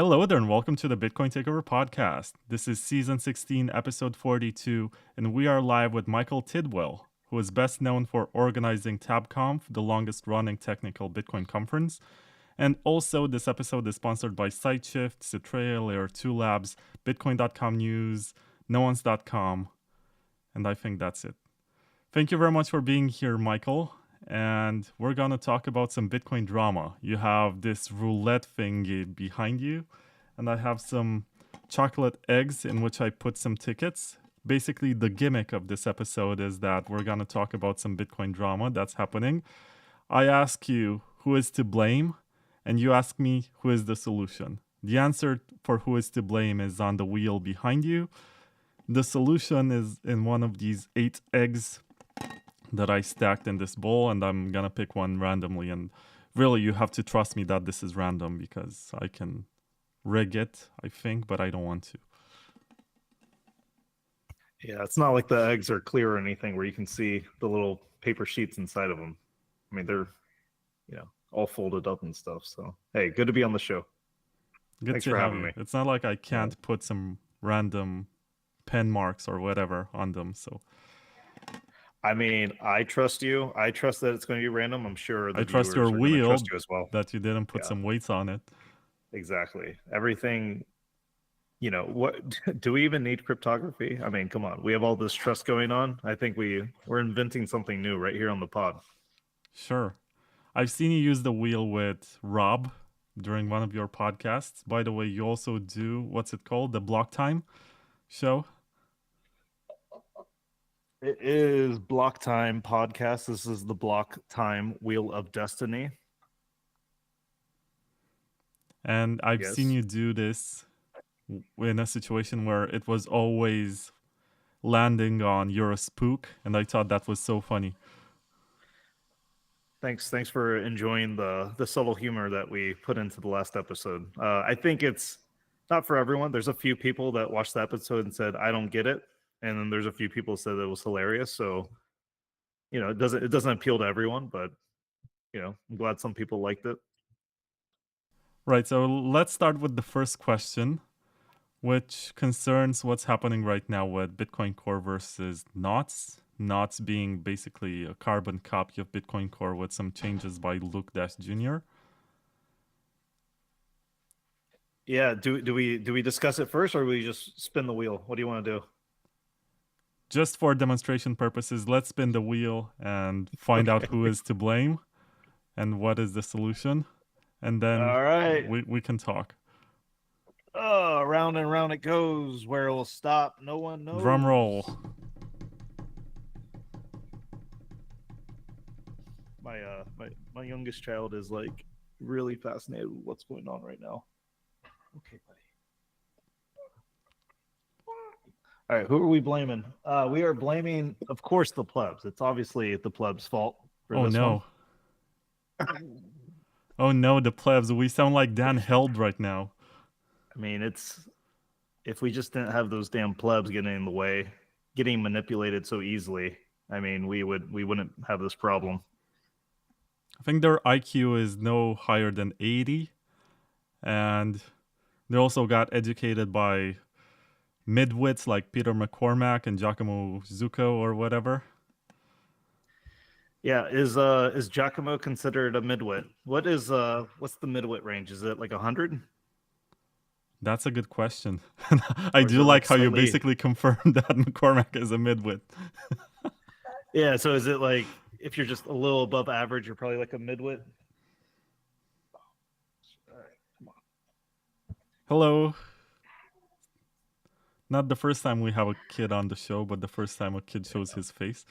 Hello there, and welcome to the Bitcoin Takeover podcast. This is season 16, episode 42, and we are live with Michael Tidwell, who is best known for organizing TABConf, the longest running technical Bitcoin conference. And also, this episode is sponsored by SiteShift, Citrea, Layer 2 Labs, Bitcoin.com News, NoOnes.com, and I think that's it. Thank you very much for being here, Michael. And we're going to talk about some Bitcoin drama. You have this roulette thing behind you, and I have some chocolate eggs in which I put some tickets. Basically, the gimmick of this episode is that we're going to talk about some Bitcoin drama that's happening. I ask you who is to blame, and you ask me who is the solution. The answer for who is to blame is on the wheel behind you. The solution is in one of these 8 eggs that I stacked in this bowl, and I'm gonna pick one randomly. And really, you have to trust me that this is random because I can rig it, I think, but I don't want to. Yeah, it's not like the eggs are clear or anything where you can see the little paper sheets inside of them. I mean, they're, all folded up and stuff. So, hey, good to be on the show. Good Thanks to for have having you. me. It's not like I can't put some random pen marks or whatever on them, so. I mean, I trust you. I trust that it's going to be random. I'm sure the I trust viewers your are going to wheel trust you as well. that you didn't put some weights on it. Exactly. Everything, what do we even need cryptography? I mean, come on. We have all this trust going on. I think we're inventing something new right here on the pod. Sure. I've seen you use the wheel with Rob during one of your podcasts. By the way, you also do, what's it called? The Block Time show? It is Block Time Podcast. This is the Block Time Wheel of Destiny. And I've seen you do this in a situation where it was always landing on you're a spook, and I thought that was so funny. Thanks for enjoying the subtle humor that we put into the last episode. I think it's not for everyone. There's a few people that watched the episode and said, I don't get it. And then there's a few people that said it was hilarious. So, it doesn't appeal to everyone, but I'm glad some people liked it. Right, so let's start with the first question, which concerns what's happening right now with Bitcoin Core versus Knots. Knots being basically a carbon copy of Bitcoin Core with some changes by Luke Dash Jr. Yeah, do we discuss it first, or do we just spin the wheel? What do you want to do? Just for demonstration purposes, let's spin the wheel and find out who is to blame and what is the solution. And then all right, we can talk. Oh, round and round it goes. Where it will stop, no one knows. Drum roll. My youngest child is like really fascinated with what's going on right now. Okay, buddy. All right, who are we blaming? We are blaming, of course, the plebs. It's obviously the plebs' fault. Oh no. Oh no, the plebs. We sound like Dan Held right now. I mean, if we just didn't have those damn plebs getting in the way, getting manipulated so easily, I mean, we wouldn't have this problem. I think their IQ is no higher than 80, and they also got educated by midwits like Peter McCormack and Giacomo Zucco or whatever. Yeah, is Giacomo considered a midwit? What's the midwit range? Is it like 100? That's a good question. I do like how you basically confirmed that McCormack is a midwit. Yeah, so is it like if you're just a little above average, you're probably like a midwit? All right, come on. Hello. Not the first time we have a kid on the show, but the first time a kid shows his face.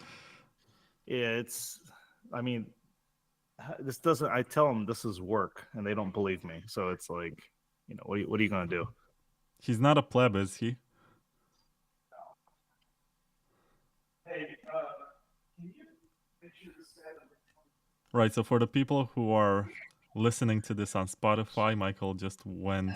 Yeah, I mean, I tell them this is work, and they don't believe me. So it's like, what are you going to do? He's not a pleb, is he? Hey, can you picture this? Right, so for the people who are listening to this on Spotify, Michael just went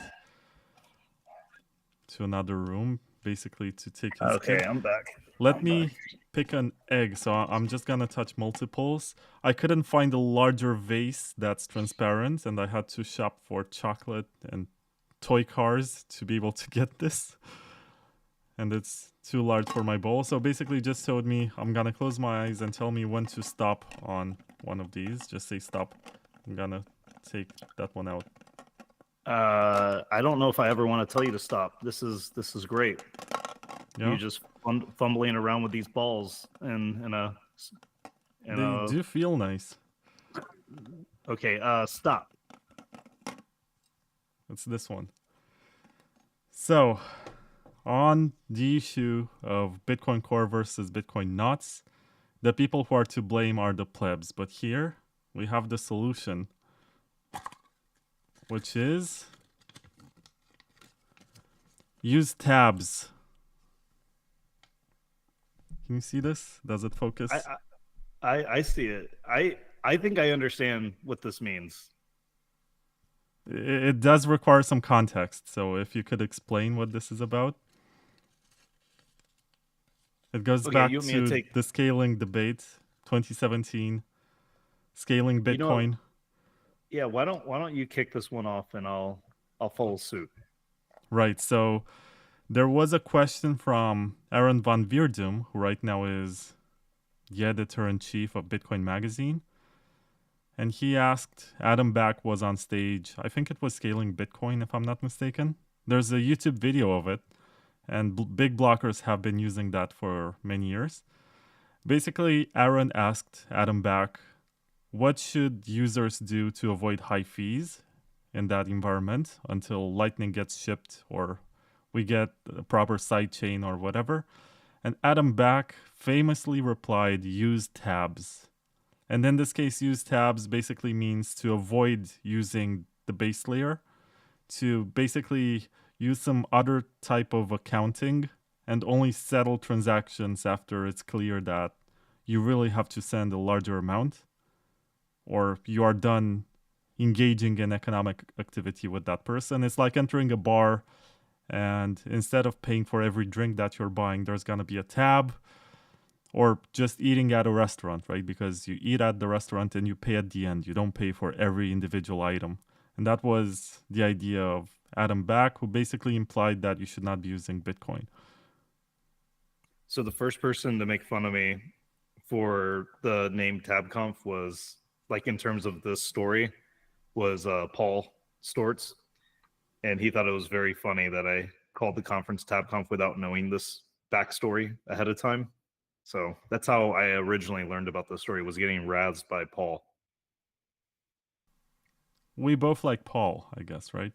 to another room, basically to take his kid. I'm back. Let me pick an egg, so I'm just gonna touch multiples. I couldn't find a larger vase that's transparent, and I had to shop for chocolate and toy cars to be able to get this. And it's too large for my bowl. So basically just told me I'm gonna close my eyes and tell me when to stop on one of these. Just say stop. I'm gonna take that one out. I don't know if I ever want to tell you to stop. This is great. Yeah? You just fumbling around with these balls They do feel nice. Okay, stop. It's this one. So, on the issue of Bitcoin Core versus Bitcoin Nuts, the people who are to blame are the plebs. But here, we have the solution, which is use tabs. Can you see this? Does it focus? I see it. I think I understand what this means. It does require some context, so if you could explain what this is about. It goes back to the scaling debate, 2017, scaling Bitcoin. Yeah, why don't you kick this one off and I'll follow suit. Right, so there was a question from Aaron van Wierdum, who right now is the editor-in-chief of Bitcoin Magazine. And he asked, Adam Back was on stage, I think it was Scaling Bitcoin, if I'm not mistaken. There's a YouTube video of it, and big blockers have been using that for many years. Basically, Aaron asked Adam Back, what should users do to avoid high fees in that environment until Lightning gets shipped or we get a proper sidechain or whatever? And Adam Back famously replied, use tabs. And in this case, use tabs basically means to avoid using the base layer, to basically use some other type of accounting and only settle transactions after it's clear that you really have to send a larger amount or you are done engaging in economic activity with that person. It's like entering a bar and instead of paying for every drink that you're buying, there's going to be a tab. Or just eating at a restaurant, right? Because you eat at the restaurant and you pay at the end. You don't pay for every individual item. And that was the idea of Adam Back, who basically implied that you should not be using Bitcoin. So the first person to make fun of me for the name TABConf was, like in terms of this story, was Paul Sztorc. And he thought it was very funny that I called the conference TABConf without knowing this backstory ahead of time. So that's how I originally learned about the story, was getting razzed by Paul. We both like Paul, I guess, right?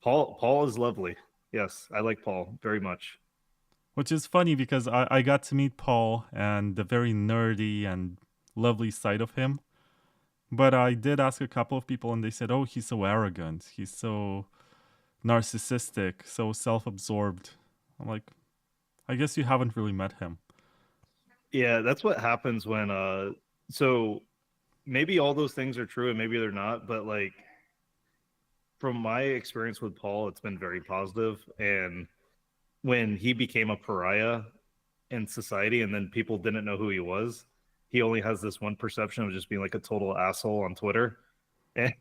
Paul is lovely. Yes, I like Paul very much. Which is funny because I got to meet Paul and the very nerdy and lovely side of him. But I did ask a couple of people and they said, oh, he's so arrogant. He's so narcissistic, so self-absorbed. I'm like, I guess you haven't really met him. Yeah, that's what happens when so maybe all those things are true and maybe they're not, but like from my experience with Paul, it's been very positive. And when he became a pariah in society and then people didn't know who he was, he only has this one perception of just being like a total asshole on Twitter and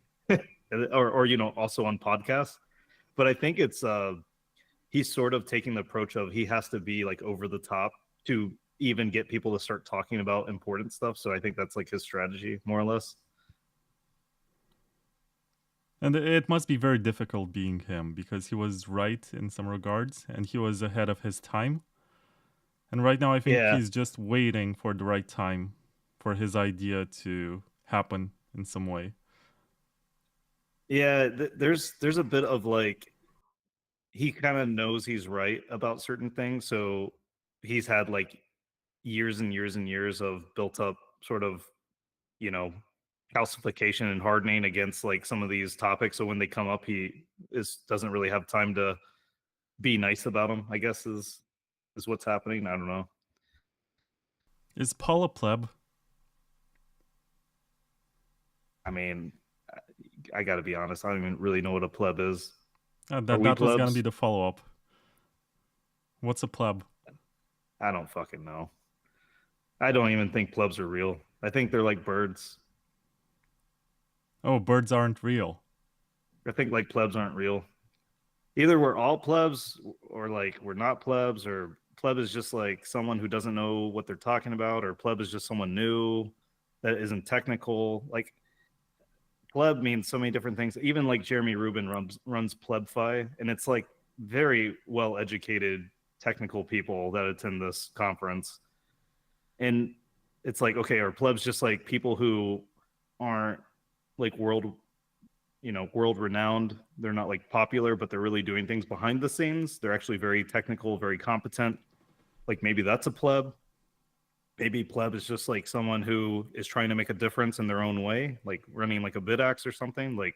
or you know, also on podcasts. But I think it's he's sort of taking the approach of he has to be like over the top to even get people to start talking about important stuff. So I think that's like his strategy, more or less. And it must be very difficult being him because he was right in some regards and he was ahead of his time. And right now I think he's just waiting for the right time for his idea to happen in some way. Yeah, there's a bit of like, he kind of knows he's right about certain things. So he's had like years and years and years of built up sort of, you know, calcification and hardening against like some of these topics. So when they come up, he doesn't really have time to be nice about them, I guess is what's happening. I don't know. Is Paul a pleb? I mean, I got to be honest. I don't even really know what a pleb is. That was going to be the follow-up. What's a pleb? I don't fucking know. I don't even think plebs are real. I think they're like birds. Oh, birds aren't real. I think like plebs aren't real. either we're all plebs or like we're not plebs, or pleb is just like someone who doesn't know what they're talking about, or pleb is just someone new that isn't technical. Like pleb means so many different things. Even like Jeremy Rubin runs plebfi, and it's like very well educated technical people that attend this conference. And it's like, okay, are plebs just like people who aren't like world renowned? They're not like popular, but they're really doing things behind the scenes. They're actually very technical, very competent. Like maybe that's a pleb. Maybe pleb is just like someone who is trying to make a difference in their own way, like running like a bidax or something. Like,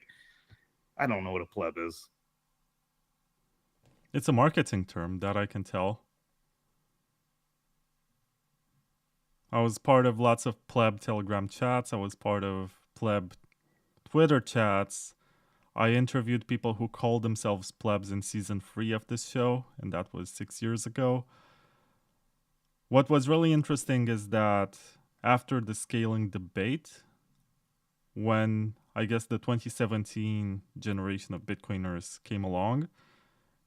I don't know what a pleb is. It's a marketing term that I can tell. I was part of lots of pleb Telegram chats. I was part of pleb Twitter chats. I interviewed people who called themselves plebs in season 3 of this show, and that was 6 years ago. What was really interesting is that after the scaling debate, when I guess the 2017 generation of Bitcoiners came along,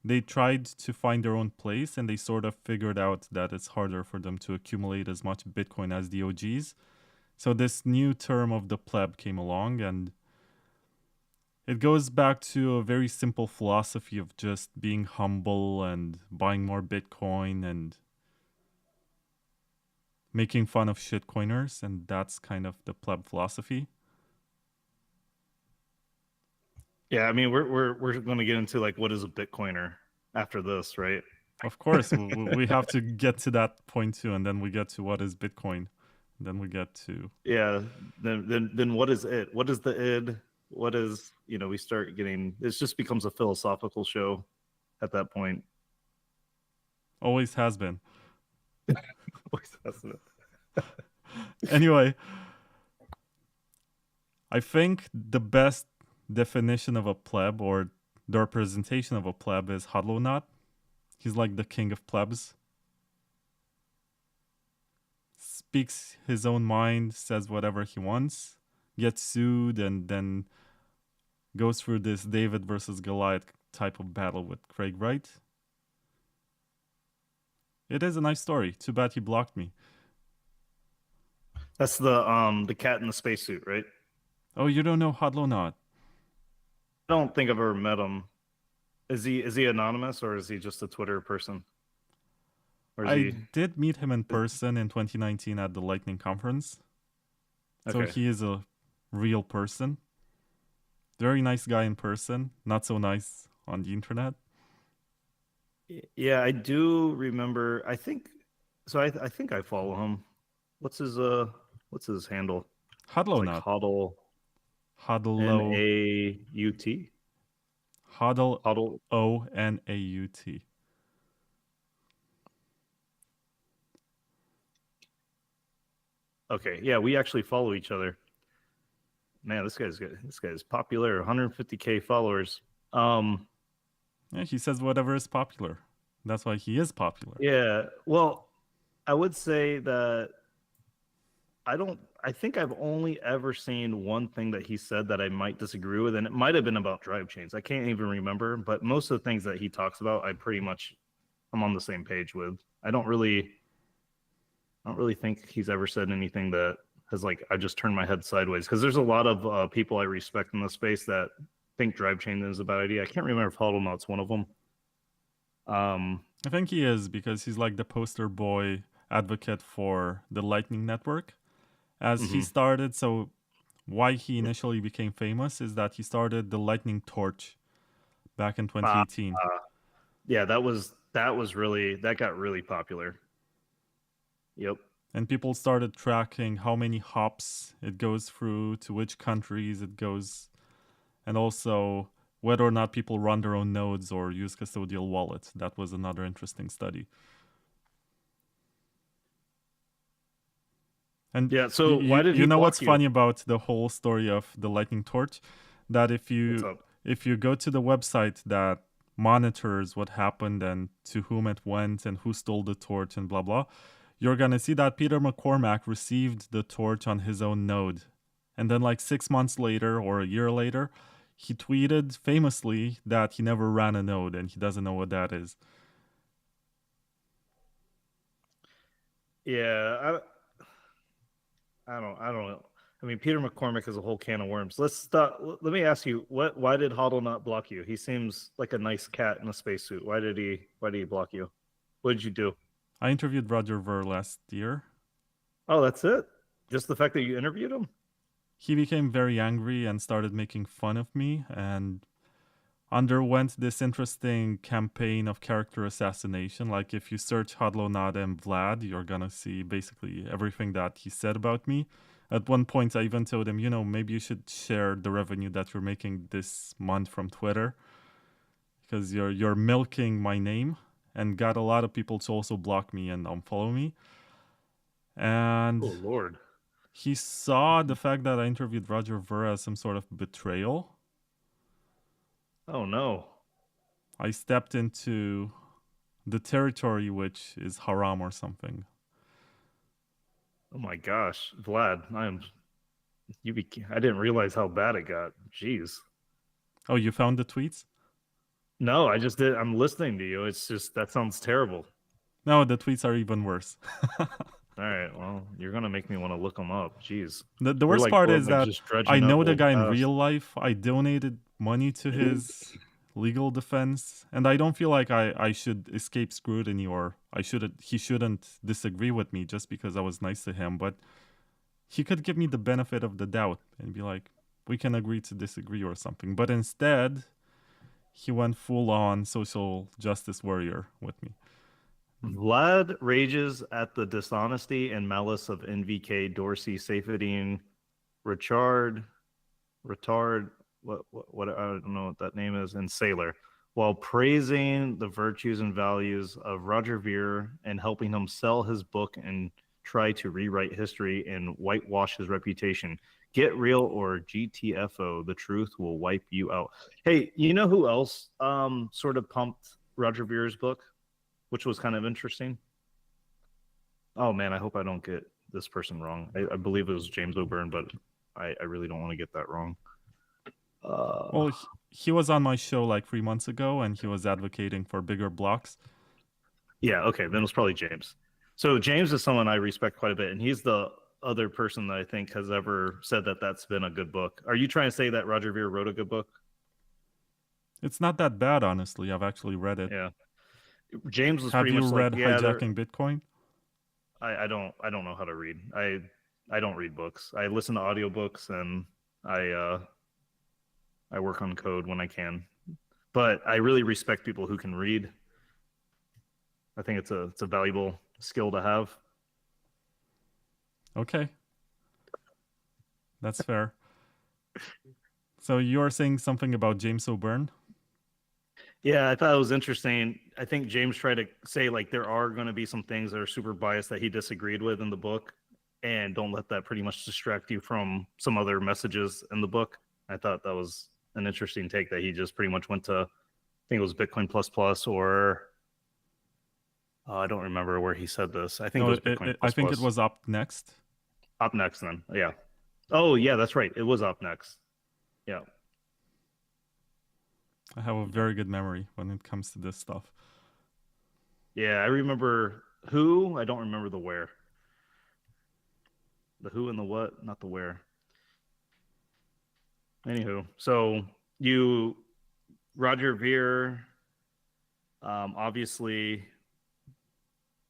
they tried to find their own place, and they sort of figured out that it's harder for them to accumulate as much Bitcoin as the OGs. So this new term of the pleb came along, and it goes back to a very simple philosophy of just being humble and buying more Bitcoin and making fun of shitcoiners, and that's kind of the pleb philosophy. Yeah, I mean, we're going to get into like what is a Bitcoiner after this, right? Of course, we have to get to that point too, and then we get to what is Bitcoin. Then we get to Then what is it? What is the id? What is, we start getting, it just becomes a philosophical show at that point. Always has been. Always has been. Anyway, I think the best definition of a pleb, or the representation of a pleb, is Hodlonaut. He's like the king of plebs. Speaks his own mind, says whatever he wants, gets sued, and then goes through this David versus Goliath type of battle with Craig Wright. It is a nice story. Too bad he blocked me. That's the cat in the spacesuit, right? Oh, you don't know Hodlonaut? I don't think I've ever met him. Is he anonymous, or is he just a Twitter person? Or is I did meet him in person in 2019 at the Lightning Conference. So Okay. he is a real person. Very nice guy in person. Not so nice on the internet. Yeah, I do remember. I think so. I think I follow him. What's his handle? It's like Hodlonaut. Hodl. N-A-U-T. Hodl O-N-A-U-T. Okay, yeah, we actually follow each other. Man, this guy's good. This guy's popular. 150K followers. Yeah, he says whatever is popular. That's why he is popular. Yeah. Well, I would say that I think I've only ever seen one thing that he said that I might disagree with, and it might have been about Drivechains. I can't even remember, but most of the things that he talks about, I'm on the same page with. I don't really think he's ever said anything that has like I just turned my head sideways, because there's a lot of people I respect in the space that think Drivechain is a bad idea. I can't remember if Hodlonaut's one of them. I think he is, because he's like the poster boy advocate for the Lightning Network. As he started, so why he initially became famous is that he started the Lightning Torch back in 2018. Yeah, that got really popular. Yep. And people started tracking how many hops it goes through, to which countries it goes, and also whether or not people run their own nodes or use custodial wallets. That was another interesting study. And yeah, so why did he you know block what's you? funny about the whole story of the Lightning Torch? That if you go to the website that monitors what happened and to whom it went and who stole the torch and blah blah, you're gonna see that Peter McCormack received the torch on his own node. And then like 6 months later or a year later, he tweeted famously that he never ran a node and he doesn't know what that is. Yeah, I don't know. I mean, Peter McCormick is a whole can of worms. Let's stop. Let me ask you, why did Hodlonaut block you? He seems like a nice cat in a spacesuit. Why did he block you? What did you do? I interviewed Roger Ver last year. Oh, that's it? Just the fact that you interviewed him? He became very angry and started making fun of me and underwent this interesting campaign of character assassination. Like if you search Hodlonaut and Vlad, you're gonna see basically everything that he said about me. At one point, I even told him, maybe you should share the revenue that you're making this month from Twitter because you're milking my name, and got a lot of people to also block me and unfollow me. And Oh Lord. he saw the fact that I interviewed Roger Ver as some sort of betrayal. Oh no. I stepped into the territory which is haram or something. Oh my gosh, Vlad, I didn't realize how bad it got. Jeez. Oh, you found the tweets? No, I just did. I'm listening to you. It's just that sounds terrible. No, the tweets are even worse. All right, well, you're gonna make me want to look them up. Jeez. The We're worst like part both is like that just I dredging know up the old guy in past. real life. I donated money to his legal defense, and I don't feel like I should escape scrutiny or he shouldn't disagree with me just because I was nice to him. But he could give me the benefit of the doubt and be like, we can agree to disagree or something. But instead, he went full on social justice warrior with me. Vlad rages at the dishonesty and malice of NVK, Dorsey, Safedine, Richard, Retard, what I don't know what that name is, and Sailor, while praising the virtues and values of Roger Ver and helping him sell his book and try to rewrite history and whitewash his reputation. Get real or GTFO, the truth will wipe you out. Hey, you know who else sort of pumped Roger Ver's book, which was kind of interesting? Oh man, I hope I don't get this person wrong. I believe it was James O'Byrne, but I really don't want to get that wrong. Well, he was on my show like 3 months ago, and he was advocating for bigger blocks. Yeah, okay, then it was probably James. So James is someone I respect quite a bit, and he's the other person that I think has ever said that that's been a good book. Are you trying to say that Roger Ver wrote a good book? It's not that bad, honestly. I've actually read it. Yeah. James was Have pretty you much read like, yeah, Hijacking Bitcoin? I don't know how to read. I don't read books. I listen to audiobooks and I work on code when I can. But I really respect people who can read. I think it's a valuable skill to have. Okay. That's fair. So you're saying something about James O'Byrne? Yeah, I thought it was interesting. I think James tried to say like there are going to be some things that are super biased that he disagreed with in the book, and don't let that pretty much distract you from some other messages in the book. I thought that was an interesting take that he just pretty much went to, I think it was Bitcoin plus plus or I don't remember where he said this. I think it was Bitcoin plus I think plus. it was Up Next. Up Next then. Yeah. Oh yeah, that's right. It was Up Next. Yeah. I have a very good memory when it comes to this stuff. Yeah, I remember who. I don't remember the where. The who and the what, not the where. Anywho, so Roger Ver, obviously,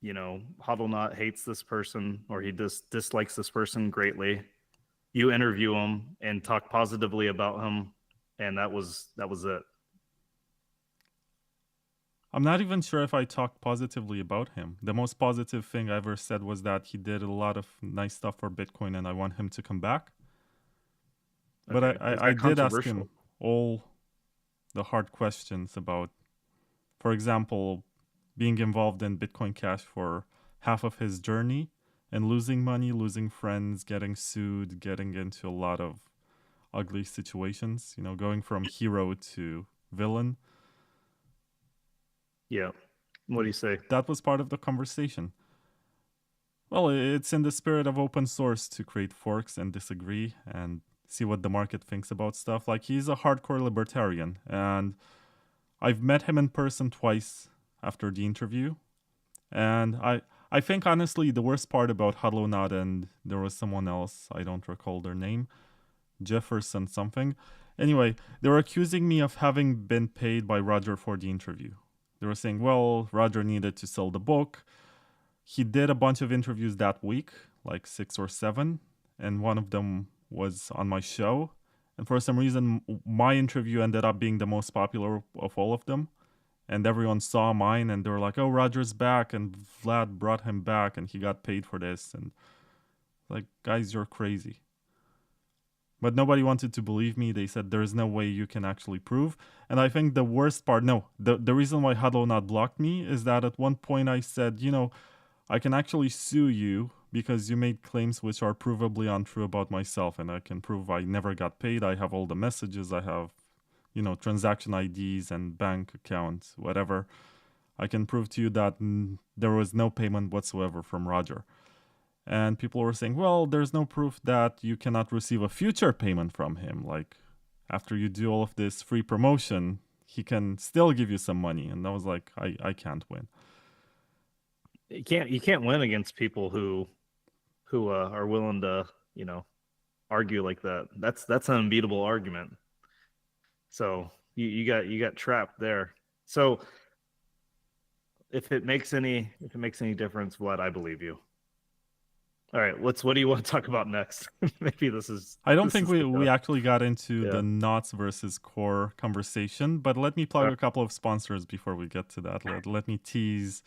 Hodlonaut hates this person or he dislikes this person greatly. You interview him and talk positively about him, and that was it. I'm not even sure if I talked positively about him. The most positive thing I ever said was that he did a lot of nice stuff for Bitcoin and I want him to come back. But Okay. I did ask him all the hard questions about, for example, being involved in Bitcoin Cash for half of his journey and losing money, losing friends, getting sued, getting into a lot of ugly situations, going from hero to villain. Yeah. What do you say? That was part of the conversation. Well, it's in the spirit of open source to create forks and disagree, and see what the market thinks about stuff. Like, he's a hardcore libertarian, and I've met him in person twice after the interview. And I think, honestly, the worst part about Hodlonaut, and there was someone else, I don't recall their name, Jefferson something. Anyway, they were accusing me of having been paid by Roger for the interview. They were saying, well, Roger needed to sell the book. He did a bunch of interviews that week, like 6 or 7, and one of them was on my show. And for some reason, my interview ended up being the most popular of all of them. And everyone saw mine, and they were like, oh, Roger's back, and Vlad brought him back, and he got paid for this. And like, guys, you're crazy. But nobody wanted to believe me. They said there's no way you can actually prove. And I think the worst part, the reason why Hodlonaut blocked me is that at one point I said, I can actually sue you because you made claims which are provably untrue about myself, and I can prove I never got paid. I have all the messages. I have, transaction IDs and bank accounts, whatever. I can prove to you that there was no payment whatsoever from Roger. And people were saying, well, there's no proof that you cannot receive a future payment from him. Like, after you do all of this free promotion, he can still give you some money. And I was like, I can't win. You can't win against people who are willing to, argue like that. That's an unbeatable argument. So you got trapped there. So if it makes any difference, Vlad, I believe you. All right, what do you want to talk about next? Maybe this is... I don't think we actually got into the knots versus core conversation, but let me plug a couple of sponsors before we get to that. Let me tease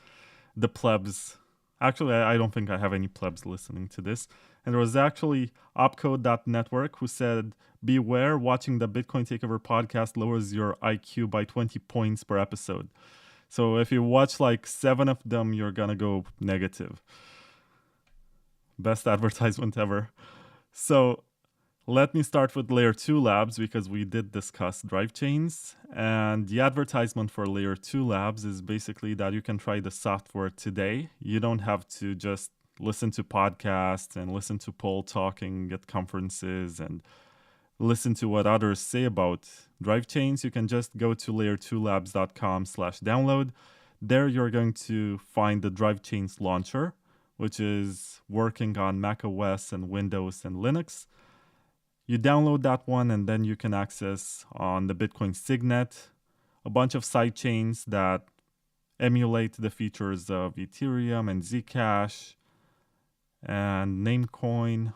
the plebs. Actually, I don't think I have any plebs listening to this. And there was actually opcode.network who said, beware, watching the Bitcoin Takeover podcast lowers your IQ by 20 points per episode. So if you watch like 7 of them, you're going to go negative. Best advertisement ever. So let me start with Layer 2 Labs, because we did discuss Drivechains. And the advertisement for Layer 2 Labs is basically that you can try the software today. You don't have to just listen to podcasts and listen to Paul talking at conferences and listen to what others say about Drivechains. You can just go to layer2labs.com/download. There you're going to find the Drivechains launcher, which is working on Mac OS and Windows and Linux. You download that one, and then you can access on the Bitcoin Signet a bunch of sidechains that emulate the features of Ethereum and Zcash and Namecoin.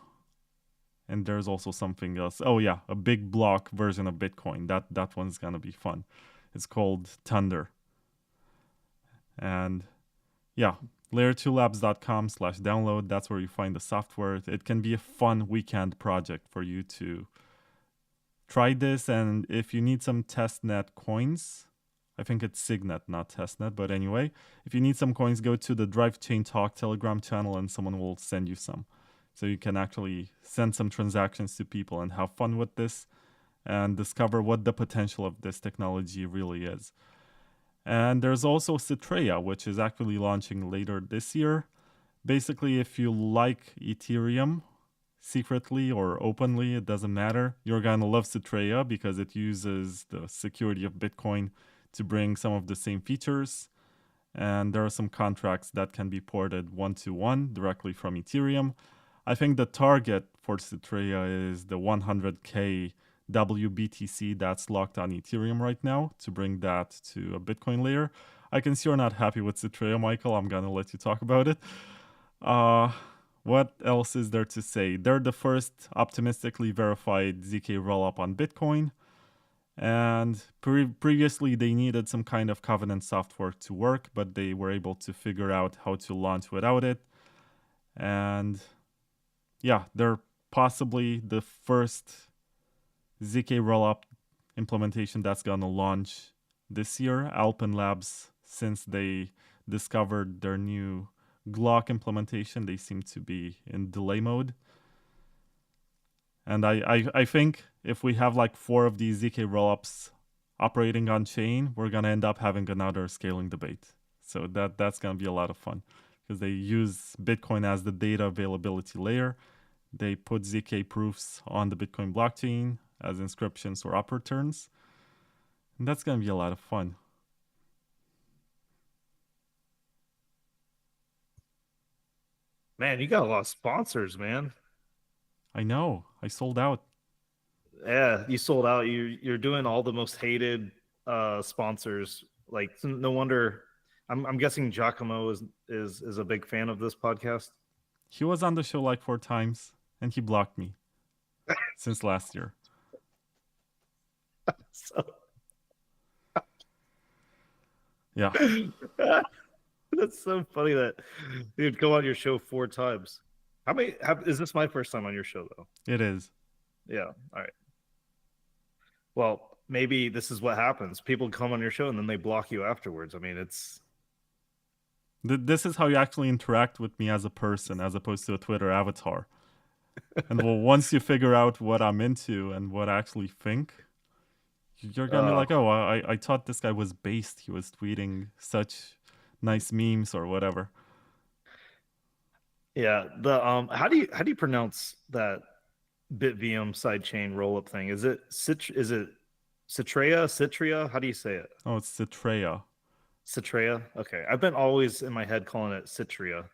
And there's also something else. Oh yeah, a big block version of Bitcoin. That one's gonna be fun. It's called Thunder. And yeah, layer2labs.com/download. That's where you find the software. It can be a fun weekend project for you to try this. And if you need some testnet coins, I think it's Signet, not testnet, but anyway, if you need some coins, go to the Drivechain Talk Telegram channel and someone will send you some. So you can actually send some transactions to people and have fun with this and discover what the potential of this technology really is. And there's also Citrea, which is actually launching later this year. Basically, if you like Ethereum secretly or openly, it doesn't matter. You're going to love Citrea because it uses the security of Bitcoin to bring some of the same features. And there are some contracts that can be ported one-to-one directly from Ethereum. I think the target for Citrea is the 100K WBTC that's locked on Ethereum right now to bring that to a Bitcoin layer. I can see you're not happy with Citrea, Michael. I'm going to let you talk about it. What else is there to say? They're the first optimistically verified ZK rollup on Bitcoin. And previously, they needed some kind of Covenant software to work, but they were able to figure out how to launch without it. And yeah, they're possibly the first ZK rollup implementation that's going to launch this year. Alpen Labs, since they discovered their new Glock implementation, they seem to be in delay mode. And I think if we have like 4 of these ZK rollups operating on chain, we're going to end up having another scaling debate. So that's going to be a lot of fun because they use Bitcoin as the data availability layer. They put ZK proofs on the Bitcoin blockchain as inscriptions or up returns. And that's going to be a lot of fun. Man, you got a lot of sponsors, man. I know. I sold out. Yeah, you sold out. You're doing all the most hated sponsors. Like no wonder. I'm guessing Giacomo is a big fan of this podcast. He was on the show like 4 times and he blocked me since last year. So Yeah. that's so funny that you'd go on your show 4 times. How many? Is this my first time on your show though? It is. Yeah. All right. Well, maybe this is what happens. People come on your show and then they block you afterwards. I mean, it's This is how you actually interact with me as a person, as opposed to a Twitter avatar. And well, once you figure out what I'm into and what I actually think, you're gonna be like, oh, I thought this guy was based. He was tweeting such nice memes or whatever. yeah. The how do you pronounce that BitVM sidechain rollup thing? Is it Citrea? How do you say it? Oh, it's Citrea. Citrea? Okay. I've been always in my head calling it Citrea.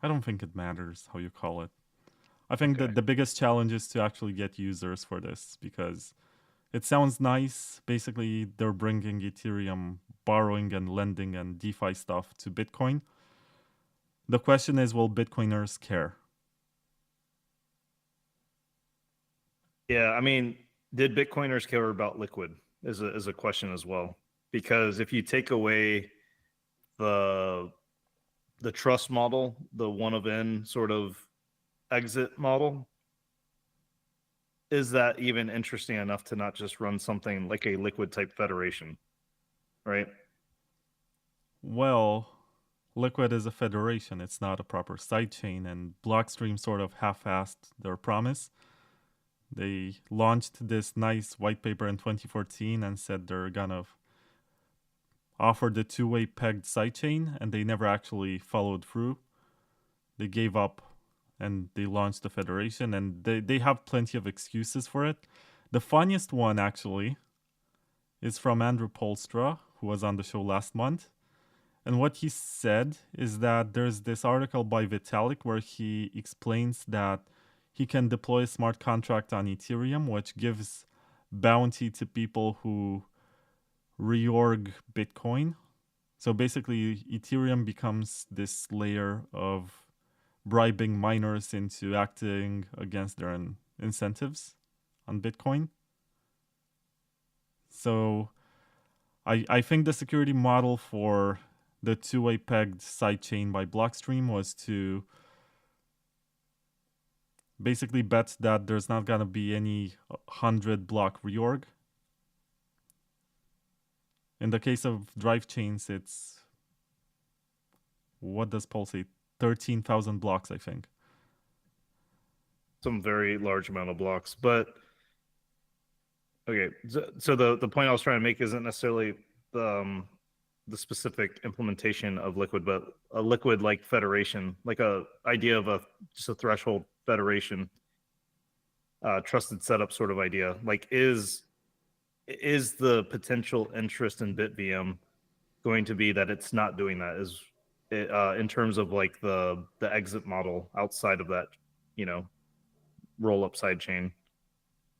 I don't think it matters how you call it. I think Okay. that the biggest challenge is to actually get users for this, because it sounds nice. Basically, they're bringing Ethereum borrowing and lending and DeFi stuff to Bitcoin. The question is, will Bitcoiners care? Yeah, I mean, did Bitcoiners care about Liquid? Is a question as well. Because if you take away the trust model, the one of n sort of exit model, is that even interesting enough to not just run something like a Liquid type federation, right? Well, Liquid is a federation. It's not a proper sidechain, and Blockstream sort of half-assed their promise. They launched this nice white paper in 2014 and said they're gonna offer the two-way pegged sidechain, and they never actually followed through. They gave up and they launched the federation, and they have plenty of excuses for it. The funniest one, actually, is from Andrew Polstra, who was on the show last month. And what he said is that there's this article by Vitalik where he explains that he can deploy a smart contract on Ethereum, which gives bounty to people who reorg Bitcoin. So basically, Ethereum becomes this layer of bribing miners into acting against their incentives on Bitcoin. So I think the security model for the two-way pegged sidechain by Blockstream was to basically bet that there's not going to be any 100-block reorg. In the case of Drivechains, it's, what does Paul say? 13,000 blocks, I think. Some very large amount of blocks. But okay, so the point I was trying to make isn't necessarily the specific implementation of Liquid, but a Liquid like federation, like a idea of just a threshold federation, trusted setup sort of idea. Like, is the potential interest in BitVM going to be that it's not doing that? Is it, in terms of like the exit model outside of that, roll up side chain?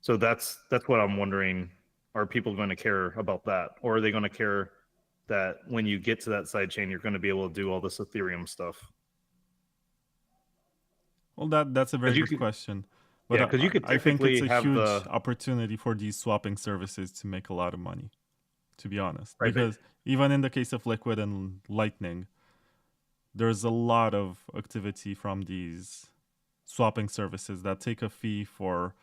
So that's what I'm wondering. Are people going to care about that, or are they going to care that when you get to that side chain, you're going to be able to do all this Ethereum stuff? Well, that's a very good question. But yeah, because you could I think it's technically a have huge opportunity for these swapping services to make a lot of money, to be honest. Right, because even in the case of Liquid and Lightning, there's a lot of activity from these swapping services that take a fee for...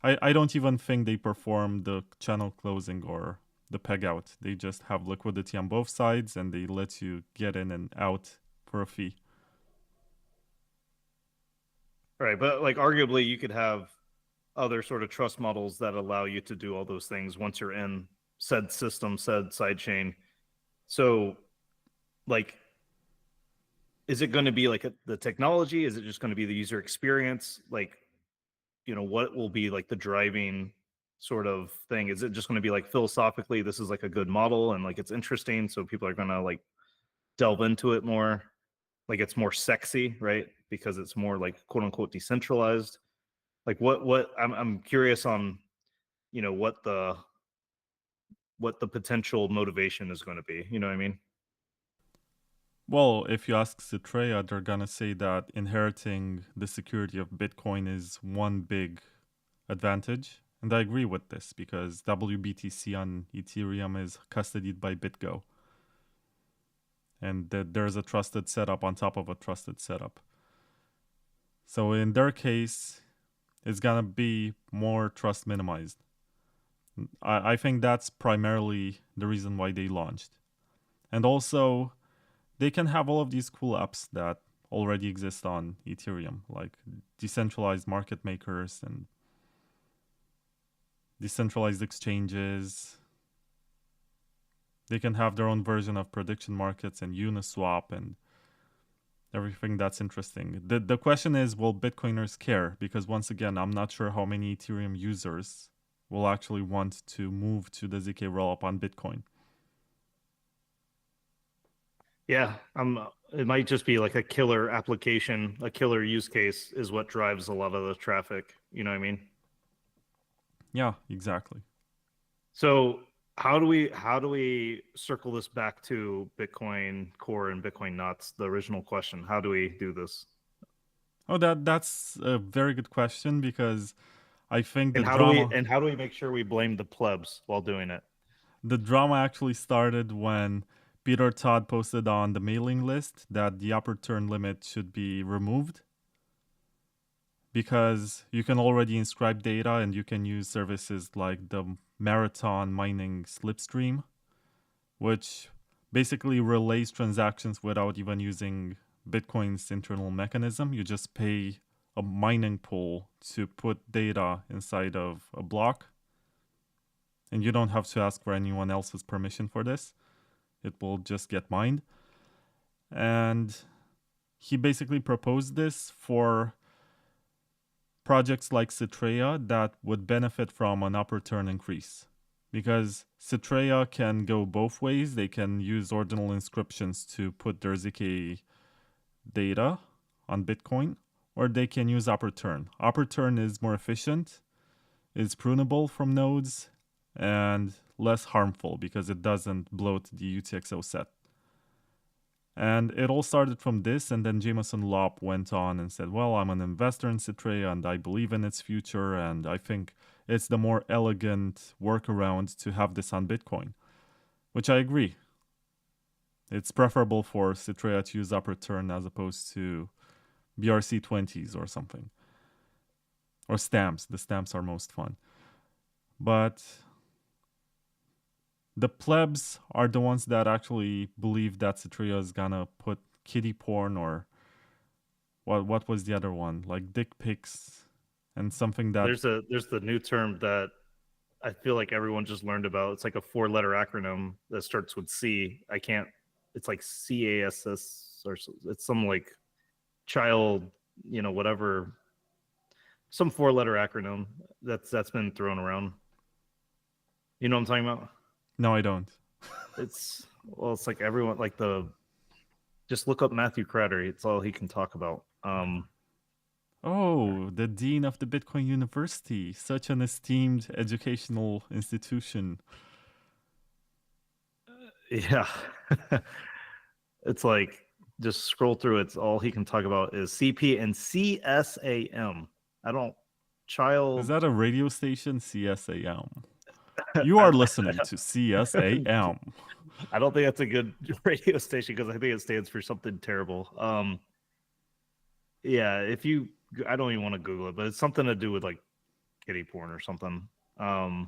I don't even think they perform the channel closing or the peg out. They just have liquidity on both sides and they let you get in and out for a fee. Right, but like arguably you could have other sort of trust models that allow you to do all those things once you're in said system, said sidechain. So like is it going to be like the technology? Is it just going to be the user experience? Like, what will be like the driving sort of thing? Is it just going to be like philosophically, this is like a good model and like it's interesting, so people are going to like delve into it more, like it's more sexy, right? Because it's more like quote unquote decentralized. Like what I'm curious on, what the potential motivation is going to be. You know what I mean? Well, if you ask Citrea, they're gonna say that inheriting the security of Bitcoin is one big advantage. And I agree with this because WBTC on Ethereum is custodied by BitGo. And there's a trusted setup on top of a trusted setup. So in their case, it's gonna be more trust minimized. I think that's primarily the reason why they launched. And also, they can have all of these cool apps that already exist on Ethereum, like decentralized market makers and decentralized exchanges. They can have their own version of prediction markets and Uniswap and everything that's interesting. The question is, will Bitcoiners care? Because once again, I'm not sure how many Ethereum users will actually want to move to the ZK rollup on Bitcoin. Yeah, it might just be like a killer application, a killer use case is what drives a lot of the traffic. You know what I mean? Yeah, exactly. So how do we circle this back to Bitcoin Core and Bitcoin Nuts? The original question. How do we do this? Oh, that's a very good question because I think And how do we make sure we blame the plebs while doing it? the drama actually started when Peter Todd posted on the mailing list that the upper turn limit should be removed because you can already inscribe data and you can use services like the Marathon mining slipstream, which basically relays transactions without even using Bitcoin's internal mechanism. You just pay a mining pool to put data inside of a block, and you don't have to ask for anyone else's permission for this. It will just get mined. And he basically proposed this for projects like Citrea that would benefit from an upper turn increase. Because Citrea can go both ways. They can use ordinal inscriptions to put their ZK data on Bitcoin, or they can use upper turn. Upper turn is more efficient, is prunable from nodes, and less harmful because it doesn't bloat the UTXO set. And it all started from this, and then Jameson Lopp went on and said, well, I'm an investor in Citrea and I believe in its future, and I think it's the more elegant workaround to have this on Bitcoin, which I agree. It's preferable for Citrea to use upper turn as opposed to BRC20s or something. Or stamps. The stamps are most fun. But the plebs are the ones that actually believe that Citrea is gonna put kiddie porn or what was the other one? Like dick pics and something that There's the new term that I feel like everyone just learned about. It's like a 4-letter acronym that starts with C. It's like CASS or it's some like child, whatever, some 4-letter acronym that's been thrown around. You know what I'm talking about? No, I don't. It's like everyone like just look up Matthew Crowder. It's all he can talk about. Oh, the dean of the Bitcoin University, such an esteemed educational institution. Yeah. It's like just scroll through. It's all he can talk about is CP and CSAM. I don't child. Is that a radio station? CSAM. You are listening to CSAM. I don't think that's a good radio station because I think it stands for something terrible. Yeah, I don't even want to Google it, but it's something to do with like kitty porn or something. I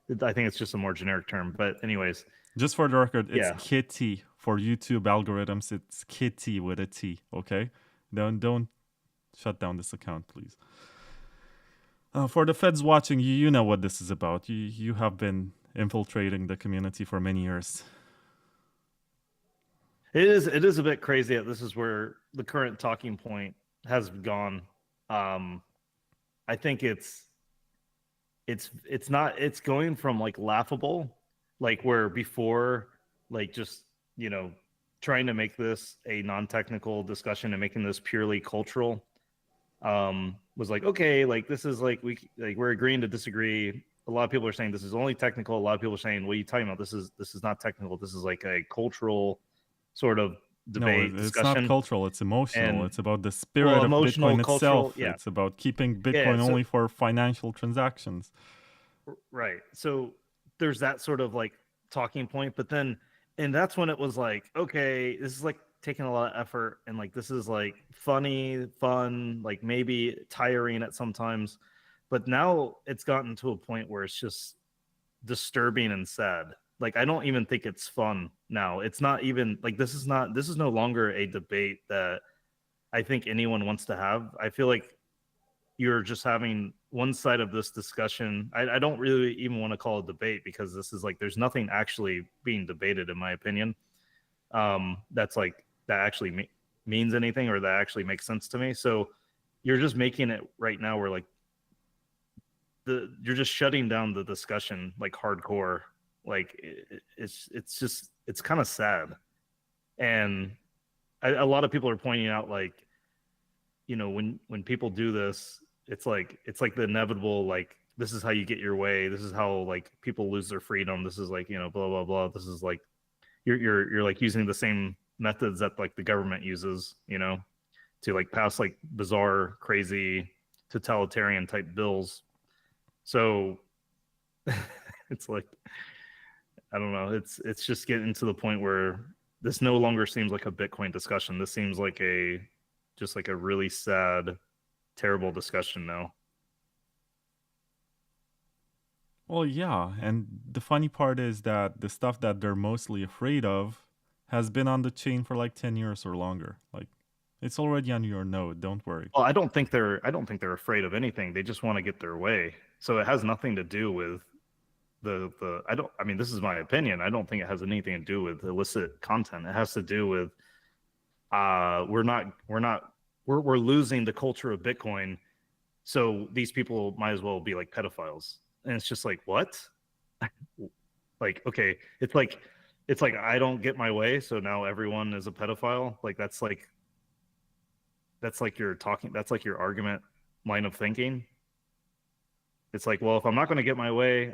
think it's just a more generic term, but anyways. Just for the record, it's kitty for YouTube algorithms. It's kitty with a T. Okay, don't shut down this account, please. For the feds watching, you know what this is about. You have been infiltrating the community for many years. It is a bit crazy that this is where the current talking point has gone. I think it's going from like laughable, like where before, like just, you know, trying to make this a non-technical discussion and making this purely cultural, was like, okay, like this is like we're agreeing to disagree. A lot of people are saying this is only technical. A lot of people are saying, what are you talking about? This is not technical. This is like a cultural sort of No, debate it's not discussion. cultural, it's emotional. And It's about the well, spirit of emotional, Bitcoin cultural, itself. yeah. It's about keeping Yeah, Bitcoin so only for financial transactions. right. So there's that sort of like talking point, but then, and that's when it was like, okay, this is like taking a lot of effort, and like this is like funny, fun, like maybe tiring at sometimes, but now it's gotten to a point where it's just disturbing and sad. Like I don't even think it's fun now. It's not even like this is no longer a debate that I think anyone wants to have. I feel like you're just having one side of this discussion. I don't really even want to call it debate, because this is like there's nothing actually being debated, in my opinion. That's like that actually means anything, or that actually makes sense to me. So you're just making it right now where like you're just shutting down the discussion like hardcore. Like it's just it's kind of sad, and a lot of people are pointing out like, you know, when people do this, it's like the inevitable, like this is how you get your way, this is how like people lose their freedom, this is like, you know, blah blah blah, this is like you're like using the same methods that like the government uses, you know, to like pass like bizarre, crazy, totalitarian type bills. So it's like, I don't know, it's just getting to the point where this no longer seems like a Bitcoin discussion. This seems like a just like a really sad, terrible discussion now. Well, yeah, and the funny part is that the stuff that they're mostly afraid of has been on the chain for like 10 years or longer. Like, it's already on your node, don't worry. Well, I don't think they're afraid of anything. They just want to get their way. So it has nothing to do with the I mean, this is my opinion. I don't think it has anything to do with illicit content. It has to do with we're losing the culture of Bitcoin. So these people might as well be like pedophiles. And it's just like, what? Like, okay, it's like I don't get my way, so now everyone is a pedophile. Like that's like your argument line of thinking. It's like, well, if I'm not going to get my way,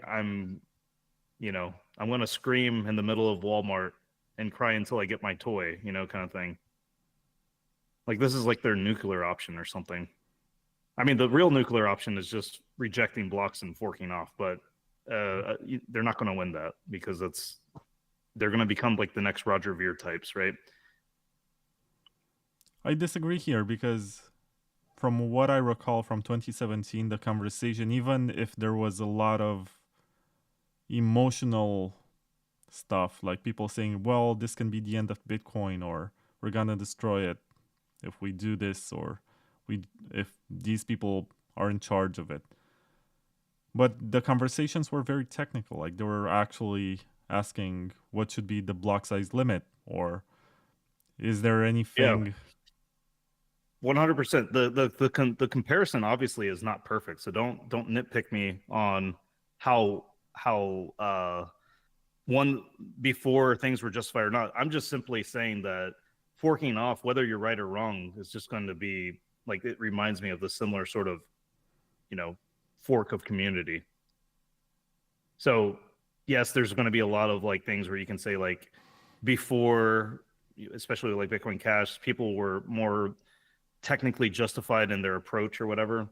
you know, I'm going to scream in the middle of Walmart and cry until I get my toy, you know, kind of thing. Like this is like their nuclear option or something. I mean, the real nuclear option is just rejecting blocks and forking off, but they're not going to win that, because they're going to become like the next Roger Ver types, right? I disagree here because from what I recall from 2017, the conversation, even if there was a lot of emotional stuff, like people saying, well, this can be the end of Bitcoin, or we're gonna destroy it if we do this, or if these people are in charge of it. But the conversations were very technical. Like they were actually asking what should be the block size limit, or is there Yeah, anything 100%. The comparison obviously is not perfect, so don't nitpick me on how one before things were justified or not. I'm just simply saying that forking off, whether you're right or wrong, is just going to be like, it reminds me of the similar sort of, you know, fork of community. So yes, there's going to be a lot of like things where you can say like before, especially like Bitcoin Cash, people were more technically justified in their approach or whatever.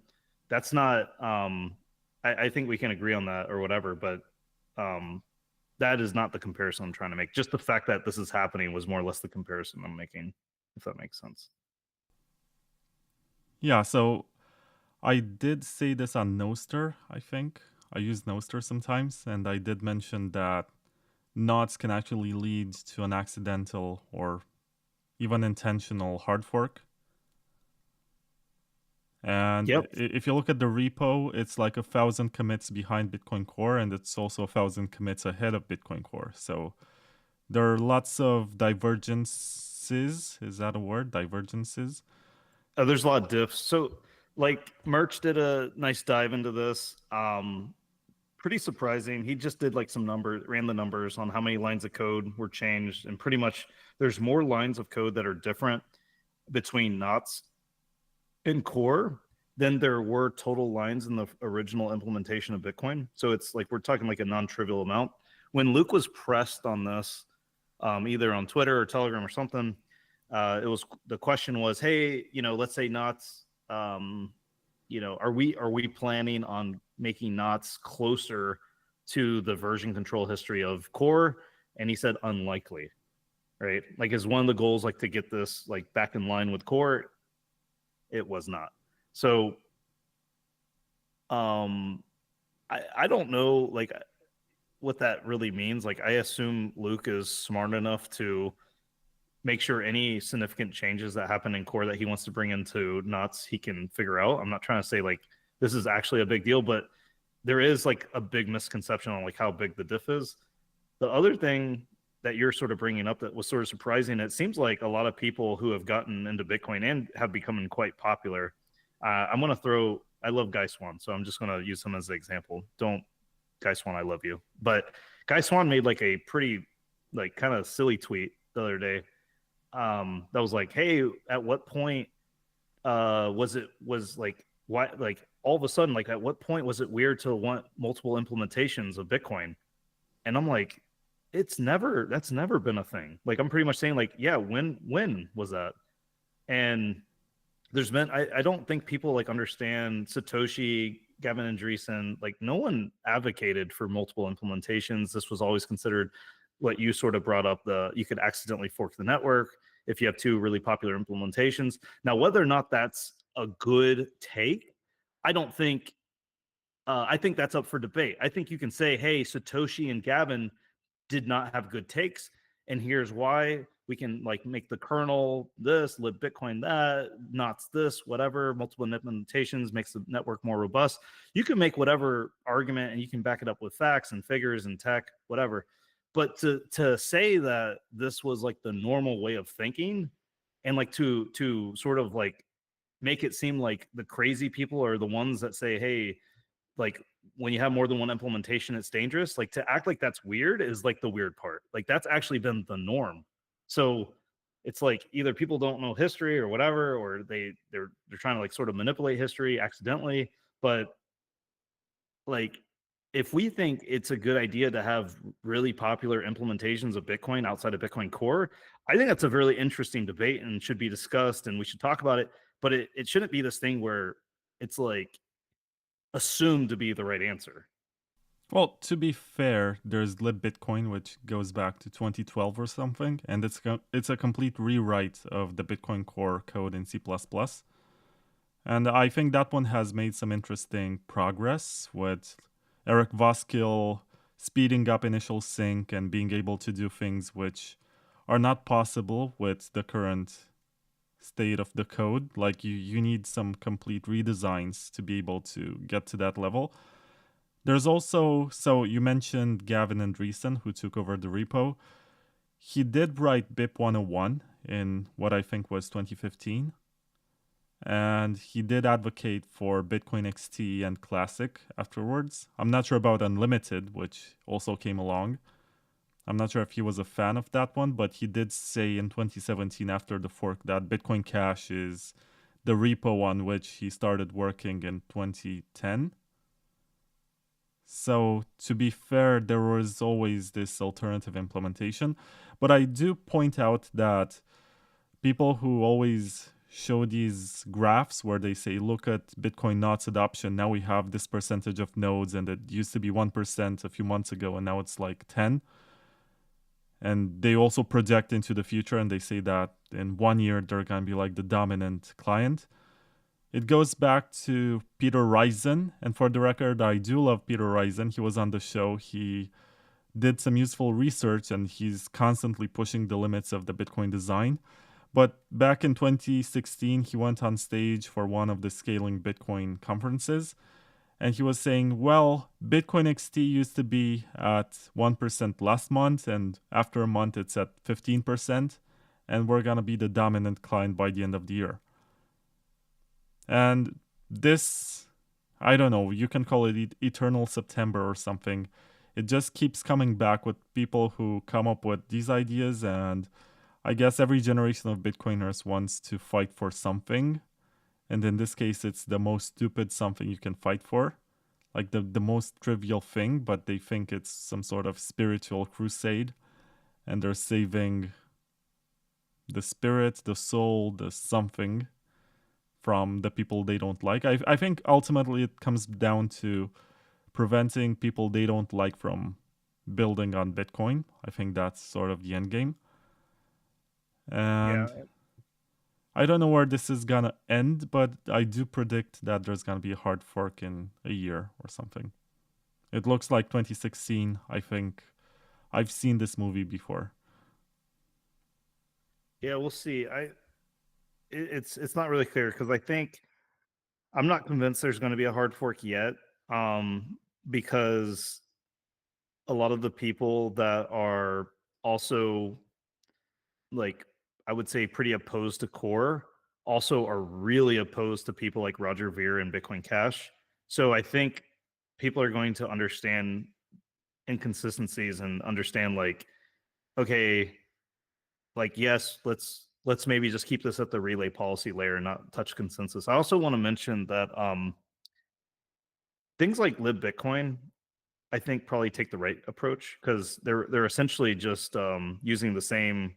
That's not I think we can agree on that or whatever, but that is not the comparison I'm trying to make. Just the fact that this is happening was more or less the comparison I'm making, if that makes sense. Yeah, so I did say this on Nostr, I think. I use Nostr sometimes, and I did mention that knots can actually lead to an accidental or even intentional hard fork. And Yep. if you look at the repo, it's like 1,000 commits behind Bitcoin Core, and it's also 1,000 commits ahead of Bitcoin Core. So There are lots of divergences. Is that a word? Divergences? There's a lot of diffs. So, like, Merch did a nice dive into this. Pretty surprising. He just did like some numbers, ran the numbers on how many lines of code were changed, and pretty much there's more lines of code that are different between knots and core than there were total lines in the original implementation of Bitcoin. So it's like we're talking like a non-trivial amount. When Luke was pressed on this, either on Twitter or Telegram or something, the question was, hey, let's say knots, are we planning on making knots closer to the version control history of core? And he said unlikely, right? Like, is one of the goals like to get this like back in line with core? It was not. So I don't know like what that really means. Like, I assume Luke is smart enough to make sure any significant changes that happen in core that he wants to bring into knots he can figure out. I'm not trying to say like this is actually a big deal, but there is like a big misconception on like how big the diff is. The other thing that you're sort of bringing up that was sort of surprising, it seems like a lot of people who have gotten into Bitcoin and have become quite popular. I'm going to throw, I love Guy Swan, so I'm just going to use him as an example. Don't, Guy Swan, I love you. But Guy Swan made like a pretty like kind of silly tweet the other day that was like, hey, at what point was why, like, all of a sudden, like, at what point was it weird to want multiple implementations of Bitcoin? And I'm like, that's never been a thing. Like, I'm pretty much saying like, yeah, when was that? And there's been, I don't think people like understand Satoshi, Gavin Andreessen, like no one advocated for multiple implementations. This was always considered what you sort of brought up, you could accidentally fork the network if you have two really popular implementations. Now, whether or not that's a good take, I don't think, I think that's up for debate. I think you can say, hey, Satoshi and Gavin did not have good takes, and here's why. We can like make the kernel this, Libbitcoin that, knots this, whatever, multiple implementations makes the network more robust. You can make whatever argument and you can back it up with facts and figures and tech, whatever. But to say that this was like the normal way of thinking, and like to sort of like make it seem like the crazy people are the ones that say, hey, like when you have more than one implementation, it's dangerous. Like, to act like that's weird is like the weird part. Like, that's actually been the norm. So it's like either people don't know history or whatever, or they're trying to like sort of manipulate history accidentally. But like, if we think it's a good idea to have really popular implementations of Bitcoin outside of Bitcoin Core, I think that's a really interesting debate and should be discussed, and we should talk about it. But it shouldn't be this thing where it's like assumed to be the right answer. Well, to be fair, there's Libbitcoin, which goes back to 2012 or something, and it's a complete rewrite of the Bitcoin core code in C++. And I think that one has made some interesting progress with Eric Voskill speeding up initial sync and being able to do things which are not possible with the current state of the code. Like you need some complete redesigns to be able to get to that level. There's also, so you mentioned Gavin Andreessen, who took over the repo. He did write BIP 101 in what I think was 2015. And he did advocate for Bitcoin XT and Classic afterwards. I'm not sure about Unlimited, which also came along. I'm not sure if he was a fan of that one, but he did say in 2017 after the fork that Bitcoin Cash is the repo on which he started working in 2010. So to be fair, there was always this alternative implementation. But I do point out that people who always show these graphs where they say, look at Bitcoin knots adoption, now we have this percentage of nodes, and it used to be 1% a few months ago, and now it's like 10. And they also project into the future, and they say that in 1 year, they're going to be like the dominant client. It goes back to Peter Risen, and for the record, I do love Peter Risen. He was on the show. He did some useful research, and he's constantly pushing the limits of the Bitcoin design. But back in 2016, he went on stage for one of the Scaling Bitcoin conferences, And he was saying, well, Bitcoin XT used to be at 1% last month, and after a month it's at 15%, and we're going to be the dominant client by the end of the year. And this, I don't know, you can call it eternal September or something. It just keeps coming back with people who come up with these ideas, and I guess every generation of Bitcoiners wants to fight for something. And in this case, it's the most stupid something you can fight for. Like the most trivial thing, but they think it's some sort of spiritual crusade. And they're saving the spirit, the soul, the something from the people they don't like. I think ultimately it comes down to preventing people they don't like from building on Bitcoin. I think that's sort of the end game. And Yeah. I don't know where this is gonna end, but I do predict that there's gonna be a hard fork in a year or something. It looks like 2016. I think I've seen this movie before. Yeah, we'll see. It's not really clear because I think I'm not convinced there's going to be a hard fork yet, because a lot of the people that are also, like, I would say pretty opposed to core also are really opposed to people like Roger Ver and Bitcoin Cash. So I think people are going to understand inconsistencies and understand, like, okay, like, yes, let's maybe just keep this at the relay policy layer and not touch consensus. I also want to mention that things like Libbitcoin, I think, probably take the right approach because they're essentially just using the same,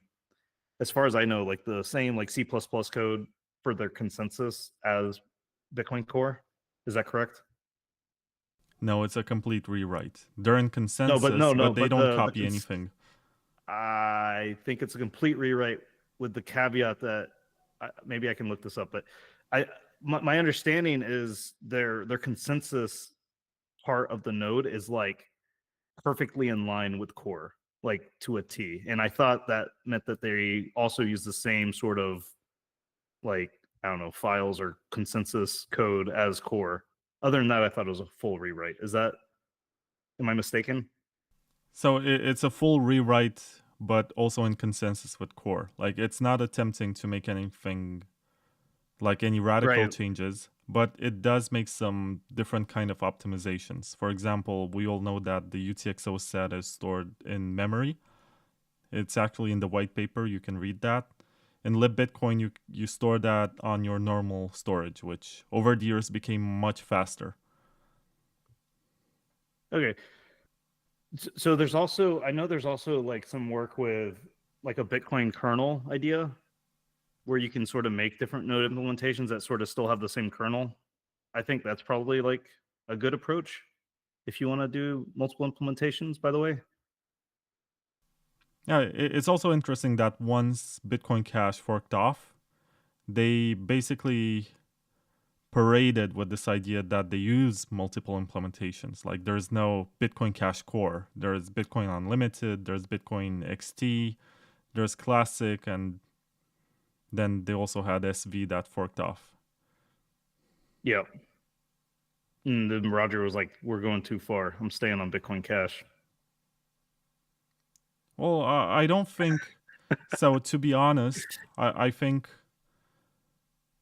as far as I know, like the same like C++ code for their consensus as Bitcoin Core. Is that correct? No, it's a complete rewrite. They're in No, but consensus, but they but don't copy anything. I think it's a complete rewrite with the caveat that maybe I can look this up, but my understanding is their consensus part of the node is like perfectly in line with core, like to a T. And I thought that meant that they also use the same sort of, like, I don't know, files or consensus code as core. Other than that, I thought it was a full rewrite. Am I mistaken? So it's a full rewrite, but also in consensus with core. Like it's not attempting to make anything like any radical Right. changes, but it does make some different kind of optimizations. For example, we all know that the UTXO set is stored in memory. It's actually in the white paper. You can read that. In Libbitcoin, you store that on your normal storage, which over the years became much faster. Okay. So there's also, I know there's also like some work with like a Bitcoin kernel idea where you can sort of make different node implementations that sort of still have the same kernel. I think that's probably like a good approach if you want to do multiple implementations, by the way. Yeah, it's also interesting that once Bitcoin Cash forked off, they basically paraded with this idea that they use multiple implementations. Like there's no Bitcoin Cash Core, there's Bitcoin Unlimited, there's Bitcoin XT, there's Classic, and then they also had SV that forked off. Yeah. And then Roger was like, "We're going too far. I'm staying on Bitcoin Cash." Well, I don't think so. To be honest, I think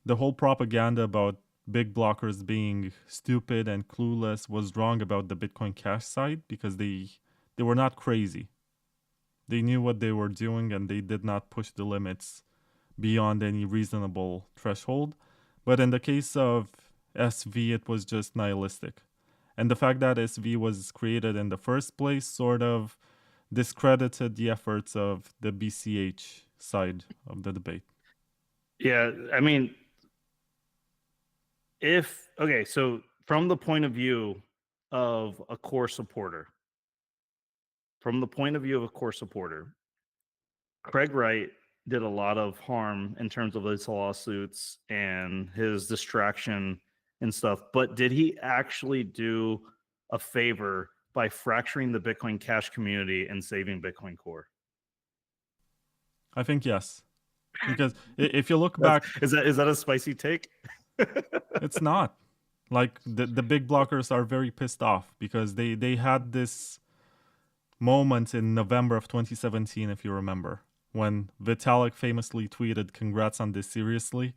the whole propaganda about big blockers being stupid and clueless was wrong about the Bitcoin Cash side because they were not crazy. They knew what they were doing and they did not push the limits beyond any reasonable threshold. But in the case of SV, it was just nihilistic. And the fact that SV was created in the first place sort of discredited the efforts of the BCH side of the debate. Yeah, I mean, if okay, so from the point of view of a core supporter, from the point of view of a core supporter, Craig Wright did a lot of harm in terms of his lawsuits and his distraction and stuff. But did he actually do a favor by fracturing the Bitcoin Cash community and saving Bitcoin Core? I think yes. Because if you look That's back, is that a spicy take? it's not. Like the big blockers are very pissed off because they had this moment in November of 2017, if you remember, when Vitalik famously tweeted, "Congrats on this, seriously."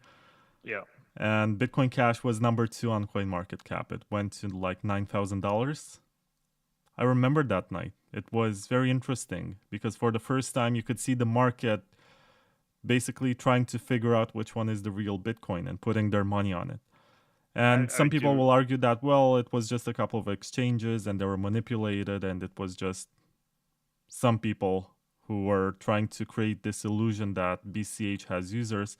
Yeah. And Bitcoin Cash was number 2 on CoinMarketCap. It went to like $9,000. I remember that night. It was very interesting because for the first time you could see the market basically trying to figure out which one is the real Bitcoin and putting their money on it. And some people will argue that, well, it was just a couple of exchanges and they were manipulated and it was just some people who were trying to create this illusion that BCH has users.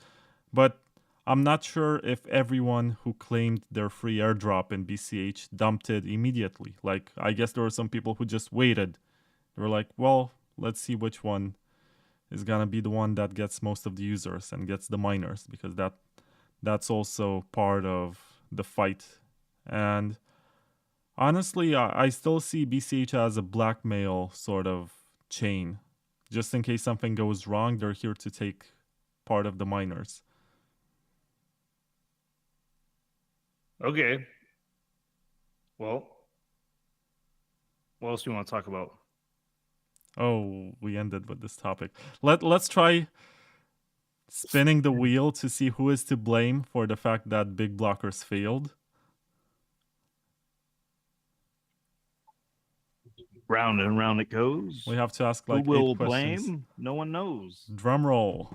But I'm not sure if everyone who claimed their free airdrop in BCH dumped it immediately. Like, I guess there were some people who just waited. They were like, well, let's see which one is gonna be the one that gets most of the users and gets the miners, because that's also part of the fight. And honestly, I still see BCH as a blackmail sort of chain. Just in case something goes wrong, they're here to take part of the miners. Okay. Well, what else do you want to talk about? Oh, we ended with this topic. Let's try spinning the wheel to see who is to blame for the fact that big blockers failed. Round and round it goes. We have to ask like who will 8 questions. blame? No one knows. Drum roll.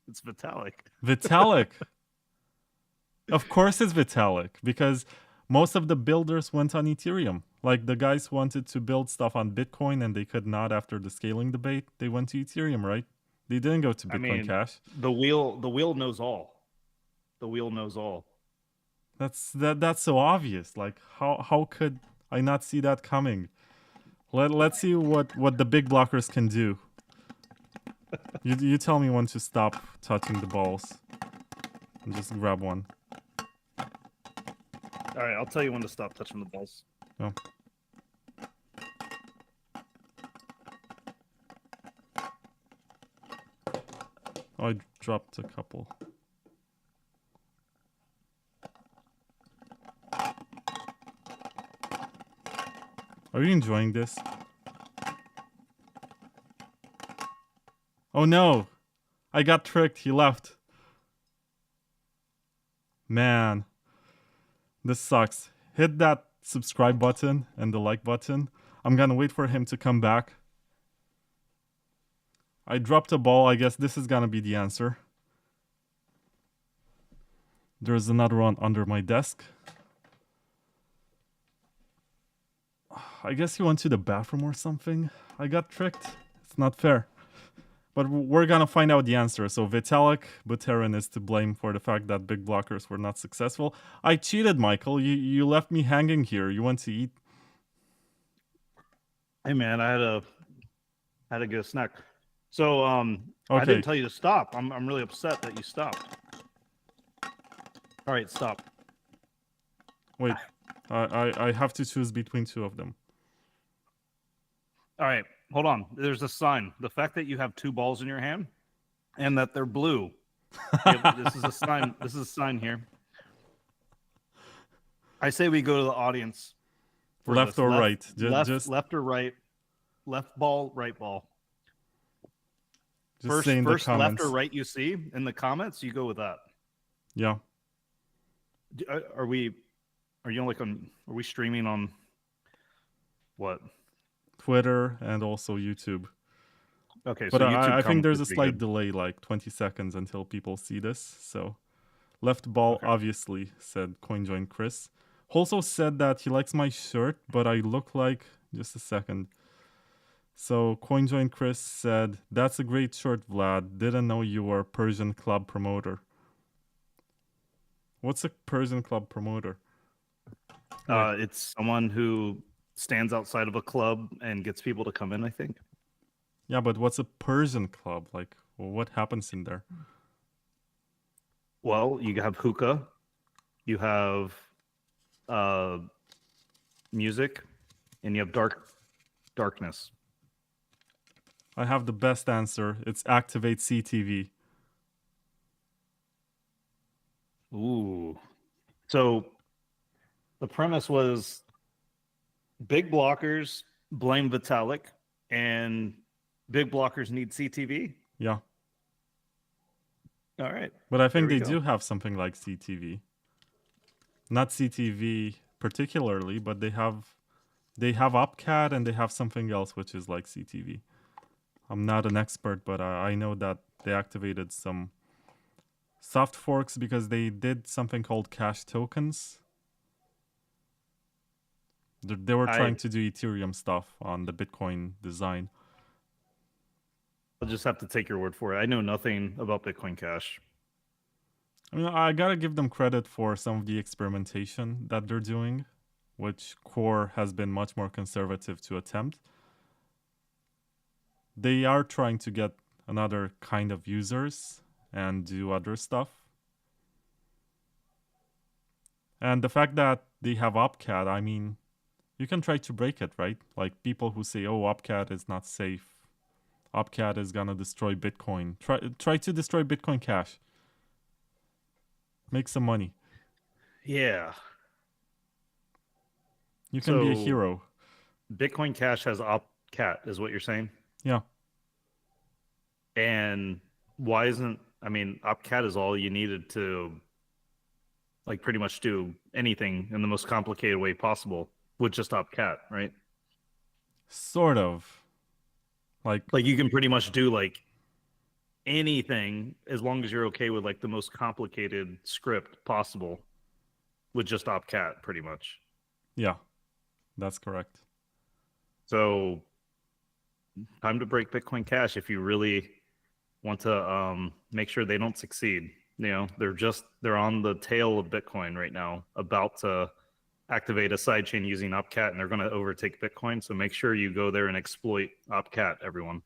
It's Vitalik. Vitalik. Of course it's Vitalik, because most of the builders went on Ethereum. Like the guys wanted to build stuff on Bitcoin and they could not after the scaling debate. They went to Ethereum, right? They didn't go to Bitcoin Cash. The wheel knows all. The wheel knows all. That's so obvious. Like how could I not see that coming? Let's see what the big blockers can do. You tell me when to stop touching the balls. And just grab one. All right, I'll tell you when to stop touching the balls. Oh. Oh, I dropped a couple. Are you enjoying this? Oh no! I got tricked. He left. Man. This sucks. Hit that subscribe button and the like button. I'm gonna wait for him to come back. I dropped a ball. I guess this is gonna be the answer. There's another one under my desk. I guess he went to the bathroom or something. I got tricked. It's not fair. But we're gonna find out the answer. So Vitalik Buterin is to blame for the fact that big blockers were not successful. I cheated, Michael. You left me hanging here. You went to eat. Hey man, I had to get a snack. So Okay. I didn't tell you to stop. I'm really upset that you stopped. All right, stop. Wait. I have to choose between two of them. All right, hold on. There's a sign. The fact that you have two balls in your hand and that they're blue. This is a sign. This is a sign here. I say we go to the audience. Left or right? Left or right? Left ball, right ball. Just say in the first comments. left or right you see in the comments, you go with that. Yeah. Are we streaming on what? Twitter and also YouTube. Okay, but so YouTube I think there's a comments are slight good. delay, like 20 seconds until people see this. So left ball, Okay. obviously, said CoinJoin Chris. Also said that he likes my shirt, but I look like... Just a second. So CoinJoin Chris said, "That's a great shirt, Vlad. Didn't know you were a Persian club promoter." What's a Persian club promoter? It's someone who stands outside of a club and gets people to come in, I think. Yeah, but what's a Persian club? Like, what happens in there? Well, you have hookah, you have music, and you have darkness. I have the best answer. It's activate CTV. Ooh. So the premise was big blockers blame Vitalik, and big blockers need CTV. Yeah. All right. But I think There we they go. do have something like CTV. Not CTV particularly, but they have UpCat and they have something else which is like CTV. I'm not an expert, but I know that they activated some soft forks because they did something called cash tokens. They were trying to do Ethereum stuff on the Bitcoin design. I'll just have to take your word for it. I know nothing about Bitcoin Cash. I mean, I gotta give them credit for some of the experimentation that they're doing, which Core has been much more conservative to attempt. They are trying to get another kind of users and do other stuff. And the fact that they have UpCat, I mean, you can try to break it, right? Like people who say, oh, UpCat is not safe. UpCat is gonna destroy Bitcoin. Try to destroy Bitcoin Cash. Make some money. Yeah. You can be a hero. Bitcoin Cash has UpCat, is what you're saying? Yeah. And why isn't, I mean, UpCat is all you needed to, like, pretty much do anything in the most complicated way possible with just UpCat, right? Sort of. Like you can pretty much do, like, anything as long as you're okay with, like, the most complicated script possible with just UpCat, pretty much. Yeah, that's correct. So, time to break Bitcoin Cash if you really want to make sure they don't succeed. You know, they're on the tail of Bitcoin right now, about to activate a sidechain using UpCat, and they're going to overtake Bitcoin. So make sure you go there and exploit UpCat, everyone.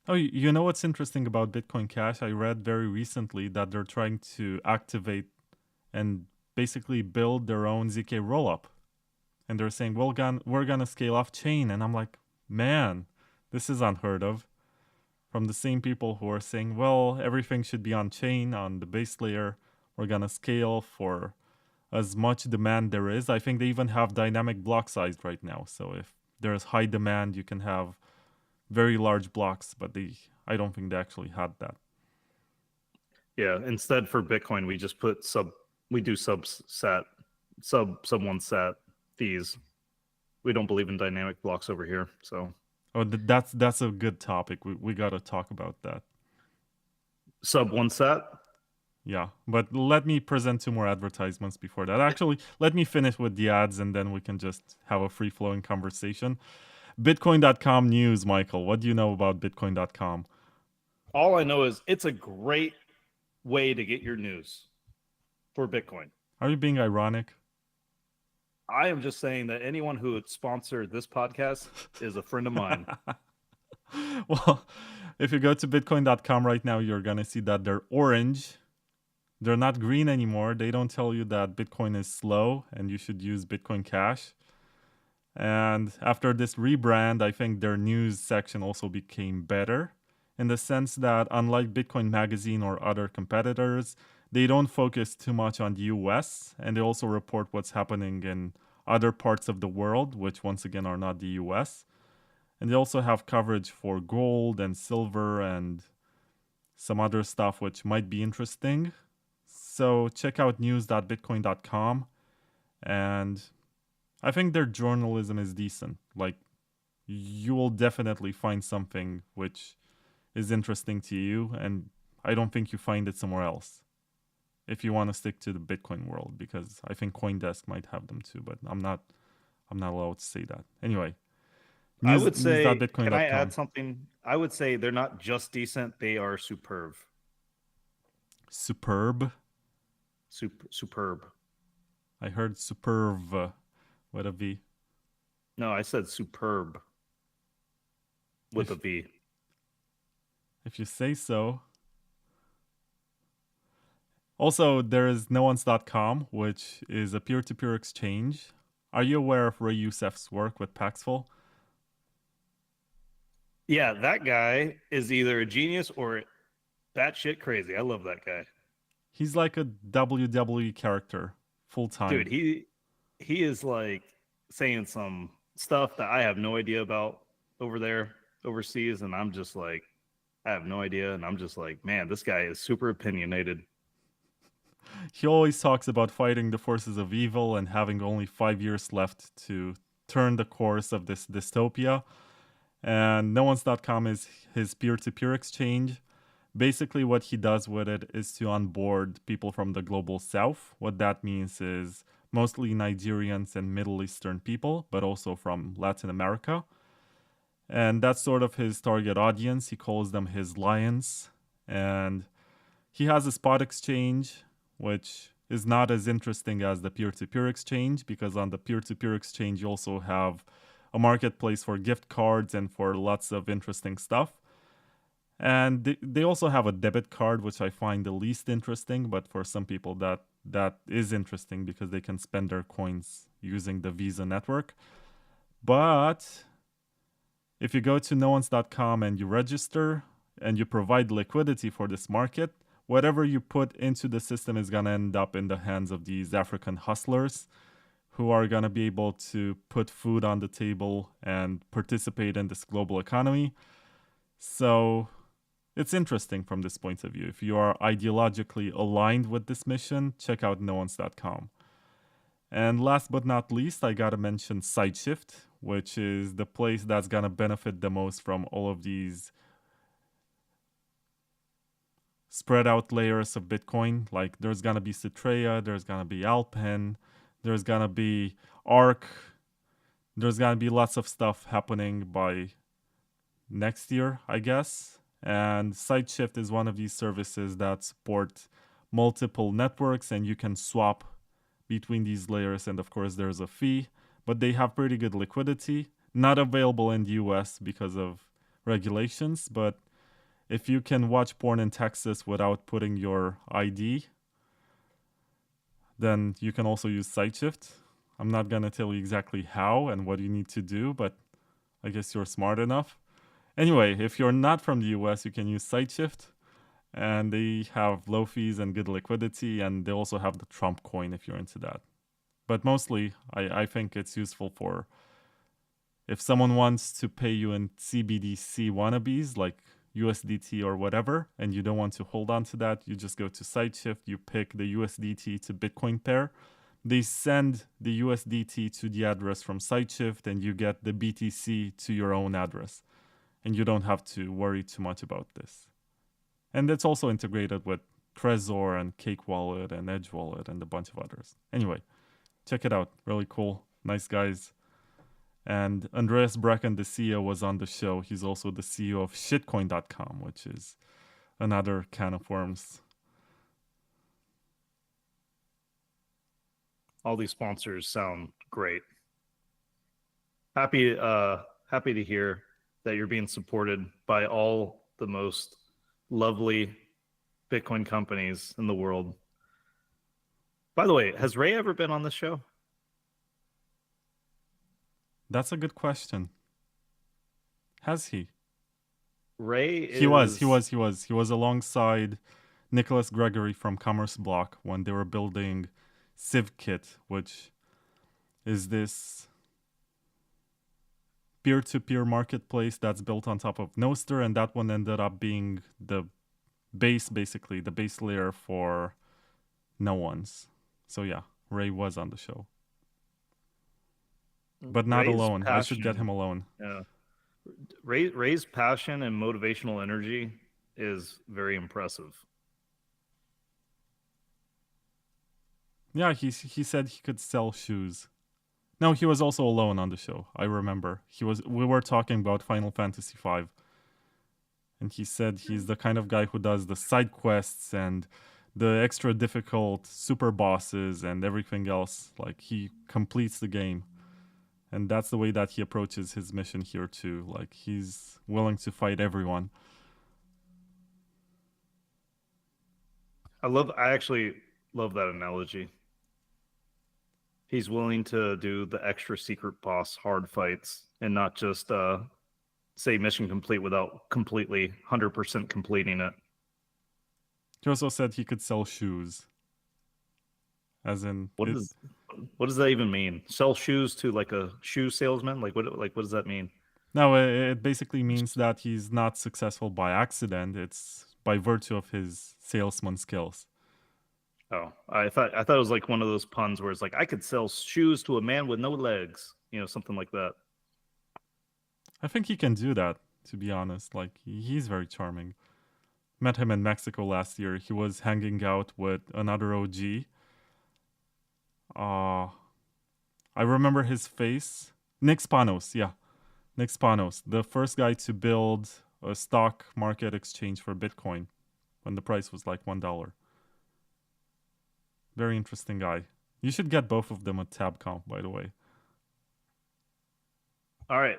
Oh, you know what's interesting about Bitcoin Cash? I read very recently that they're trying to activate and basically build their own ZK rollup. And they're saying, well, we're gonna scale off chain. And I'm like, man, this is unheard of. From the same people who are saying, well, everything should be on chain, on the base layer. We're gonna scale for as much demand there is. I think they even have dynamic block size right now. So if there's high demand, you can have very large blocks, but I don't think they actually had that. Yeah, instead for Bitcoin, we just put sub one sat fees. We don't believe in dynamic blocks over here, so. Oh, that's a good topic. We gotta talk about that. Sub one sat? Yeah, but let me present 2 more advertisements before that. Actually, let me finish with the ads and then we can just have a free-flowing conversation. Bitcoin.com news, Michael. What do you know about Bitcoin.com? All I know is it's a great way to get your news for Bitcoin. Are you being ironic? I am just saying that anyone who would sponsor this podcast is a friend of mine. Well, if you go to Bitcoin.com right now, you're going to see that they're orange. They're not green anymore. They don't tell you that Bitcoin is slow and you should use Bitcoin Cash. And after this rebrand, I think their news section also became better in the sense that, unlike Bitcoin Magazine or other competitors, they don't focus too much on the US, and they also report what's happening in other parts of the world, which once again are not the US. And they also have coverage for gold and silver and some other stuff which might be interesting. So check out news.bitcoin.com, and I think their journalism is decent. Like, you will definitely find something which is interesting to you, and I don't think you find it somewhere else if you want to stick to the Bitcoin world, because I think CoinDesk might have them too, but I'm not allowed to say that. Anyway, I would say, news.bitcoin.com. can I add something? I would say they're not just decent, they are superb. Superb? Superb. I heard superb. With a V. No, I said superb. With a V. If you say so. Also, there is noons.com, which is a peer-to-peer exchange. Are you aware of Ray Youssef's work with Paxful? Yeah, that guy is either a genius or batshit crazy. I love that guy. He's like a WWE character, full time. Dude, he is like saying some stuff that I have no idea about over there overseas, and I'm just like, I have no idea, and I'm just like, man, this guy is super opinionated. He always talks about fighting the forces of evil and having only 5 years left to turn the course of this dystopia. And nones.com is his peer-to-peer exchange. Basically, what he does with it is to onboard people from the global south. What that means is mostly Nigerians and Middle Eastern people, but also from Latin America. And that's sort of his target audience. He calls them his lions. And he has a spot exchange, which is not as interesting as the peer-to-peer exchange, because on the peer-to-peer exchange you also have a marketplace for gift cards and for lots of interesting stuff. And they also have a debit card, which I find the least interesting, but for some people that is interesting because they can spend their coins using the Visa network. But if you go to nones.com and you register and you provide liquidity for this market, whatever you put into the system is going to end up in the hands of these African hustlers who are going to be able to put food on the table and participate in this global economy. So it's interesting from this point of view. If you are ideologically aligned with this mission, check out nones.com. And last but not least, I gotta mention SideShift, which is the place that's gonna benefit the most from all of these spread out layers of Bitcoin. Like there's gonna be Citrea, there's gonna be Alpen, there's gonna be Arc, there's gonna be lots of stuff happening by next year, I guess. And SideShift is one of these services that support multiple networks, and you can swap between these layers. And of course, there's a fee, but they have pretty good liquidity. Not available in the US because of regulations, but if you can watch porn in Texas without putting your ID, then you can also use SideShift. I'm not gonna tell you exactly how and what you need to do, but I guess you're smart enough. Anyway, if you're not from the US, you can use SideShift, and they have low fees and good liquidity, and they also have the Trump coin if you're into that. But mostly, I think it's useful for if someone wants to pay you in CBDC wannabes like USDT or whatever, and you don't want to hold on to that, you just go to SideShift, you pick the USDT to Bitcoin pair. They send the USDT to the address from SideShift, and you get the BTC to your own address. And you don't have to worry too much about this. And it's also integrated with Trezor and Cake Wallet and Edge Wallet and a bunch of others. Anyway, check it out. Really cool. Nice guys. And Andreas Brecken, the CEO, was on the show. He's also the CEO of shitcoin.com, which is another can of worms. All these sponsors sound great. Happy to hear that you're being supported by all the most lovely Bitcoin companies in the world. By the way, has Ray ever been on this show? That's a good question. Has he? Ray He was alongside Nicholas Gregory from Commerce Block when they were building CivKit, which is this peer-to-peer marketplace that's built on top of Nostr, and that one ended up being the base, basically, the base layer for no one's. So yeah, Ray was on the show. But not Ray's alone. passion, I should get him alone. Yeah. Ray's passion and motivational energy is very impressive. Yeah, he said he could sell shoes. No, he was also alone on the show. I remember. We were talking about Final Fantasy V. And he said he's the kind of guy who does the side quests and the extra difficult super bosses and everything else. Like he completes the game. And that's the way that he approaches his mission here too. Like he's willing to fight everyone. I actually love that analogy. He's willing to do the extra secret boss hard fights and not just say mission complete without completely 100% completing it. He also said he could sell shoes. As in, what does that even mean? Sell shoes to like a shoe salesman? Like what does that mean? no, it basically means that he's not successful by accident. It's by virtue of his salesman skills. Oh, I thought it was like one of those puns where it's like I could sell shoes to a man with no legs, something like that. I think he can do that, to be honest. Like, he's very charming. Met him in Mexico last year. He was hanging out with another OG. I remember his face. Nick Spanos, yeah. Nick Spanos, the first guy to build a stock market exchange for Bitcoin when the price was like $1. Very interesting guy. You should get both of them at TABConf, by the way. All right.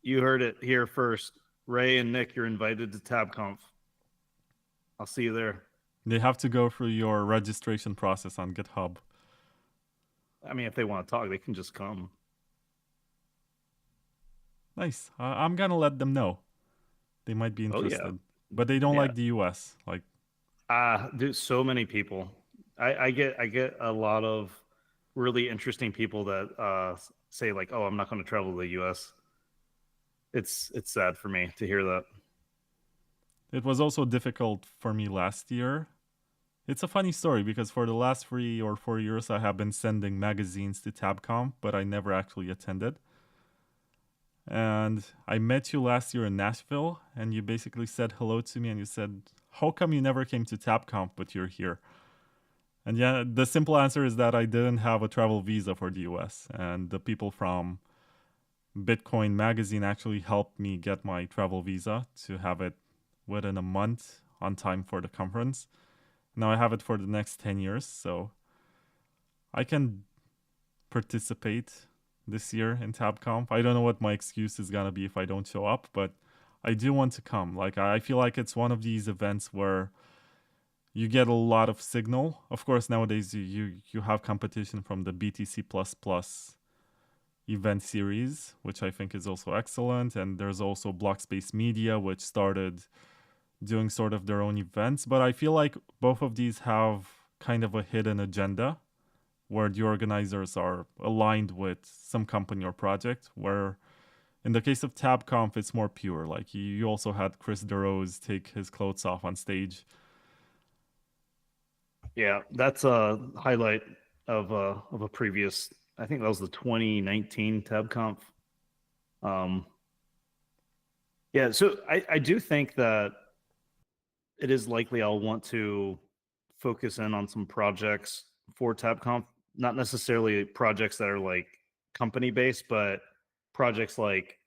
You heard it here first. Ray and Nick, you're invited to TABConf. I'll see you there. They have to go through your registration process on GitHub. I mean, if they want to talk, they can just come. Nice. I'm gonna let them know. They might be interested. Oh, yeah. But they don't like the US. Like, dude, so many people. I get a lot of really interesting people that say like, "Oh, I'm not going to travel to the US." It's sad for me to hear that. It was also difficult for me last year. It's a funny story because for the last 3 or 4 years, I have been sending magazines to TABConf, but I never actually attended. And I met you last year in Nashville, and you basically said hello to me, and you said, "How come you never came to TABConf, but you're here?" And yeah, the simple answer is that I didn't have a travel visa for the US, and the people from Bitcoin magazine actually helped me get my travel visa to have it within a month on time for the conference. Now I have it for the next 10 years, so I can participate this year in TABConf. I don't know what my excuse is gonna be if I don't show up, but I do want to come. Like, I feel like it's one of these events where you get a lot of signal. Of course, nowadays you have competition from the BTC++ event series, which I think is also excellent. And there's also Blockspace Media, which started doing sort of their own events. But I feel like both of these have kind of a hidden agenda where the organizers are aligned with some company or project, where in the case of TABConf, it's more pure. Like, you also had Chris DeRose take his clothes off on stage. Yeah, that's a highlight of a previous, I think that was the 2019 TABConf. Yeah, so I do think that it is likely I'll want to focus in on some projects for TABConf, not necessarily projects that are like company based, but projects like,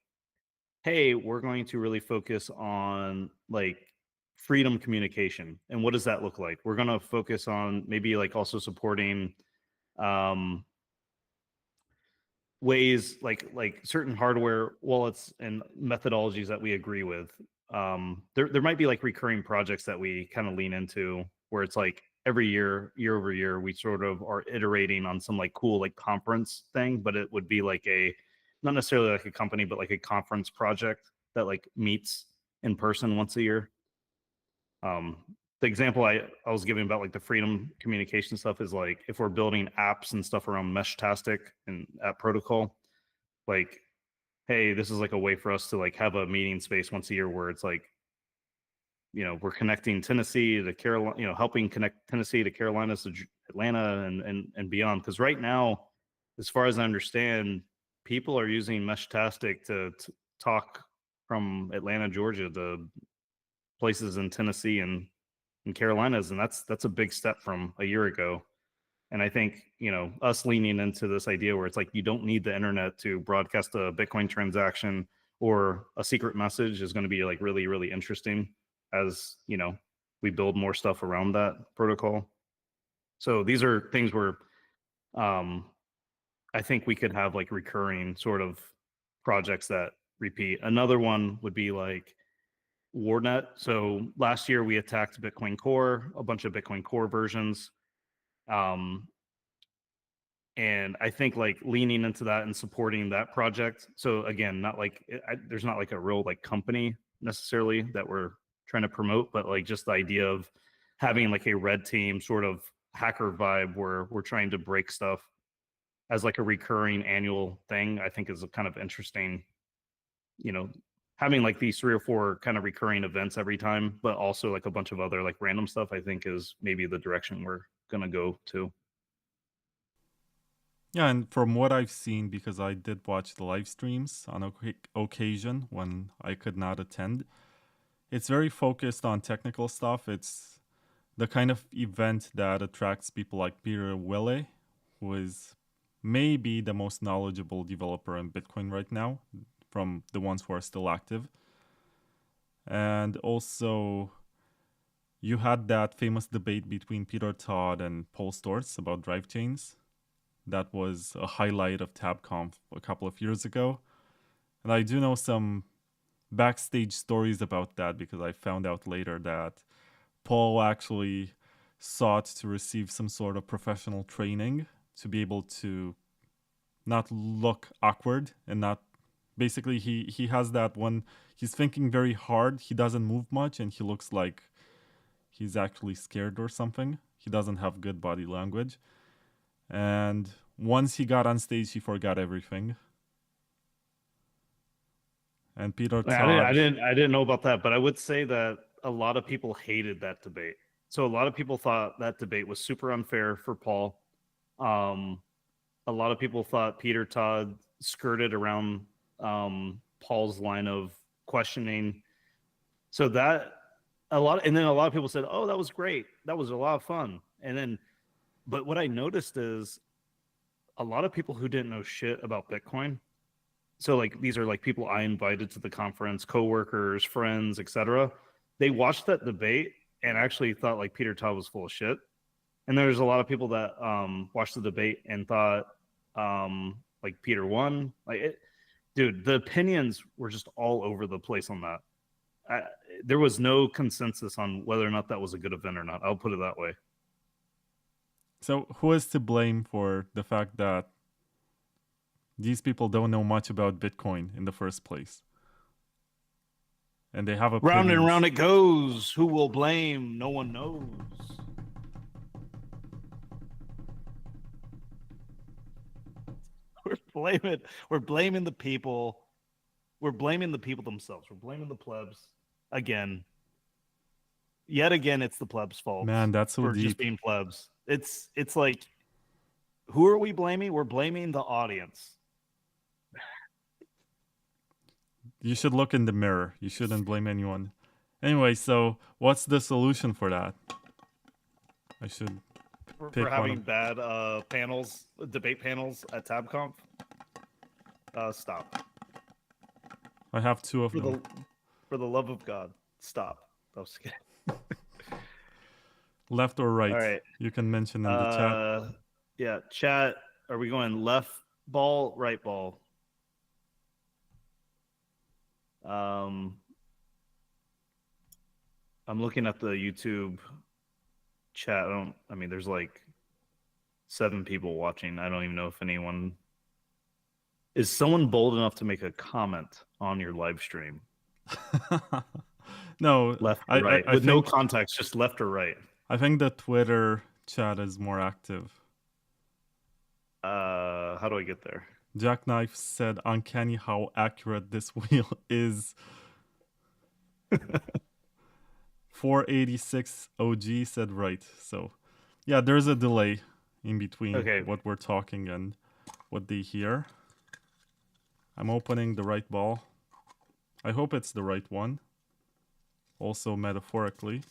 hey, we're going to really focus on like freedom communication. And what does that look like? We're going to focus on maybe like also supporting ways like certain hardware wallets and methodologies that we agree with. There might be like recurring projects that we kind of lean into where it's like every year over year, we sort of are iterating on some like cool like conference thing, but it would be like not necessarily like a company, but like a conference project that like meets in person once a year. The example I was giving about like the freedom communication stuff is like if we're building apps and stuff around Meshtastic and app protocol, like, hey, this is like a way for us to like have a meeting space once a year where it's like, we're connecting Tennessee to Carolina, helping connect Tennessee to Carolinas to Atlanta and beyond. Because right now, as far as I understand, people are using Meshtastic to talk from Atlanta, Georgia to places in Tennessee and Carolinas, and that's a big step from a year ago. And I think us leaning into this idea where it's like you don't need the internet to broadcast a Bitcoin transaction or a secret message is going to be like really, really interesting as we build more stuff around that protocol. So these are things where I think we could have like recurring sort of projects that repeat. Another one would be like Warnet. So last year we attacked Bitcoin Core, a bunch of Bitcoin Core versions. And I think like leaning into that and supporting that project. So again, not like there's not like a real like company necessarily that we're trying to promote, but like just the idea of having like a red team sort of hacker vibe where we're trying to break stuff as like a recurring annual thing, I think is a kind of interesting, you know, having like these 3 or 4 kind of recurring events every time, but also like a bunch of other like random stuff, I think is maybe the direction we're gonna go to. Yeah, and from what I've seen, because I did watch the live streams on occasion when I could not attend, it's very focused on technical stuff. It's the kind of event that attracts people like Peter Wille, who is maybe the most knowledgeable developer in Bitcoin right now, from the ones who are still active. And also, you had that famous debate between Peter Todd and Paul Sztorc about Drivechains. That was a highlight of TABConf a couple of years ago. And I do know some backstage stories about that because I found out later that Paul actually sought to receive some sort of professional training to be able to not look awkward and not basically he has that when he's thinking very hard, he doesn't move much and he looks like he's actually scared or something. He doesn't have good body language. And once he got on stage, he forgot everything. And Peter Todd, I didn't know about that, but I would say that a lot of people hated that debate. So a lot of people thought that debate was super unfair for Paul. A lot of people thought Peter Todd skirted around Paul's line of questioning. So that and then a lot of people said, "Oh, that was great. That was a lot of fun." And then, but what I noticed is a lot of people who didn't know shit about Bitcoin. So like these are like people I invited to the conference, coworkers, friends, etc. They watched that debate and actually thought like Peter Todd was full of shit. And there's a lot of people that watched the debate and thought like Peter won. Dude, the opinions were just all over the place on that. There was no consensus on whether or not that was a good event or not. I'll put it that way. so who is to blame for the fact that these people don't know much about Bitcoin in the first place? And they have opinions. Round and round it goes. Who will blame? No one knows. We're blaming the people. We're blaming the people themselves. We're blaming the plebs again. Yet again, it's the plebs' fault. Man, that's so for deep. Just being plebs. It's like, who are we blaming? We're blaming the audience. You should look in the mirror. You shouldn't blame anyone. Anyway, so what's the solution for that? I should for having bad panels, debate panels at TABConf. Stop. I have 2 of them. For the love of God, stop. I was kidding. Left or right? All right. You can mention in the chat. Yeah, chat. Are we going left ball, right ball? I'm looking at the YouTube chat. I mean, there's like 7 people watching. I don't even know if anyone is someone bold enough to make a comment on your live stream. No, left or right with no context, just left or right. I think the Twitter chat is more active. How do I get there? Jackknife said, "Uncanny how accurate this wheel is." 486 OG said right. So, yeah, there's a delay in between what we're talking and what they hear. I'm opening the right ball. I hope it's the right one. Also metaphorically.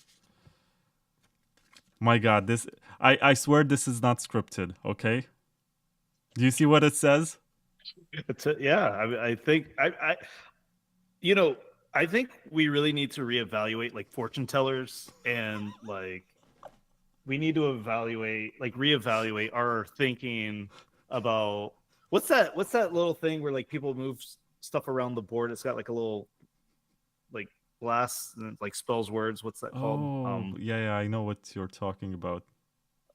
My God, this I swear this is not scripted, okay? Do you see what it says? I think I think we really need to reevaluate like fortune tellers, and like we need to reevaluate our thinking about what's that little thing where like people move stuff around the board. It's got like a little like glass and it, like spells words. What's that called? Oh, yeah, I know what you're talking about.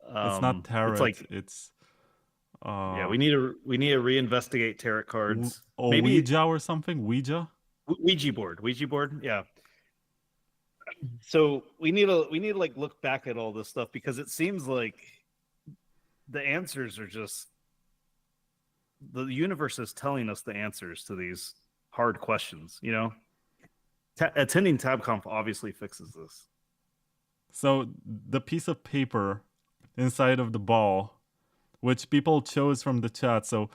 It's not tarot. It's Yeah, we need to reinvestigate tarot cards. Maybe Ouija or something. Ouija. Ouija board. Yeah. So we need to like look back at all this stuff because it seems like the answers are just the universe is telling us the answers to these hard questions. You know, attending TABConf obviously fixes this. So the piece of paper inside of the ball, which people chose from the chat. So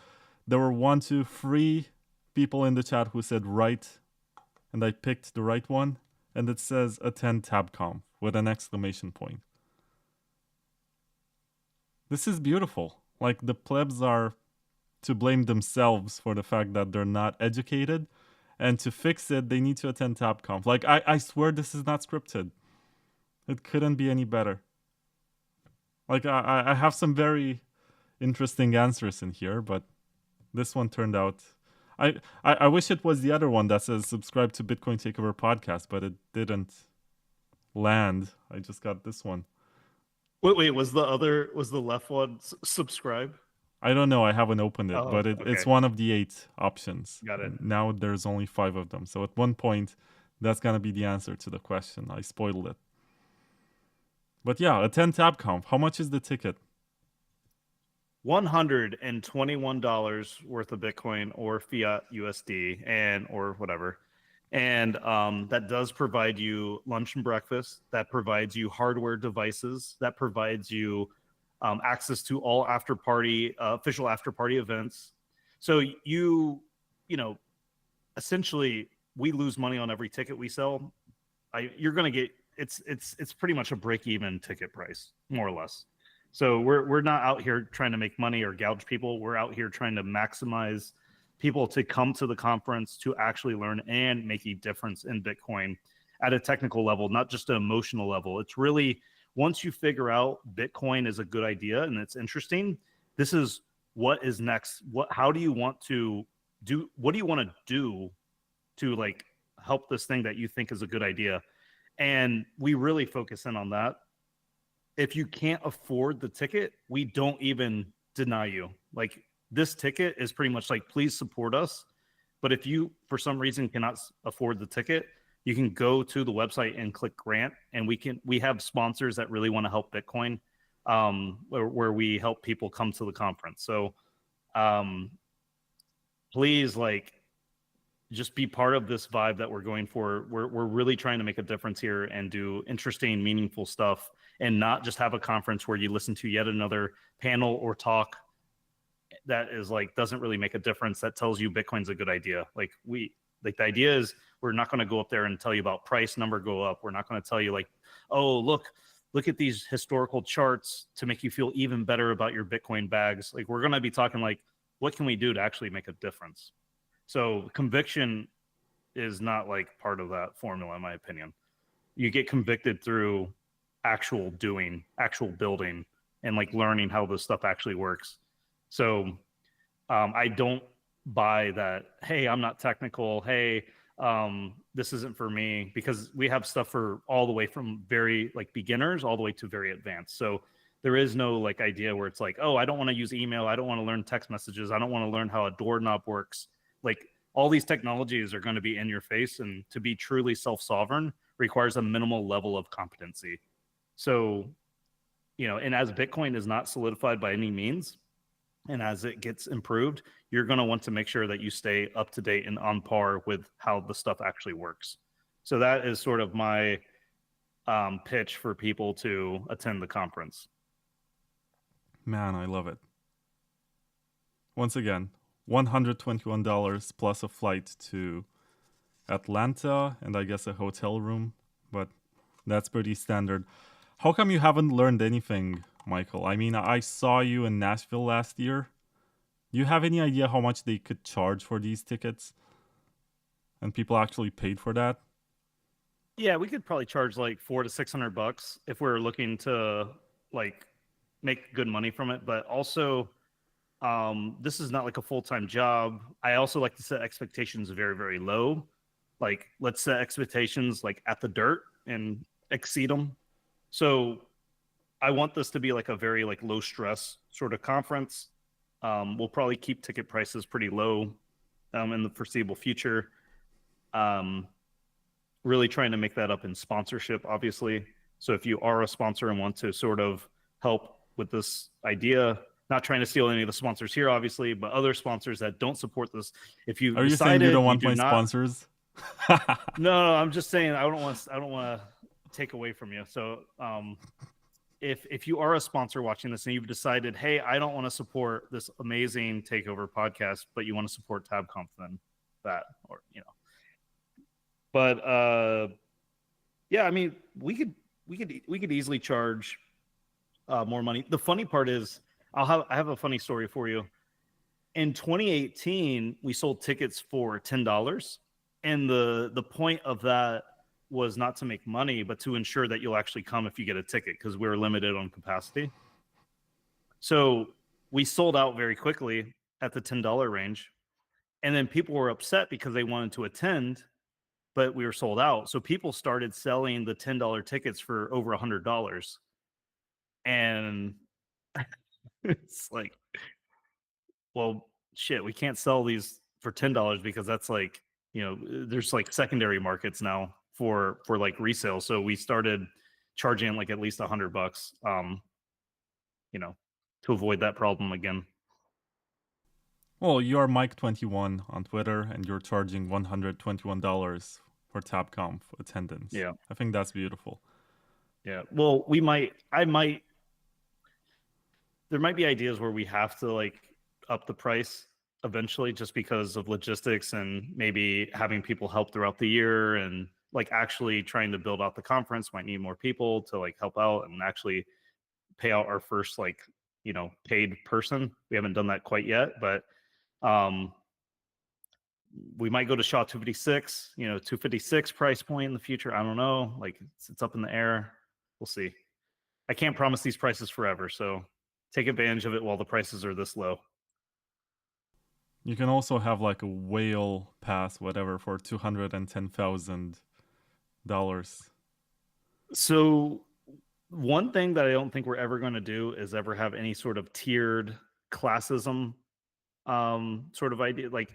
there were 1, 2, 3 people in the chat who said right, and I picked the right one, and it says attend TABConf with an exclamation point. This is beautiful. Like, the plebs are to blame themselves for the fact that they're not educated, and to fix it, they need to attend TABConf. Like, I swear this is not scripted. It couldn't be any better. Like, I have some very interesting answers in here, but this one turned out... I wish it was the other one that says subscribe to Bitcoin Takeover podcast, but it didn't land. I just got this one. Wait, was the left one subscribe? I don't know. I haven't opened it, but it's one of the 8 options. Got it. Now there's only 5 of them. So at one point, that's going to be the answer to the question. I spoiled it. But yeah, attend TABConf. How much is the ticket? $121 worth of Bitcoin or fiat USD or whatever. And that does provide you lunch and breakfast. That provides you hardware devices. That provides you access to all official after party events. So you know, essentially, we lose money on every ticket we sell. You're going to get it's pretty much a break even ticket price, more or less. So we're not out here trying to make money or gouge people. We're out here trying to maximize people to come to the conference to actually learn and make a difference in Bitcoin at a technical level, not just an emotional level. It's really, once you figure out Bitcoin is a good idea and it's interesting, this is what is next. How do you want to do? What do you want to do to like help this thing that you think is a good idea? And we really focus in on that. If you can't afford the ticket, we don't even deny you. Like, this ticket is pretty much like, please support us. But if you, for some reason, cannot afford the ticket, you can go to the website and click grant. And we have sponsors that really want to help Bitcoin, where we help people come to the conference. So please, like, just be part of this vibe that we're going for. We're really trying to make a difference here and do interesting, meaningful stuff, and not just have a conference where you listen to yet another panel or talk that is like doesn't really make a difference, that tells you Bitcoin's a good idea. Like, the idea is, we're not going to go up there and tell you about price number go up. We're not going to tell you like, oh, look at these historical charts to make you feel even better about your Bitcoin bags. Like, we're going to be talking like, what can we do to actually make a difference? So conviction is not like part of that formula, in my opinion. You get convicted through actual doing, actual building, and like learning how this stuff actually works. So I don't buy that, hey, I'm not technical, hey, this isn't for me, because we have stuff for all the way from very like beginners all the way to very advanced. So there is no like idea where it's like, oh, I don't want to use email, I don't want to learn text messages, I don't want to learn how a doorknob works. Like, all these technologies are going to be in your face, and to be truly self-sovereign requires a minimal level of competency. So, you know, and as Bitcoin is not solidified by any means, and as it gets improved, you're going to want to make sure that you stay up to date and on par with how the stuff actually works. So that is sort of my pitch for people to attend the conference. Man, I love it. Once again, $121 plus a flight to Atlanta and I guess a hotel room, but that's pretty standard. How come you haven't learned anything, Michael? I mean, I saw you in Nashville last year. Do you have any idea how much they could charge for these tickets? And people actually paid for that? Yeah, we could probably charge like $400 to $600 if we're looking to like make good money from it. But also, this is not like a full-time job. I also like to set expectations very, very low. Like, let's set expectations like at the dirt and exceed them. So I want this to be like a very like low stress sort of conference. We'll probably keep ticket prices pretty low in the foreseeable future. Really trying to make that up in sponsorship, obviously. So if you are a sponsor and want to sort of help with this idea, not trying to steal any of the sponsors here, obviously, but other sponsors that don't support this, if you Are you saying you decided don't you want do my not, sponsors? no, I'm just saying I don't want to take away from you. So if you are a sponsor watching this and you've decided, hey, I don't want to support this amazing Takeover podcast, but you want to support TABConf, then that, or but yeah, I mean, we could easily charge more money. The funny part is, I have a funny story for you. In 2018, we sold tickets for $10, and the point of that was not to make money, but to ensure that you'll actually come if you get a ticket, because we're limited on capacity. So we sold out very quickly at the $10 range, and then people were upset because they wanted to attend, but we were sold out. So people started selling the $10 tickets for over $100, and it's like, well, shit, we can't sell these for $10 because that's like, there's like secondary markets now for like resale. So we started charging like at least $100, to avoid that problem again. Well, you are Mike21 on Twitter, and you're charging $121 for TABConf attendance. Yeah. I think that's beautiful. Yeah. Well, there might be ideas where we have to like up the price eventually, just because of logistics and maybe having people help throughout the year, and like actually trying to build out the conference might need more people to like help out and actually pay out our first like paid person. We haven't done that quite yet, but we might go to SHA 256, 256 price point in the future. I don't know, like it's up in the air. We'll see. I can't promise these prices forever, so take advantage of it while the prices are this low. You can also have like a whale pass, whatever, for $210,000. So one thing that I don't think we're ever going to do is ever have any sort of tiered classism sort of idea. Like,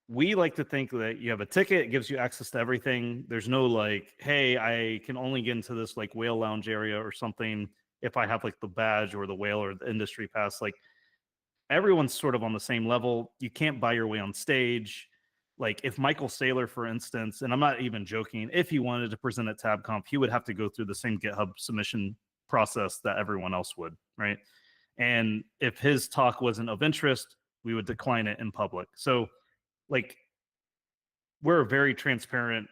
we like to think that you have a ticket, it gives you access to everything. There's no like, hey, I can only get into this like whale lounge area or something if I have like the badge or the whale or the industry pass. Like, everyone's sort of on the same level. You can't buy your way on stage. Like, if Michael Saylor, for instance, and I'm not even joking, if he wanted to present at TABConf, he would have to go through the same GitHub submission process that everyone else would, right? And if his talk wasn't of interest, we would decline it in public. So, like, we're very transparent,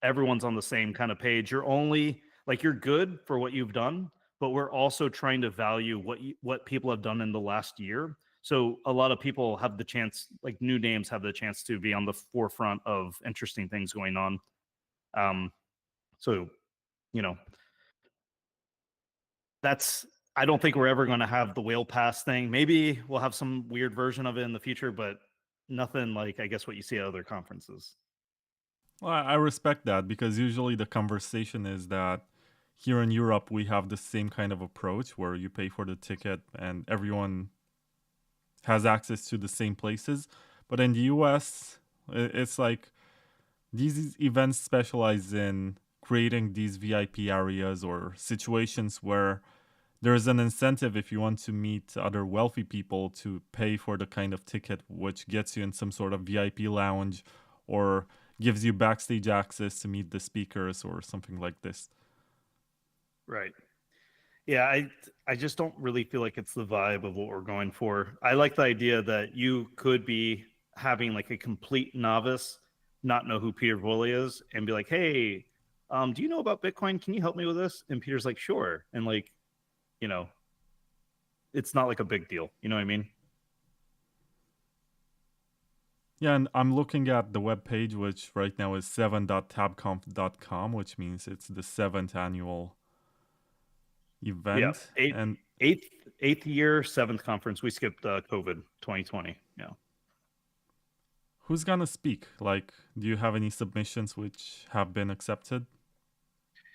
everyone's on the same kind of page. You're only like, you're good for what you've done, but we're also trying to value what people have done in the last year. So a lot of people have the chance, like new names have the chance to be on the forefront of interesting things going on. So, I don't think we're ever going to have the whale pass thing. Maybe we'll have some weird version of it in the future, but nothing like, I guess, what you see at other conferences. Well, I respect that, because usually the conversation is that here in Europe we have the same kind of approach where you pay for the ticket and everyone has access to the same places. But in the US, it's like these events specialize in creating these VIP areas or situations where there's an incentive, if you want to meet other wealthy people, to pay for the kind of ticket which gets you in some sort of VIP lounge or gives you backstage access to meet the speakers or something like this. Right. Yeah, I just don't really feel like it's the vibe of what we're going for. I like the idea that you could be having like a complete novice not know who Peter Woolley is and be like, hey, do you know about Bitcoin? Can you help me with this? And Peter's like, sure. And like, it's not like a big deal. You know what I mean? Yeah, and I'm looking at the webpage, which right now is 7.tabconf.com, which means it's the 7th annual event. Yeah, And eighth year, 7th conference. We skipped COVID 2020. Yeah. who's gonna speak? Like, do you have any submissions which have been accepted?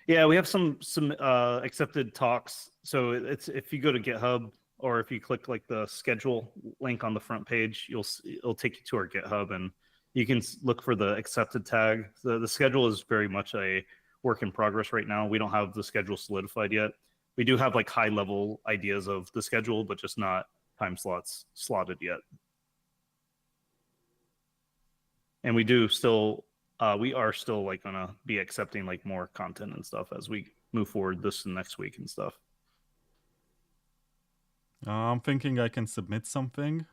Yeah, we have some accepted talks. So it's, if you go to GitHub, or if you click like the schedule link on the front page, it'll take you to our GitHub, and you can look for the accepted tag. The schedule is very much a work in progress right now. We don't have the schedule solidified yet. We do have like high level ideas of the schedule, but just not time slots slotted yet. And we are still like gonna be accepting like more content and stuff as we move forward this and next week and stuff. I'm thinking I can submit something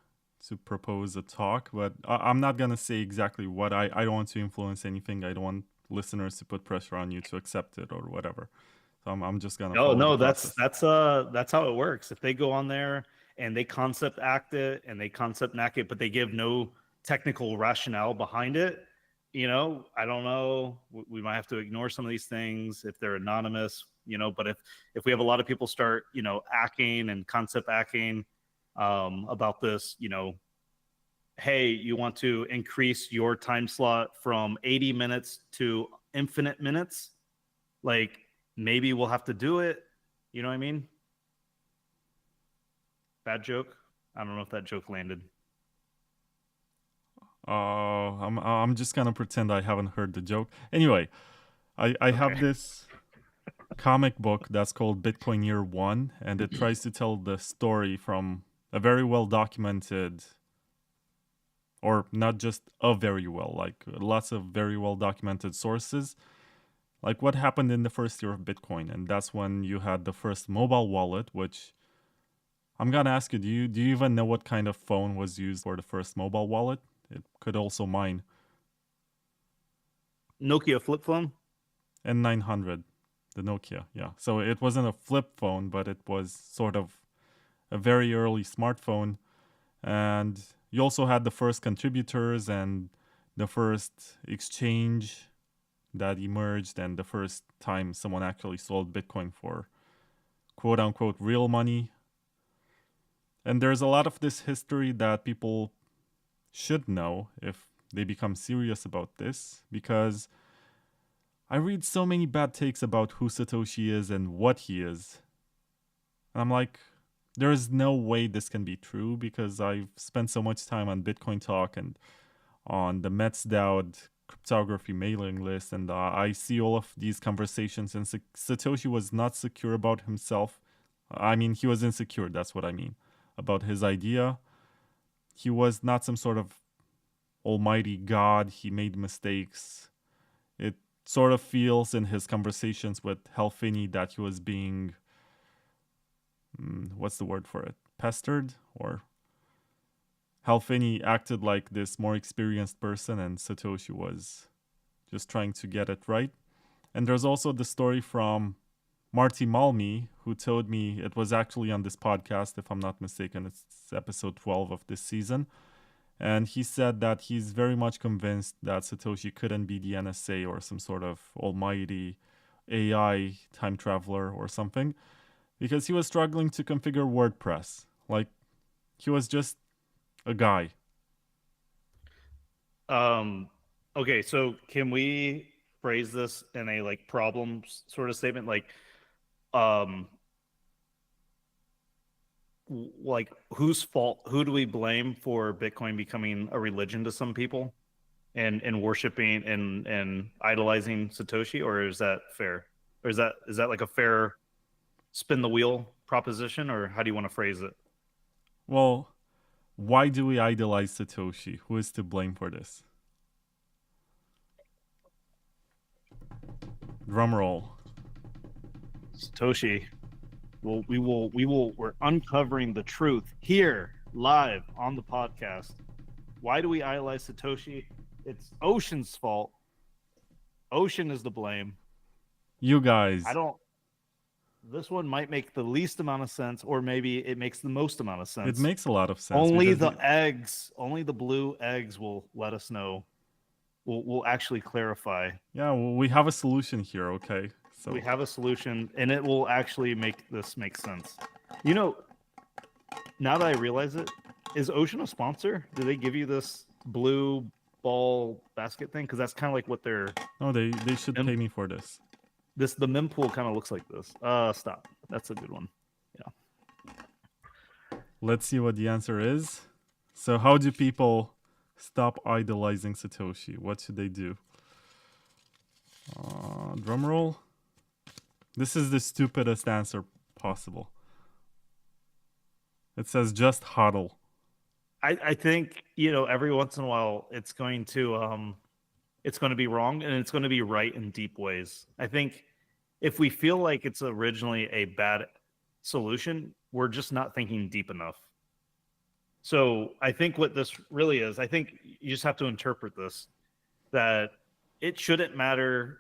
to propose a talk, but I'm not gonna say exactly what. I don't want to influence anything. I don't want listeners to put pressure on you to accept it or whatever. So I'm just gonna. No, that's how it works. If they go on there and they concept act it and they concept knack it, but they give no technical rationale behind it, you know, I don't know. We might have to ignore some of these things if they're anonymous, you know. But if we have a lot of people start, you know, acting and concept acting about this, you know, hey, you want to increase your time slot from 80 minutes to infinite minutes, like maybe we'll have to do it. You know what I mean? Bad joke. I don't know if that joke landed. I'm just gonna pretend I haven't heard the joke. Anyway, I have this comic book that's called Bitcoin Year One, and it tries to tell the story from a very well documented, or not just a very well, like lots of very well documented sources, like what happened in the first year of Bitcoin. And that's when you had the first mobile wallet, which I'm gonna ask you, do you even know what kind of phone was used for the first mobile wallet? It could also mine. Nokia flip phone? N900, the Nokia, yeah. So it wasn't a flip phone, but it was sort of a very early smartphone. And you also had the first contributors and the first exchange that emerged, and the first time someone actually sold Bitcoin for quote unquote real money. And there's a lot of this history that people should know if they become serious about this, because I read so many bad takes about who Satoshi is and what he is. And I'm like, there is no way this can be true, because I've spent so much time on Bitcoin Talk and on the MetsDAO cryptography mailing list, and I see all of these conversations, and Satoshi was not secure about himself. I mean, he was insecure, that's what I mean, about his idea. He was not some sort of almighty god. He made mistakes. It sort of feels in his conversations with Hal Finney that he was being, what's the word for it? Pestered? Or Hal Finney acted like this more experienced person, and Satoshi was just trying to get it right. And there's also the story from Marty Malmi, who told me, it was actually on this podcast, if I'm not mistaken, it's episode 12 of this season. And he said that he's very much convinced that Satoshi couldn't be the NSA or some sort of almighty AI time traveler or something, because he was struggling to configure WordPress. Like, he was just a guy. Okay, so can we phrase this in a like problem sort of statement, like whose fault, who do we blame for Bitcoin becoming a religion to some people and worshiping and idolizing Satoshi? Or is that fair? Or is that like a fair spin the wheel proposition? Or how do you want to phrase it? Well, why do we idolize Satoshi? Who is to blame for this? Drum roll. Satoshi. Well, we're uncovering the truth here live on the podcast. Why do we idolize Satoshi? It's Ocean's fault. Ocean is the blame. You guys. This one might make the least amount of sense, or maybe it makes the most amount of sense. It makes a lot of sense. Only the blue eggs will let us know. We'll actually clarify. Yeah, well, we have a solution here, okay? So we have a solution, and it will actually make this make sense. You know, now that I realize it, is Ocean a sponsor? Do they give you this blue ball basket thing? Because that's kind of like what they're... No, they should pay me for this. The mempool kind of looks like this. Stop. That's a good one. Yeah. Let's see what the answer is. So how do people stop idolizing Satoshi? What should they do? Drum roll. This is the stupidest answer possible. It says just hodl. I think, every once in a while it's going to be wrong and it's going to be right in deep ways. I think if we feel like it's originally a bad solution, we're just not thinking deep enough. So I think what this really is, I think you just have to interpret this, that it shouldn't matter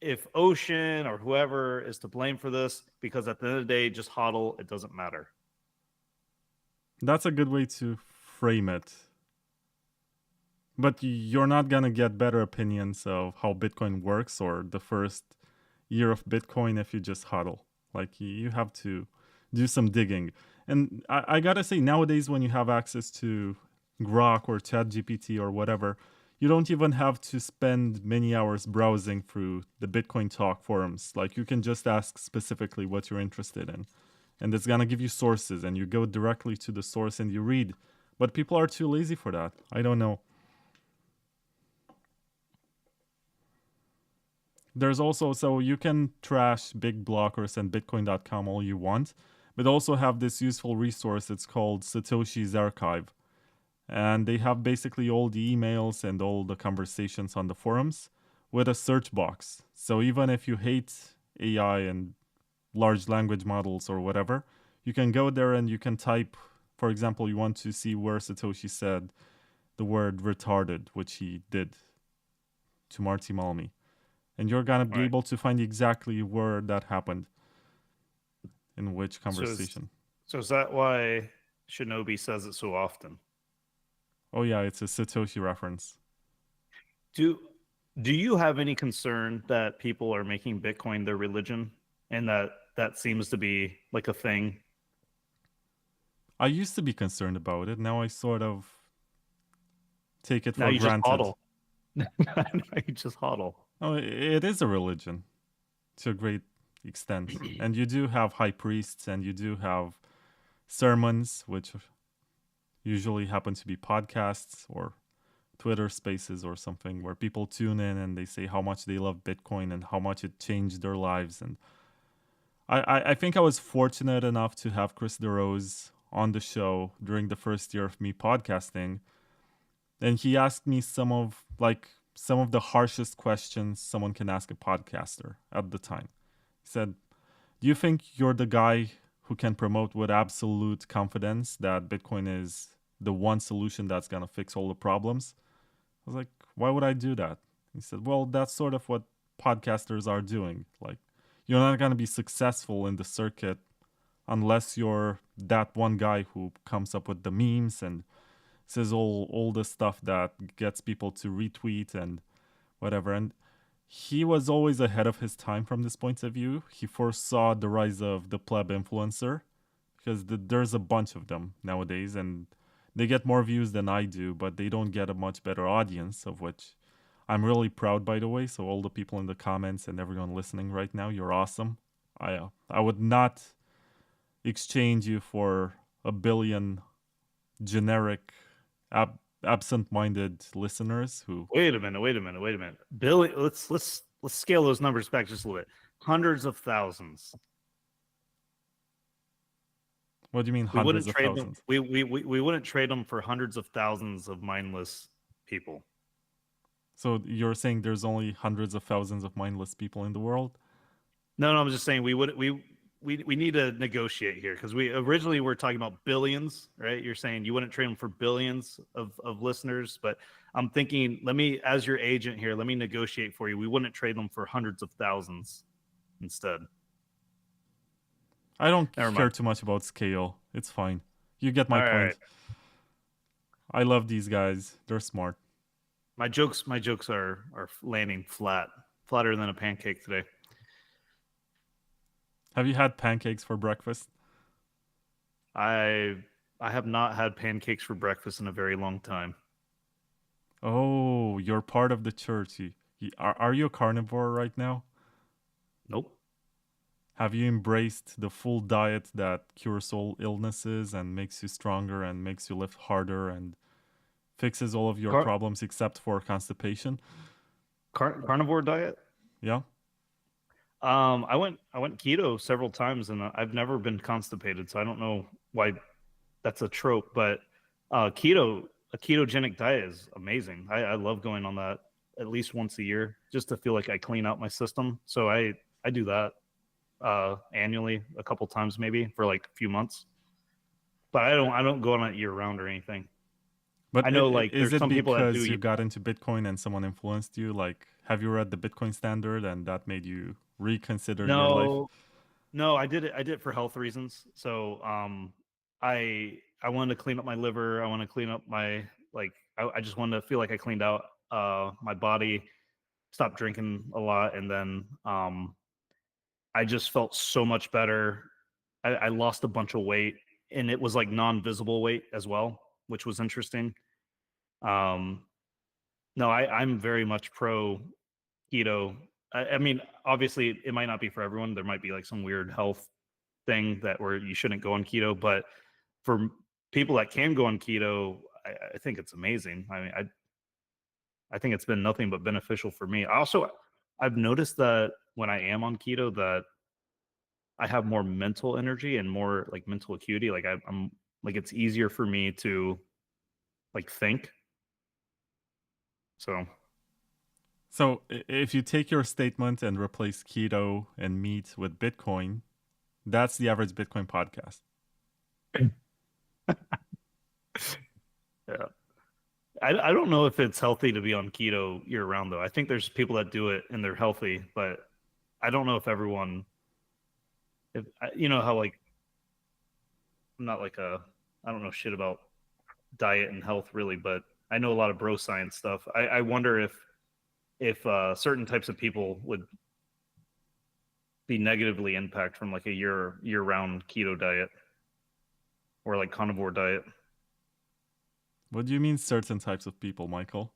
if Ocean or whoever is to blame for this, because at the end of the day, just hodl, it doesn't matter. That's a good way to frame it. But you're not going to get better opinions of how Bitcoin works or the first year of Bitcoin if you just hodl. Like, you have to do some digging. And I got to say, nowadays, when you have access to Grok or ChatGPT or whatever, you don't even have to spend many hours browsing through the Bitcoin Talk forums. Like, you can just ask specifically what you're interested in. And it's going to give you sources, and you go directly to the source and you read. But people are too lazy for that. I don't know. There's also, so you can trash big blockers and bitcoin.com all you want, but also have this useful resource. It's called Satoshi's Archive. And they have basically all the emails and all the conversations on the forums with a search box. So even if you hate AI and large language models or whatever, you can go there and you can type, for example, you want to see where Satoshi said the word retarded, which he did to Marty Malmi. And you're going to be able to find exactly where that happened, in which conversation. So is that why Shinobi says it so often? Oh yeah, it's a Satoshi reference. Do you have any concern that people are making Bitcoin their religion, and that seems to be like a thing? I used to be concerned about it. Now I sort of take it for you granted. Just hodl. You just hodl. Oh, it is a religion to a great extent. And you do have high priests and you do have sermons, which usually happen to be podcasts or Twitter spaces or something where people tune in and they say how much they love Bitcoin and how much it changed their lives. And I think I was fortunate enough to have Chris DeRose on the show during the first year of me podcasting. And he asked me some of the harshest questions someone can ask a podcaster at the time. He said, do you think you're the guy who can promote with absolute confidence that Bitcoin is the one solution that's going to fix all the problems? I was like, why would I do that? He said, well, that's sort of what podcasters are doing. Like, you're not going to be successful in the circuit unless you're that one guy who comes up with the memes and says all the stuff that gets people to retweet and whatever. And he was always ahead of his time from this point of view. He foresaw the rise of the pleb influencer because there's a bunch of them nowadays and they get more views than I do, but they don't get a much better audience, of which I'm really proud, by the way. So all the people in the comments and everyone listening right now, you're awesome. I would not exchange you for a billion generic absent-minded listeners who... Wait a minute. Billy, let's scale those numbers back just a little bit. Hundreds of thousands. What do you mean hundreds of thousands? We wouldn't trade them for hundreds of thousands of mindless people. So you're saying there's only hundreds of thousands of mindless people in the world? No, I'm just saying we need to negotiate here because we originally were talking about billions, right? You're saying you wouldn't trade them for billions of listeners, but I'm thinking, as your agent here, let me negotiate for you. We wouldn't trade them for hundreds of thousands instead. I don't care too much about scale. It's fine. You get my point. Right. I love these guys. They're smart. My jokes are landing flatter than a pancake today. Have you had pancakes for breakfast? I have not had pancakes for breakfast in a very long time. Oh, you're part of the church. Are you a carnivore right now? Nope. Have you embraced the full diet that cures all illnesses and makes you stronger and makes you lift harder and fixes all of your Car- problems except for constipation? carnivore diet. Yeah. I went keto several times, and I've never been constipated, so I don't know why that's a trope. But a ketogenic diet is amazing. I love going on that at least once a year just to feel like I clean out my system. So I do that annually, a couple times maybe for like a few months. But I don't go on it year round or anything. But I know like is there's it some people that do. because you got into Bitcoin and someone influenced you? Like, have you read the Bitcoin Standard and that made you reconsider your life? No, I did it for health reasons. So I wanted to clean up my liver. I want to clean up my I just wanted to feel like I cleaned out my body, stopped drinking a lot, and then I just felt so much better. I lost a bunch of weight, and it was like non-visible weight as well, which was interesting. Um, no, I'm very much pro keto. I mean, obviously, it might not be for everyone. There might be like some weird health thing that where you shouldn't go on keto, but for people that can go on keto, I think it's amazing. I mean, I think it's been nothing but beneficial for me. I've noticed that when I am on keto, that I have more mental energy and more like mental acuity. Like I'm like it's easier for me to like think. So So if you take your statement and replace keto and meat with Bitcoin, that's the average Bitcoin podcast. yeah. I don't know if it's healthy to be on keto year round though. I think there's people that do it and they're healthy, but I don't know if everyone. If you know how like I'm not like I don't know shit about diet and health really, but I know a lot of bro science stuff. I wonder if certain types of people would be negatively impacted from like a year round keto diet or like carnivore diet. What do you mean certain types of people, Michael?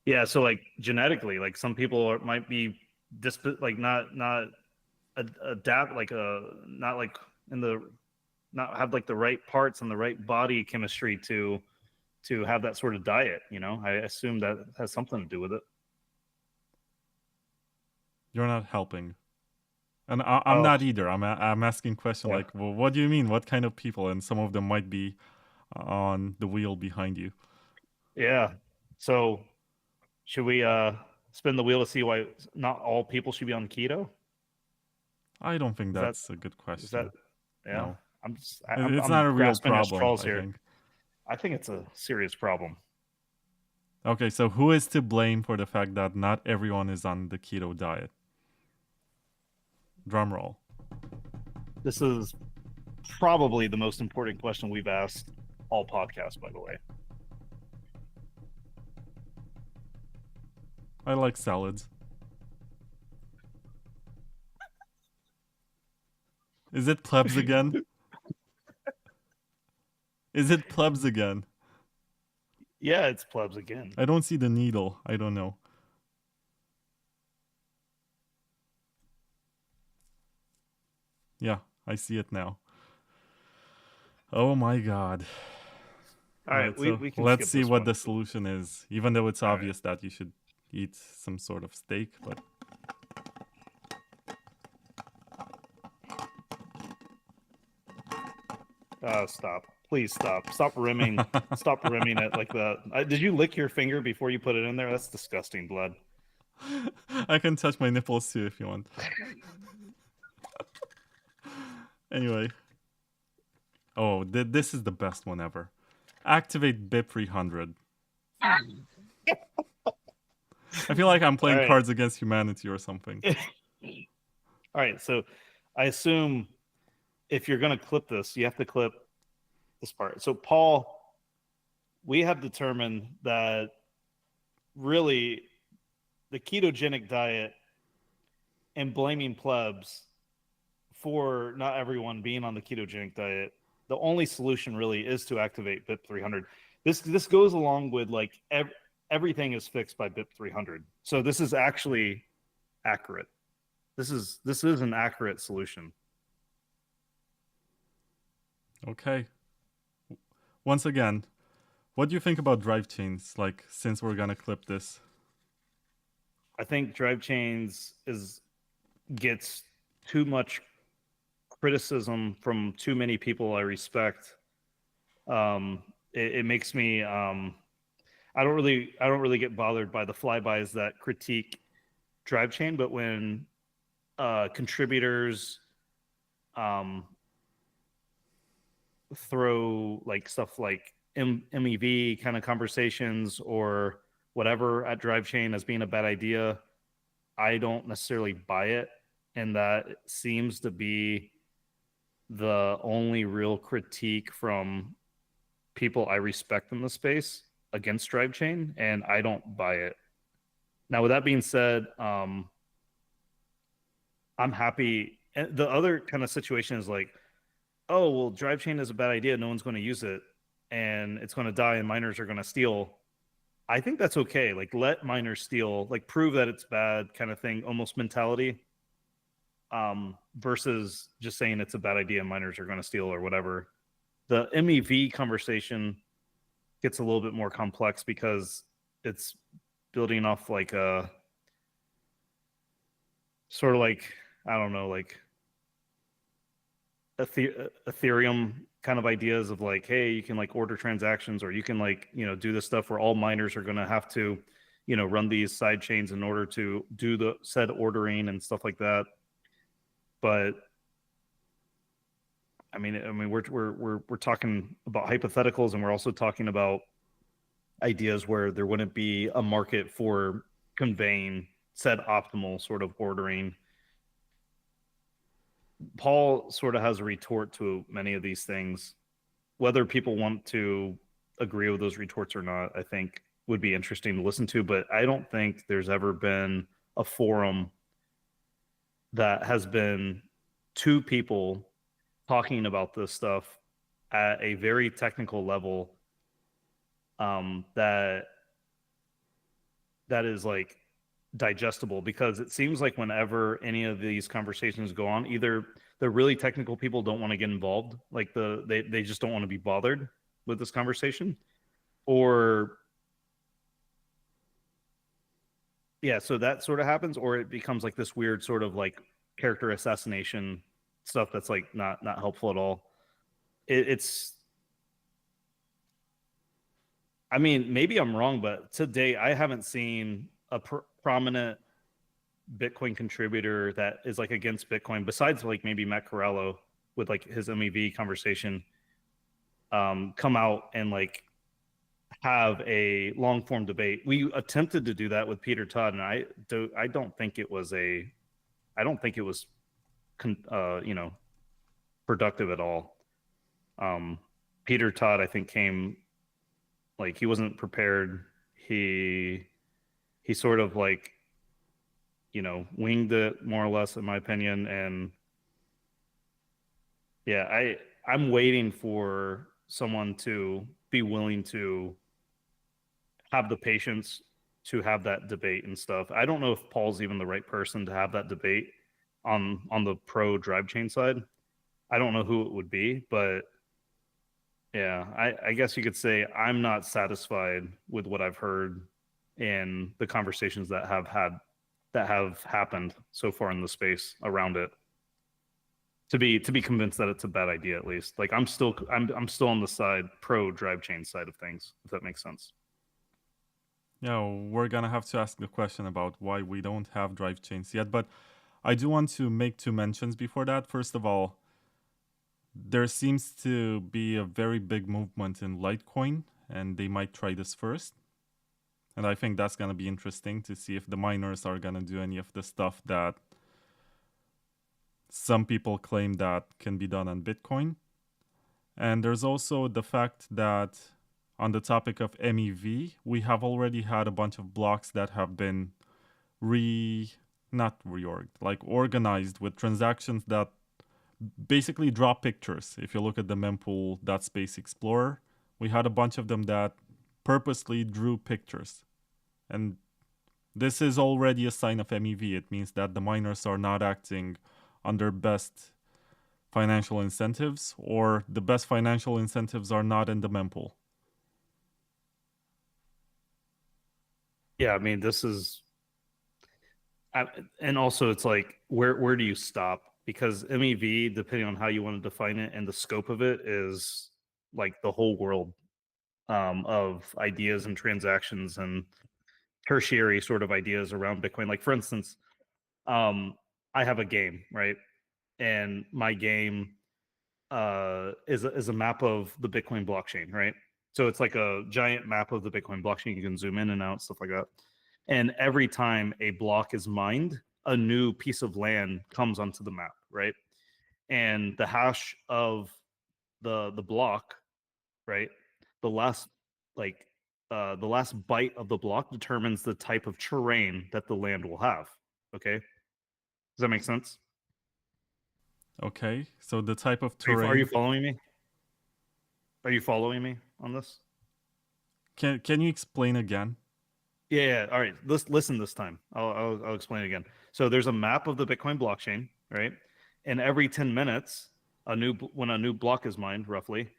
Yeah, so like genetically, like some people might be like not adapt like not like in the not have like the right parts and the right body chemistry to have that sort of diet. You know, I assume that has something to do with it. You're not helping. And I'm Oh not either. I'm asking question yeah, like, well, what do you mean? What kind of people? And some of them might be on the wheel behind you. yeah. So should we spin the wheel to see why not all people should be on keto? I don't think Is that that's a good is that question. yeah? No, I'm just, it's not I'm a real grasping at problem, straws I here. think. I think it's a serious problem. Okay, so who is to blame for the fact that not everyone is on the keto diet? Drum roll. This is probably the most important question we've asked all podcasts, by the way. I like salads. Is it plebs again? Is it plebs again? Yeah, it's plebs again. I don't see the needle. I don't know. Yeah, I see it now. Oh my god. All All right, right, so we can let's skip see this what one. the solution is. Even though it's All right. obvious that you should eat some sort of steak, but Stop. Please stop. Stop rimming. Stop rimming it like that. Did you lick your finger before you put it in there? That's disgusting, blood. I can touch my nipples too if you want. Anyway. Oh, this is the best one ever. Activate BIP 300. I feel like I'm All playing right. Cards Against Humanity or something. All right, so I assume if you're going to clip this, you have to clip this part. So, Paul, we have determined that really the ketogenic diet and blaming plebs for not everyone being on the ketogenic diet, the only solution really is to activate BIP 300. This goes along with like everything is fixed by BIP 300. So this is actually accurate. this is an accurate solution. Okay. Once again, what do you think about Drivechains? Like, since we're gonna clip this. I think Drivechains gets too much criticism from too many people I respect. It makes me I don't really get bothered by the flybys that critique Drivechain, but when contributors throw like stuff like MEV kind of conversations or whatever at Drivechain as being a bad idea, I don't necessarily buy it, and that seems to be the only real critique from people I respect in the space against Drivechain, and I don't buy it. Now, with that being said, I'm happy. And the other kind of situation is like, oh, well, Drivechain is a bad idea. No one's going to use it, and it's going to die, and miners are going to steal. I think that's okay. Like, let miners steal, like, prove that it's bad kind of thing, almost mentality, versus just saying it's a bad idea and miners are going to steal or whatever. The MEV conversation gets a little bit more complex because it's building off like a sort of like, I don't know, like Ethereum kind of ideas of like, hey, you can like order transactions, or you can like, do this stuff where all miners are going to have to, run these side chains in order to do the said ordering and stuff like that. But I mean, we're talking about hypotheticals, and we're also talking about ideas where there wouldn't be a market for conveying said optimal sort of ordering. Paul sort of has a retort to many of these things. Whether people want to agree with those retorts or not, I think would be interesting to listen to, but I don't think there's ever been a forum that has been two people talking about this stuff at a very technical level that is like digestible, because it seems like whenever any of these conversations go on, either the really technical people don't want to get involved, like they just don't want to be bothered with this conversation, or yeah, so that sort of happens, or it becomes like this weird sort of like character assassination stuff that's like not helpful at all. It's I mean, maybe I'm wrong, but today I haven't seen a prominent Bitcoin contributor that is like against Bitcoin, besides like maybe Matt Corallo with like his MEV conversation, come out and like have a long form debate. We attempted to do that with Peter Todd, and I don't think it was productive at all. Peter Todd, I think, came like he wasn't prepared. He sort of like, winged it more or less, in my opinion. And yeah, I'm waiting for someone to be willing to have the patience to have that debate and stuff. I don't know if Paul's even the right person to have that debate on the pro Drivechain side. I don't know who it would be, but yeah, I guess you could say I'm not satisfied with what I've heard in the conversations that have happened so far in the space around it. To be convinced that it's a bad idea, at least. Like I'm still on the side pro Drivechain side of things, if that makes sense. Yeah, we're gonna have to ask the question about why we don't have Drivechains yet, but I do want to make two mentions before that. First of all, there seems to be a very big movement in Litecoin, and they might try this first. And I think that's going to be interesting to see if the miners are going to do any of the stuff that some people claim that can be done on Bitcoin. And there's also the fact that on the topic of MEV, we have already had a bunch of blocks that have been organized with transactions that basically draw pictures. If you look at the mempool.space explorer, we had a bunch of them that purposely drew pictures. And This is already a sign of MEV. It means that the miners are not acting under best financial incentives, or the best financial incentives are not in the mempool. Yeah, I mean, this is, and also it's like, where do you stop? Because MEV, depending on how you want to define it and the scope of it, is like the whole world of ideas and transactions and tertiary sort of ideas around Bitcoin. Like, for instance, I have a game, right? And my game is a map of the Bitcoin blockchain, right? So it's like a giant map of the Bitcoin blockchain. You can zoom in and out, stuff like that. And every time a block is mined, a new piece of land comes onto the map, right? And the hash of the block, right? The last the last byte of the block determines the type of terrain that the land will have. Okay, does that make sense? Okay, so the type of Are terrain. you following me? Are you following me on this? Can you explain again? Yeah. All right. Listen this time. I'll explain it again. So there's a map of the Bitcoin blockchain, right? And every 10 minutes, when a new block is mined, roughly,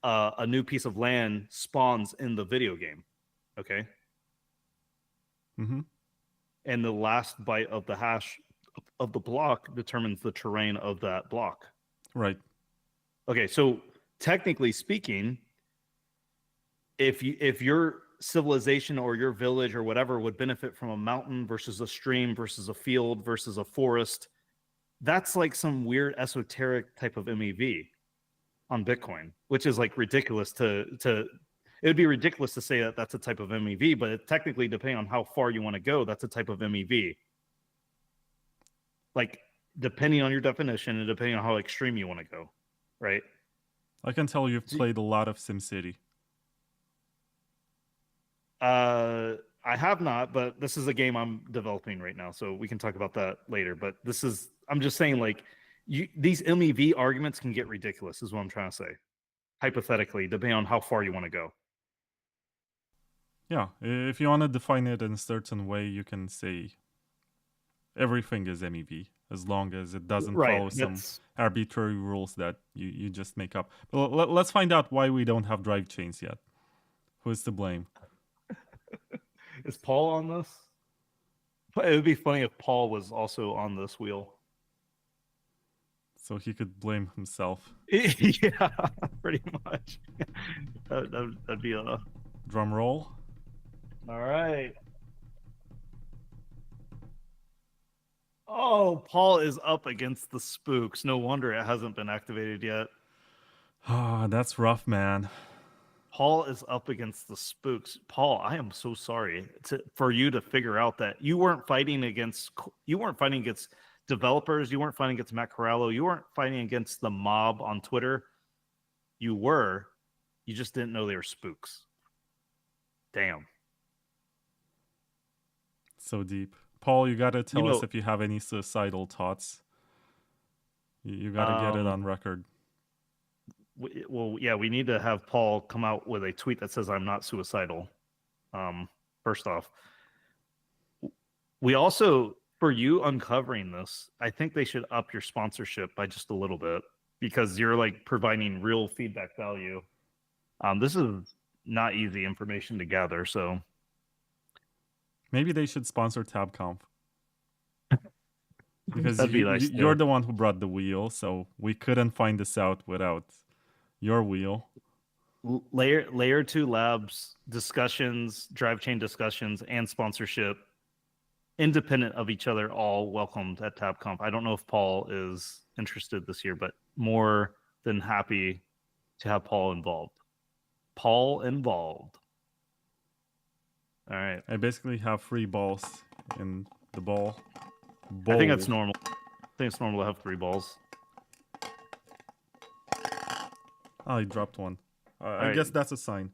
a new piece of land spawns in the video game. Okay. Mm-hmm. And the last byte of the hash of the block determines the terrain of that block. Right. Okay. So technically speaking, if your civilization or your village or whatever would benefit from a mountain versus a stream versus a field versus a forest, that's like some weird esoteric type of MEV on Bitcoin, which is like ridiculous to it would be ridiculous to say that that's a type of MEV, but it technically, depending on how far you want to go, that's a type of MEV. Like, depending on your definition and depending on how extreme you want to go, right? I can tell you've played a lot of SimCity. I have not, but this is a game I'm developing right now, so we can talk about that later. But I'm just saying, like, these MEV arguments can get ridiculous, is what I'm trying to say. Hypothetically, depending on how far you want to go. Yeah, if you want to define it in a certain way, you can say everything is MEV, as long as it doesn't follow some arbitrary rules that you just make up. But let's find out why we don't have Drivechains yet. Who's to blame? Is Paul on this? It would be funny if Paul was also on this wheel. So he could blame himself. Yeah, pretty much. That'd be a drum roll. All right. Oh, Paul is up against the spooks. No wonder it hasn't been activated yet. Ah, that's rough, man. Paul is up against the spooks. Paul, I am so sorry for you to figure out that you weren't fighting against developers. You weren't fighting against Matt Corallo. You weren't fighting against the mob on Twitter. You just didn't know they were spooks. Damn. So deep. Paul, you gotta tell us if you have any suicidal thoughts. You gotta get it on record. Yeah, we need to have Paul come out with a tweet that says I'm not suicidal. First off, we also, for you uncovering this, I think they should up your sponsorship by just a little bit, because you're like providing real feedback value. This is not easy information to gather, so maybe they should sponsor TABConf. Because nice, you're the one who brought the wheel, so we couldn't find this out without your wheel. Layer 2 labs, discussions, Drivechain discussions, and sponsorship, independent of each other, all welcomed at TABConf. I don't know if Paul is interested this year, but more than happy to have Paul involved. All right. I basically have 3 balls in the ball. I think that's normal. I think it's normal to have 3 balls. Oh, he dropped one. I guess that's a sign.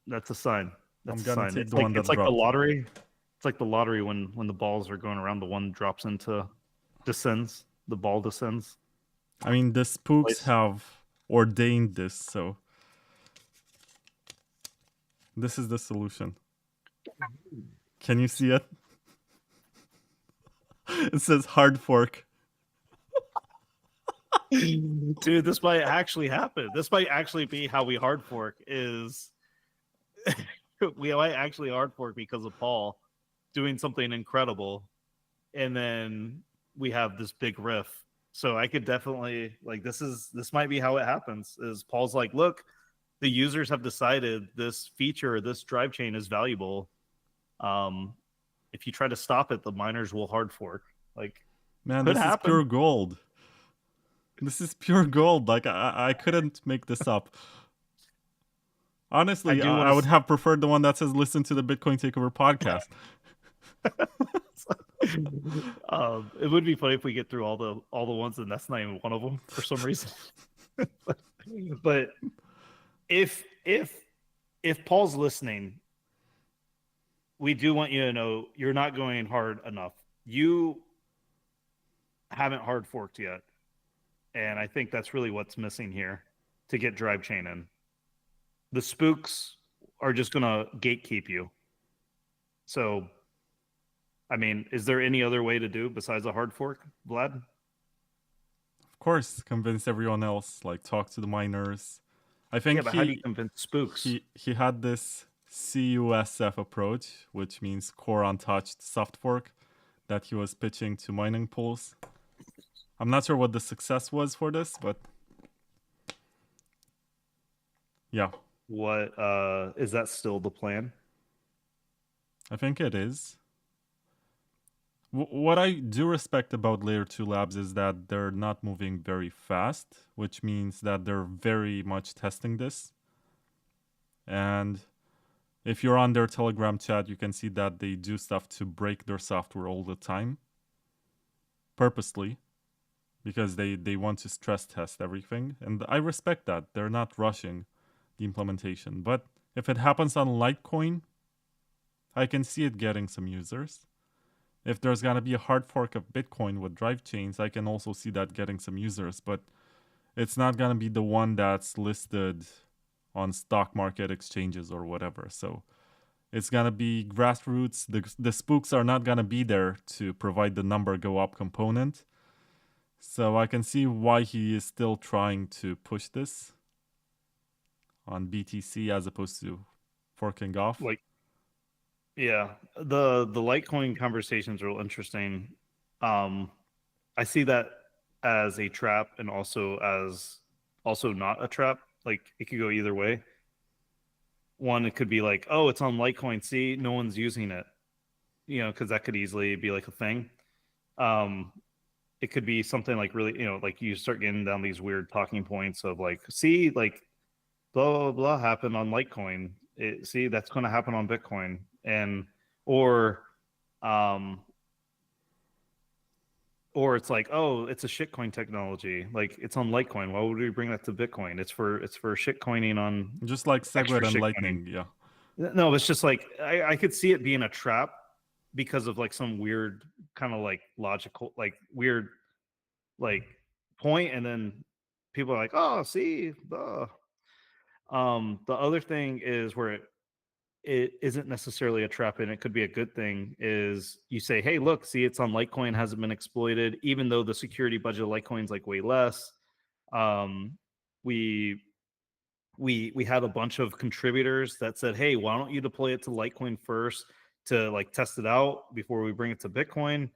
That's a sign. I'm gonna take the one that dropped. It's like the lottery. It's like the lottery when the balls are going around, the one drops into descends. The ball descends. I mean, the spooks have ordained this, so this is the solution. Can you see it? It says hard fork. Dude, this might actually happen. This might actually be how we hard fork is we might actually hard fork because of Paul doing something incredible, and then we have this big riff. So I could definitely like this might be how it happens. Is Paul's like, look, the users have decided this feature, this drive chain is valuable. If you try to stop it, the miners will hard fork. Like, Man, could this is happen. pure gold. This is pure gold. Like I couldn't make this up. Honestly, I would have preferred the one that says listen to the Bitcoin Takeover podcast. It would be funny if we get through all the ones and that's not even one of them for some reason. But if Paul's listening, we do want you to know you're not going hard enough. You haven't hard forked yet. And I think that's really what's missing here to get drive chain in. The spooks are just going to gatekeep you. So, I mean, is there any other way to do besides a hard fork, Vlad? Of course, convince everyone else. Like, talk to the miners. I think but how do you convince spooks? He had this CUSF approach, which means core untouched soft fork, that he was pitching to mining pools. I'm not sure what the success was for this, but yeah. What is that still the plan? I think it is. What I do respect about Layer 2 Labs is that they're not moving very fast, which means that they're very much testing this. And if you're on their Telegram chat, you can see that they do stuff to break their software all the time, purposely, because they want to stress test everything. And I respect that. They're not rushing the implementation. But if it happens on Litecoin, I can see it getting some users. If there's going to be a hard fork of Bitcoin with Drivechains, I can also see that getting some users. But it's not going to be the one that's listed on stock market exchanges or whatever. So it's going to be grassroots. The spooks are not going to be there to provide the number go up component. So I can see why he is still trying to push this on BTC as opposed to forking off. Like, yeah, the Litecoin conversations are real interesting. I see that as a trap and also not a trap. Like, it could go either way. One, it could be like, oh, it's on Litecoin. See, no one's using it. Because that could easily be like a thing. It could be something like really, like you start getting down these weird talking points of like, see, like blah, blah, blah happened on Litecoin. See, that's going to happen on Bitcoin. Or it's like, oh, it's a shitcoin technology. Like, it's on Litecoin. Why would we bring that to Bitcoin? It's for shitcoining on just like Segwit and Lightning. Yeah. No, it's just like I could see it being a trap because of like some weird kind of like logical, like weird point, and then people are like, oh, see, the other thing is where it isn't necessarily a trap and it could be a good thing is you say, hey, look, see, it's on Litecoin, hasn't been exploited, even though the security budget of Litecoin's like way less. We had a bunch of contributors that said, hey, why don't you deploy it to Litecoin first to like test it out before we bring it to Bitcoin?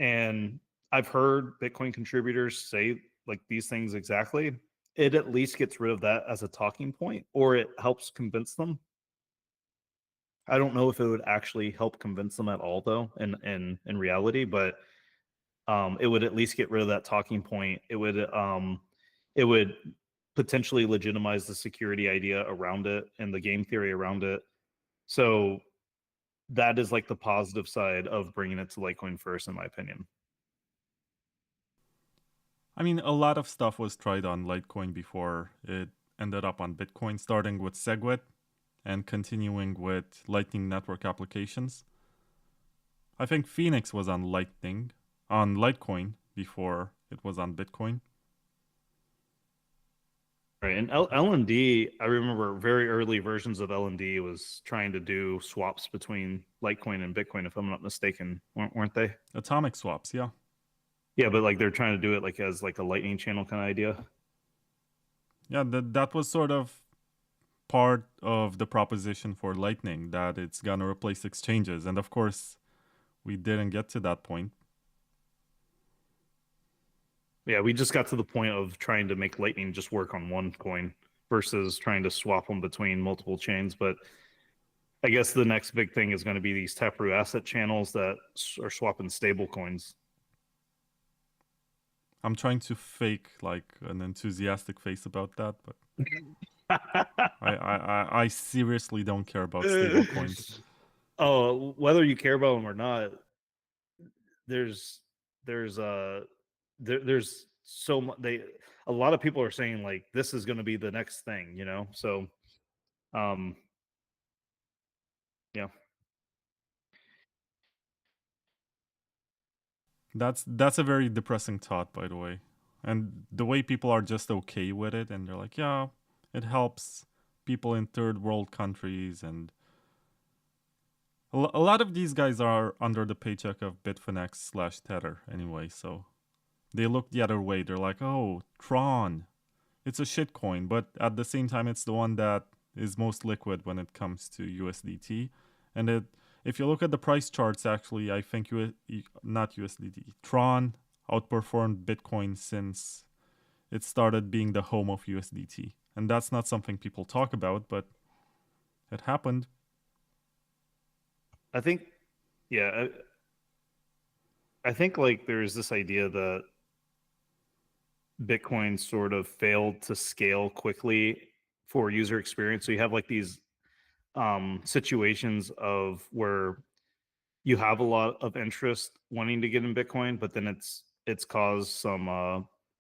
And I've heard Bitcoin contributors say like these things exactly. It at least gets rid of that as a talking point, or it helps convince them. I don't know if it would actually help convince them at all, though, in reality, but it would at least get rid of that talking point. It would potentially legitimize the security idea around it and the game theory around it. So that is like the positive side of bringing it to Litecoin first, in my opinion. I mean, a lot of stuff was tried on Litecoin before it ended up on Bitcoin, starting with Segwit and continuing with Lightning Network applications. I think Phoenix was on Litecoin before it was on Bitcoin. Right. And LND, I remember very early versions of LND was trying to do swaps between Litecoin and Bitcoin, if I'm not mistaken, weren't they? Atomic swaps, yeah. Yeah, but like they're trying to do it like as like a lightning channel kind of idea. Yeah, that was sort of part of the proposition for Lightning, that it's gonna replace exchanges. And of course, we didn't get to that point. Yeah, we just got to the point of trying to make Lightning just work on one coin versus trying to swap them between multiple chains. But I guess the next big thing is going to be these Taproot asset channels that are swapping stable coins. I'm trying to fake like an enthusiastic face about that, but I seriously don't care about stablecoins. Oh, whether you care about them or not, there's there's there's so much a lot of people are saying like this is going to be the next thing, you know. So um yeah. That's a very depressing thought, by the way. And the way people are just okay with it, and they're like, yeah, it helps people in third world countries, and a lot of these guys are under the paycheck of Bitfinex/Tether anyway, so they look the other way. They're like, oh, Tron, it's a shitcoin, but at the same time, it's the one that is most liquid when it comes to USDT. And if you look at the price charts, actually, I think not USDT, Tron outperformed Bitcoin since it started being the home of USDT. And that's not something people talk about, but it happened. I think yeah, I think like there's this idea that Bitcoin sort of failed to scale quickly for user experience. So you have like these situations of where you have a lot of interest wanting to get in Bitcoin, but then it's caused some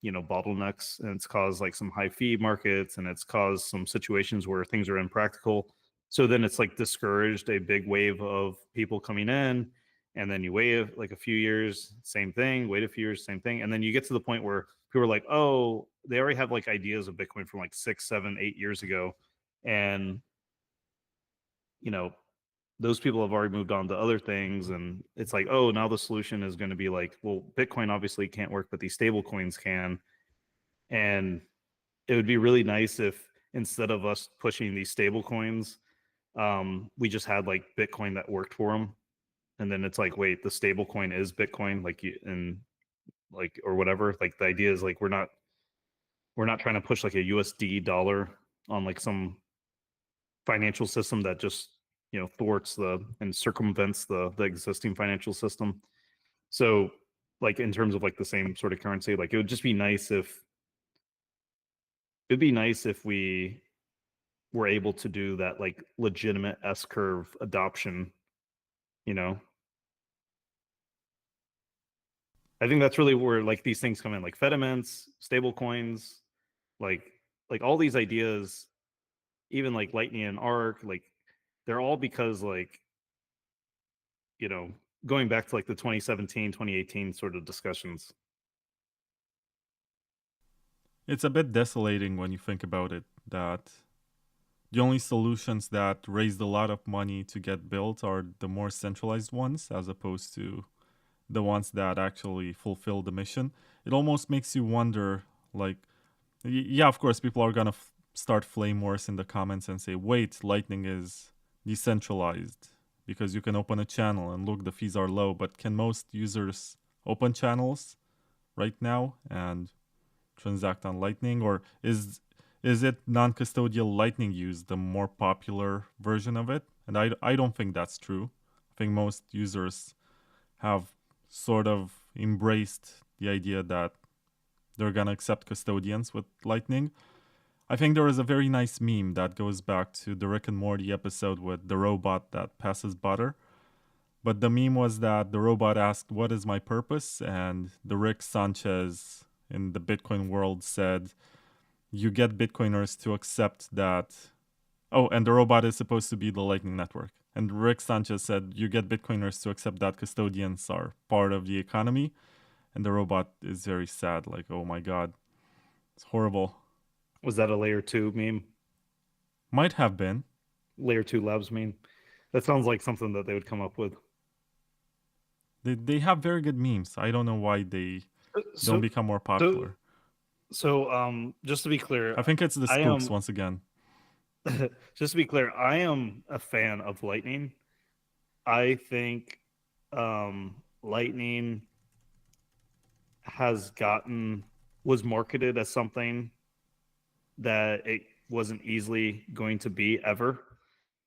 bottlenecks, and it's caused like some high fee markets, and it's caused some situations where things are impractical. So then it's like discouraged a big wave of people coming in, and then you wait like a few years, same thing, wait a few years, same thing, and then you get to the point where people are like, oh, they already have like ideas of Bitcoin from like 6, 7, 8 years ago, and you know those people have already moved on to other things, and it's like, oh, now the solution is going to be like, well, Bitcoin obviously can't work, but these stable coins can. And it would be really nice if instead of us pushing these stable coins, we just had like Bitcoin that worked for them. And then it's like, wait, the stable coin is Bitcoin, like you and like or whatever. Like the idea is like we're not trying to push like a USD dollar on like some financial system that just thwarts the and circumvents the existing financial system. So like in terms of like the same sort of currency, like it would just be nice if it'd be nice if we were able to do that like legitimate S curve adoption, you know. I think that's really where like these things come in, like Fedimints, stable coins, like all these ideas, even like Lightning and Arc, like they're all because like you know, going back to like the 2017, 2018 sort of discussions. It's a bit desolating when you think about it, that the only solutions that raised a lot of money to get built are the more centralized ones, as opposed to the ones that actually fulfill the mission. It almost makes you wonder, like, yeah, of course, people are gonna start flame wars in the comments and say, wait, Lightning is decentralized because you can open a channel and look, the fees are low, but can most users open channels right now and transact on Lightning, or is it non-custodial Lightning use the more popular version of it? And I don't think that's true. I think most users have sort of embraced the idea that they're gonna accept custodians with Lightning. I think there is a very nice meme that goes back to the Rick and Morty episode with the robot that passes butter. But the meme was that the robot asked, "What is my purpose?" And the Rick Sanchez in the Bitcoin world said, "You get Bitcoiners to accept that." Oh, and the robot is supposed to be the Lightning Network. And Rick Sanchez said, "You get Bitcoiners to accept that custodians are part of the economy." And the robot is very sad, like, "Oh my god, it's horrible." Was that a layer 2 meme? Might have been. Layer 2 labs meme? That sounds like something that they would come up with. They have very good memes. I don't know why they don't So, become more so, popular. just to be clear, I think it's the spooks once again. just to be clear, I am a fan of Lightning. I think Lightning was marketed as something that it wasn't easily going to be ever.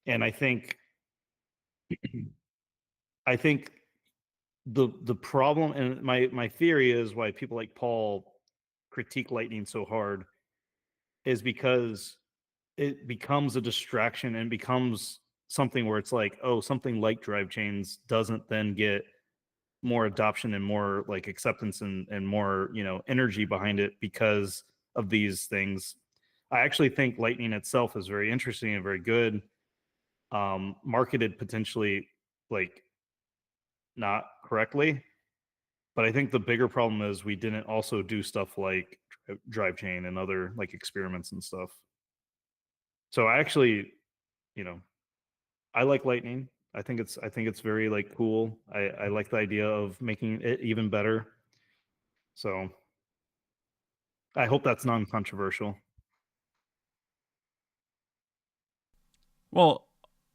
And I think the problem, and my theory is why people like Paul critique Lightning so hard, is because it becomes a distraction and becomes something where it's like, oh, something like Drivechains doesn't then get more adoption and more like acceptance and more, energy behind it because of these things. I actually think Lightning itself is very interesting and very good, marketed potentially like not correctly. But I think the bigger problem is we didn't also do stuff like Drivechain and other like experiments and stuff. So I actually, you know, I like Lightning. I think it's very like cool. I like the idea of making it even better. So I hope that's non-controversial. Well,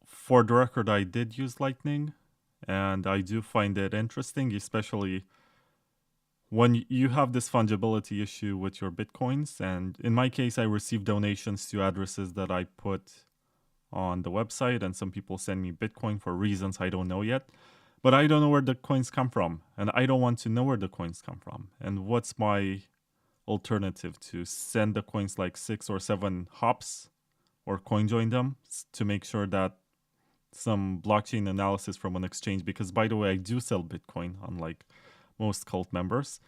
for the record, I did use Lightning, and I do find it interesting, especially when you have this fungibility issue with your Bitcoins. And in my case, I receive donations to addresses that I put on the website, and some people send me Bitcoin for reasons I don't know yet. But I don't know where the coins come from, and I don't want to know where the coins come from. And what's my alternative? To send the coins like 6 or 7 hops or coin join them to make sure that some blockchain analysis from an exchange, because by the way, I do sell Bitcoin, unlike most cult members.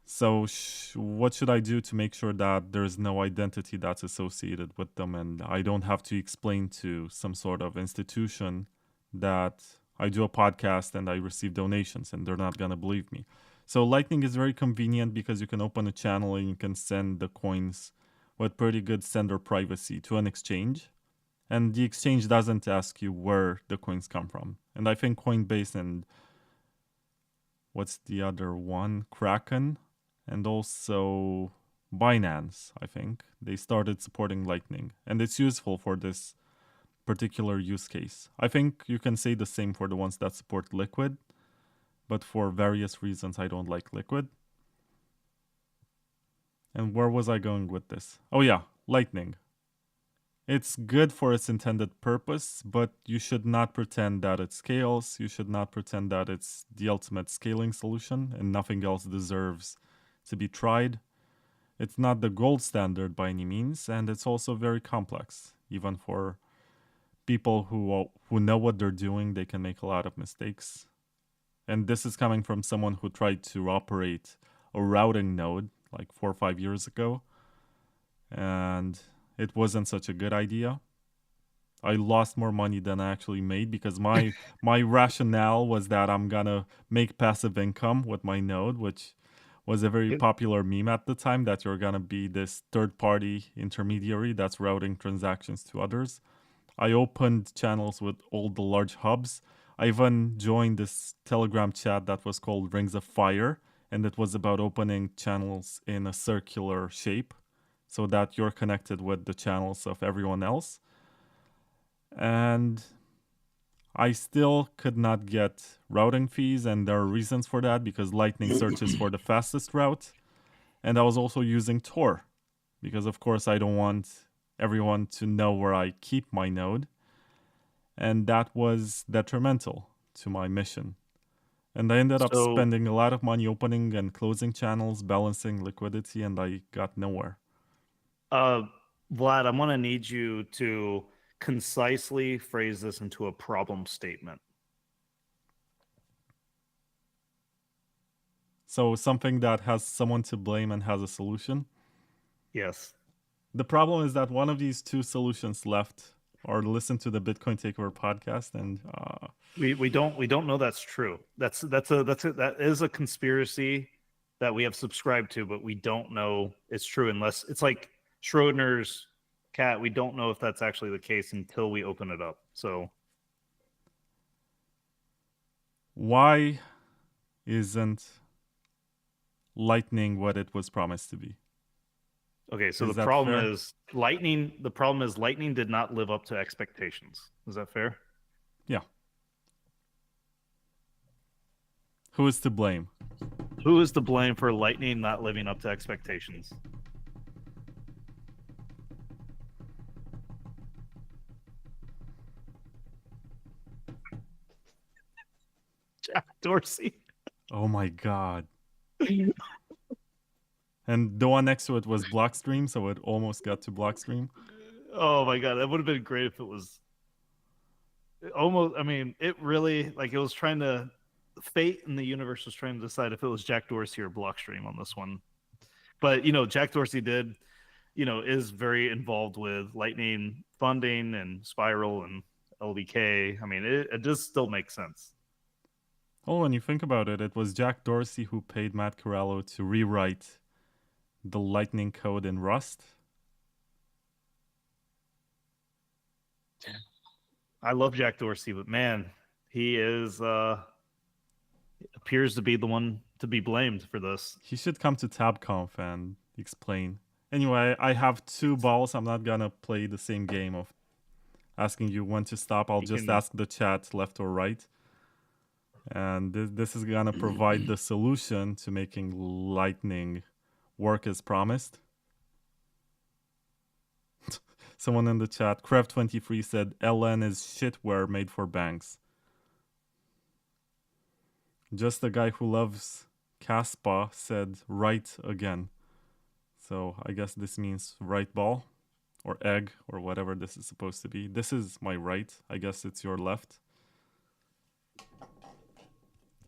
So what should I do to make sure that there's no identity that's associated with them, and I don't have to explain to some sort of institution that I do a podcast and I receive donations and they're not going to believe me? So Lightning is very convenient because you can open a channel and you can send the coins with pretty good sender privacy to an exchange. And the exchange doesn't ask you where the coins come from. And I think Coinbase and what's the other one? Kraken and also Binance, I think, they started supporting Lightning. And it's useful for this particular use case. I think you can say the same for the ones that support Liquid, but for various reasons, I don't like Liquid. And where was I going with this? Oh yeah, Lightning. It's good for its intended purpose, but you should not pretend that it scales. You should not pretend that it's the ultimate scaling solution and nothing else deserves to be tried. It's not the gold standard by any means, and it's also very complex. Even for people who know what they're doing, they can make a lot of mistakes. And this is coming from someone who tried to operate a routing node like 4 or 5 years ago, and it wasn't such a good idea. I lost more money than I actually made because my rationale was that I'm gonna make passive income with my node, which was a very popular meme at the time, that you're gonna be this third-party intermediary that's routing transactions to others. I opened channels with all the large hubs. I even joined this Telegram chat that was called Rings of Fire, and it was about opening channels in a circular shape so that you're connected with the channels of everyone else. And I still could not get routing fees, and there are reasons for that because Lightning searches for the fastest route. And I was also using Tor because, of course, I don't want everyone to know where I keep my node. And that was detrimental to my mission. And I ended up spending a lot of money opening and closing channels, balancing liquidity, and I got nowhere. Vlad, I'm going to need you to concisely phrase this into a problem statement. So something that has someone to blame and has a solution? Yes. The problem is that one of these two solutions left or listen to the Bitcoin Takeover podcast, and we don't know that's true. That is a conspiracy that we have subscribed to, but we don't know it's true unless it's like Schrodinger's cat, we don't know if that's actually the case until we open it up. So why isn't Lightning what it was promised to be? okay, so Is the that problem fair? is Lightning did not live up to expectations. Is that fair? Yeah. Who is to blame? Who is to blame for Lightning not living up to expectations? Jack Dorsey. Oh my god. And the one next to it was Blockstream, so it almost got to Blockstream. Oh my god, that would have been great if it was almost. I mean, it really it was trying to. Fate in the universe was trying to decide if it was Jack Dorsey or Blockstream on this one. But Jack Dorsey is very involved with Lightning funding and Spiral and LBK. I mean, it just still makes sense. Oh, when you think about it, it was Jack Dorsey who paid Matt Corallo to rewrite the Lightning code in Rust. I love Jack Dorsey, but man, he appears to be the one to be blamed for this. He should come to TABConf and explain. Anyway, I have 2 balls. I'm not gonna play the same game of asking you when to stop. I'll just ask the chat left or right. And this is gonna provide the solution to making Lightning work as promised. Someone in the chat, Crev23 said LN is shitware made for banks. Just a guy who loves Caspa said right again. So I guess this means right ball or egg or whatever this is supposed to be. This is my right. I guess it's your left.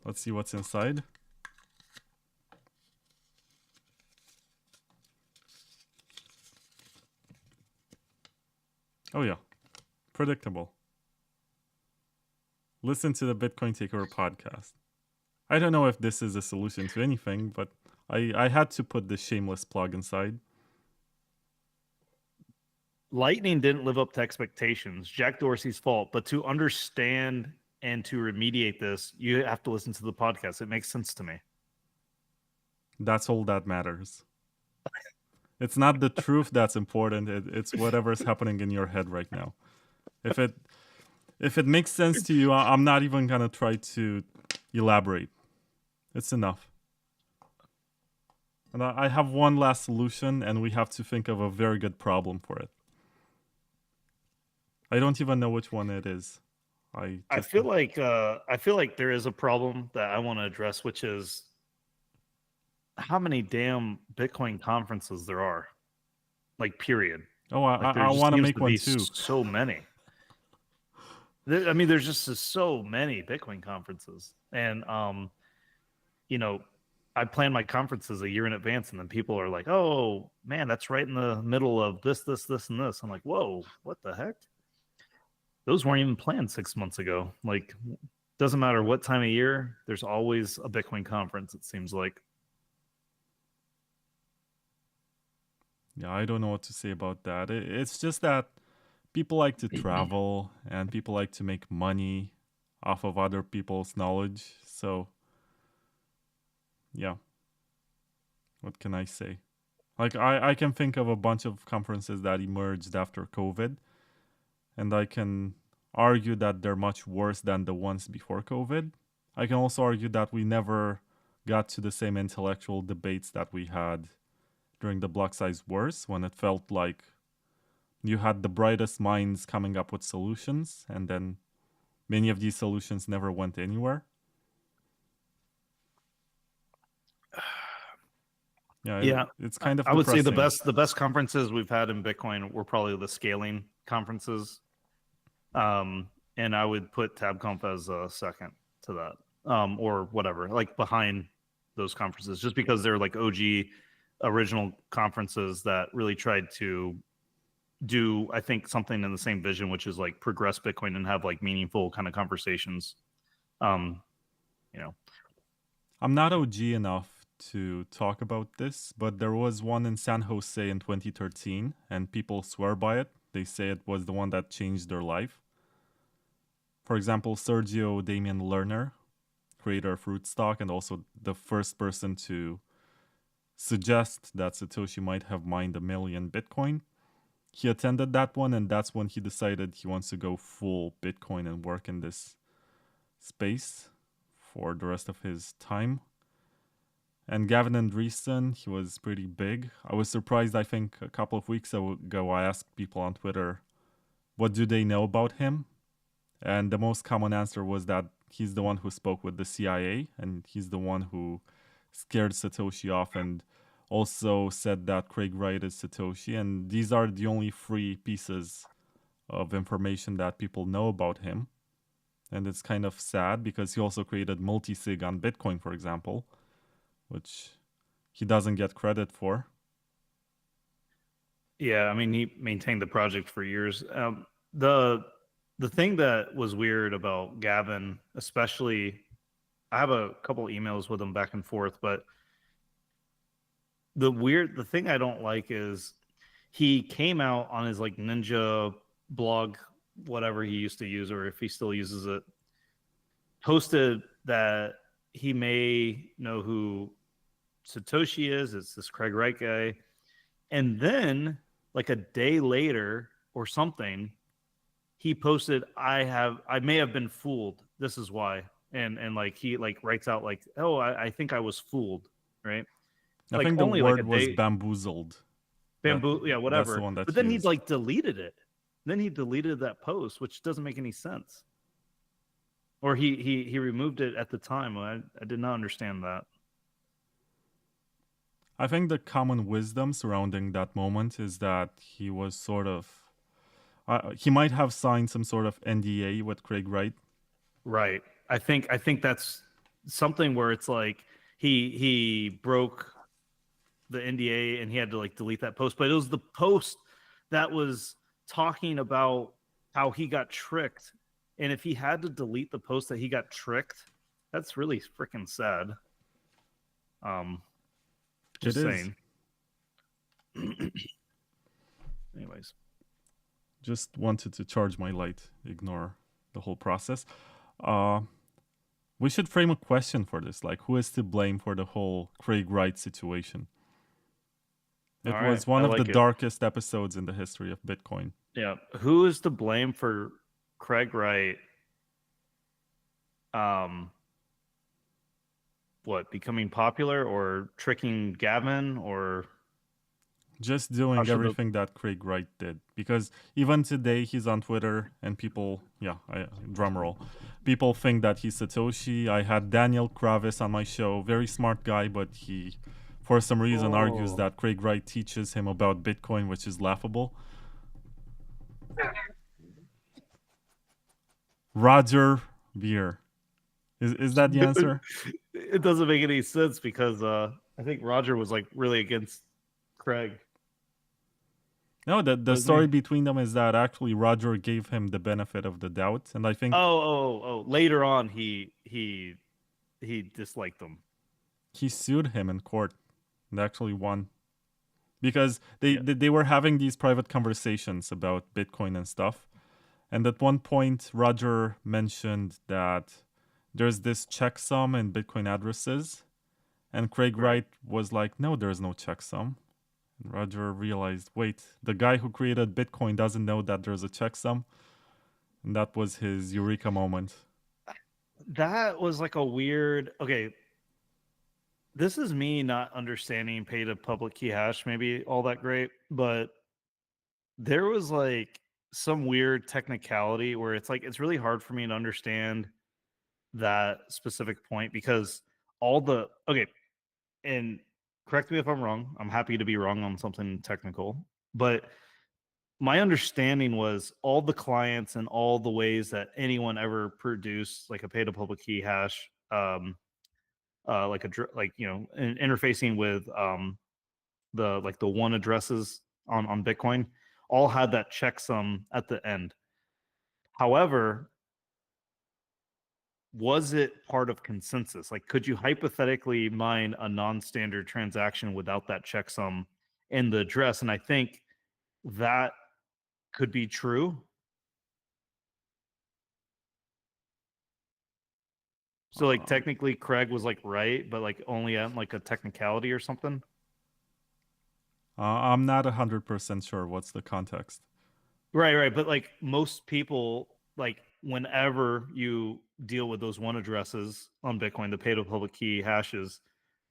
Let's see what's inside. Oh yeah, predictable. Listen to the Bitcoin Takeover podcast. I don't know if this is a solution to anything, but I had to put this shameless plug inside. Lightning didn't live up to expectations. Jack Dorsey's fault. But to understand and to remediate this, you have to listen to the podcast. It makes sense to me. That's all that matters. It's not the truth that's important. It's whatever's happening in your head right now. If it makes sense to you, I'm not even gonna try to elaborate. It's enough. And I have one last solution, and we have to think of a very good problem for it. I don't even know which one it is. I feel like there is a problem that I want to address, which is how many damn Bitcoin conferences there are. Period. Oh, I want to make one too. So many. I mean, there's just so many Bitcoin conferences, and I plan my conferences a year in advance, and then people are like, "Oh man, that's right in the middle of this, and this." I'm like, "Whoa, what the heck?" Those weren't even planned 6 months ago. Doesn't matter what time of year, there's always a Bitcoin conference, it seems like. Yeah, I don't know what to say about that. It's just that people like to travel and people like to make money off of other people's knowledge. So, yeah. What can I say? I can think of a bunch of conferences that emerged after COVID. And I can argue that they're much worse than the ones before COVID. I can also argue that we never got to the same intellectual debates that we had during the block size wars, when it felt like you had the brightest minds coming up with solutions, and then many of these solutions never went anywhere. Yeah, it's kind of. I would say the depressing. best conferences we've had in Bitcoin were probably the scaling conferences. And I would put TABConf as a second to that, or whatever, behind those conferences, just because they're OG original conferences that really tried to do, I think, something in the same vision, which is progress Bitcoin and have meaningful kind of conversations. I'm not OG enough to talk about this, but there was one in San Jose in 2013, and people swear by it. They say it was the one that changed their life. For example, Sergio Damian Lerner, creator of Rootstock, and also the first person to suggest that Satoshi might have mined 1 million Bitcoin. He attended that one, and that's when he decided he wants to go full Bitcoin and work in this space for the rest of his time. And Gavin Andreessen, he was pretty big. I was surprised, I think a couple of weeks ago, I asked people on Twitter, what do they know about him? And the most common answer was that he's the one who spoke with the CIA, and he's the one who scared Satoshi off and also said that Craig Wright is Satoshi. And these are the only 3 pieces of information that people know about him. And it's kind of sad because he also created multisig on Bitcoin, for example, which he doesn't get credit for. Yeah, I mean, he maintained the project for years. The thing that was weird about Gavin, especially, I have a couple emails with him back and forth, but the thing I don't like is he came out on his like Ninja blog, whatever he used to use, or if he still uses it, posted that he may know who Satoshi is. It's this Craig Wright guy. And then like a day later or something, he posted, I may have been fooled. This is why. And like he like writes out like, oh, I think I was fooled, right? I Like think the only word like a was day, bamboozled. yeah, whatever. That's the one that but then used. he like deleted it. Then he deleted that post, which doesn't make any sense. Or he removed it at the time. I did not understand that. I think the common wisdom surrounding that moment is that he was sort of he might have signed some sort of NDA with Craig Wright. Right. I think that's something where it's like he broke the NDA and he had to like delete that post, but it was the post that was talking about how he got tricked. And if he had to delete the post that he got tricked, that's really freaking sad. Just saying. Anyways. Just wanted to charge my light, ignore the whole process. We should frame a question for this, like who is to blame for the whole Craig Wright situation? It was one of the darkest episodes in the history of Bitcoin. Yeah. Who is to blame for Craig Wright becoming popular or tricking Gavin or just doing everything that Craig Wright did? Because even today he's on Twitter and people, drum roll, people think that he's Satoshi. I had Daniel Kravis on my show, very smart guy, but he for some reason argues that Craig Wright teaches him about Bitcoin, which is laughable. Roger Beer. Is that the answer? It doesn't make any sense because I think Roger was like really against Craig. No, the story between them is that actually Roger gave him the benefit of the doubt, and I think later on he disliked them. He sued him in court and actually won because they were having these private conversations about Bitcoin and stuff. And at one point, Roger mentioned that there's this checksum in Bitcoin addresses. And Craig Wright was like, no, there's no checksum. And Roger realized, wait, the guy who created Bitcoin doesn't know that there's a checksum. And that was his eureka moment. That was like a weird... Okay, this is me not understanding pay to public key hash maybe all that great, but there was like some weird technicality where it's like it's really hard for me to understand that specific point because and correct me if I'm wrong, I'm happy to be wrong on something technical, but my understanding was all the clients and all the ways that anyone ever produced like a pay to public key hash interfacing with the one addresses on Bitcoin all had that checksum at the end. However, was it part of consensus? Like, could you hypothetically mine a non-standard transaction without that checksum in the address? And I think that could be true. So like technically Craig was like right, but like only on like a technicality or something. I'm not 100% sure what's the context. Right. But like most people, like whenever you deal with those one addresses on Bitcoin, the pay to public key hashes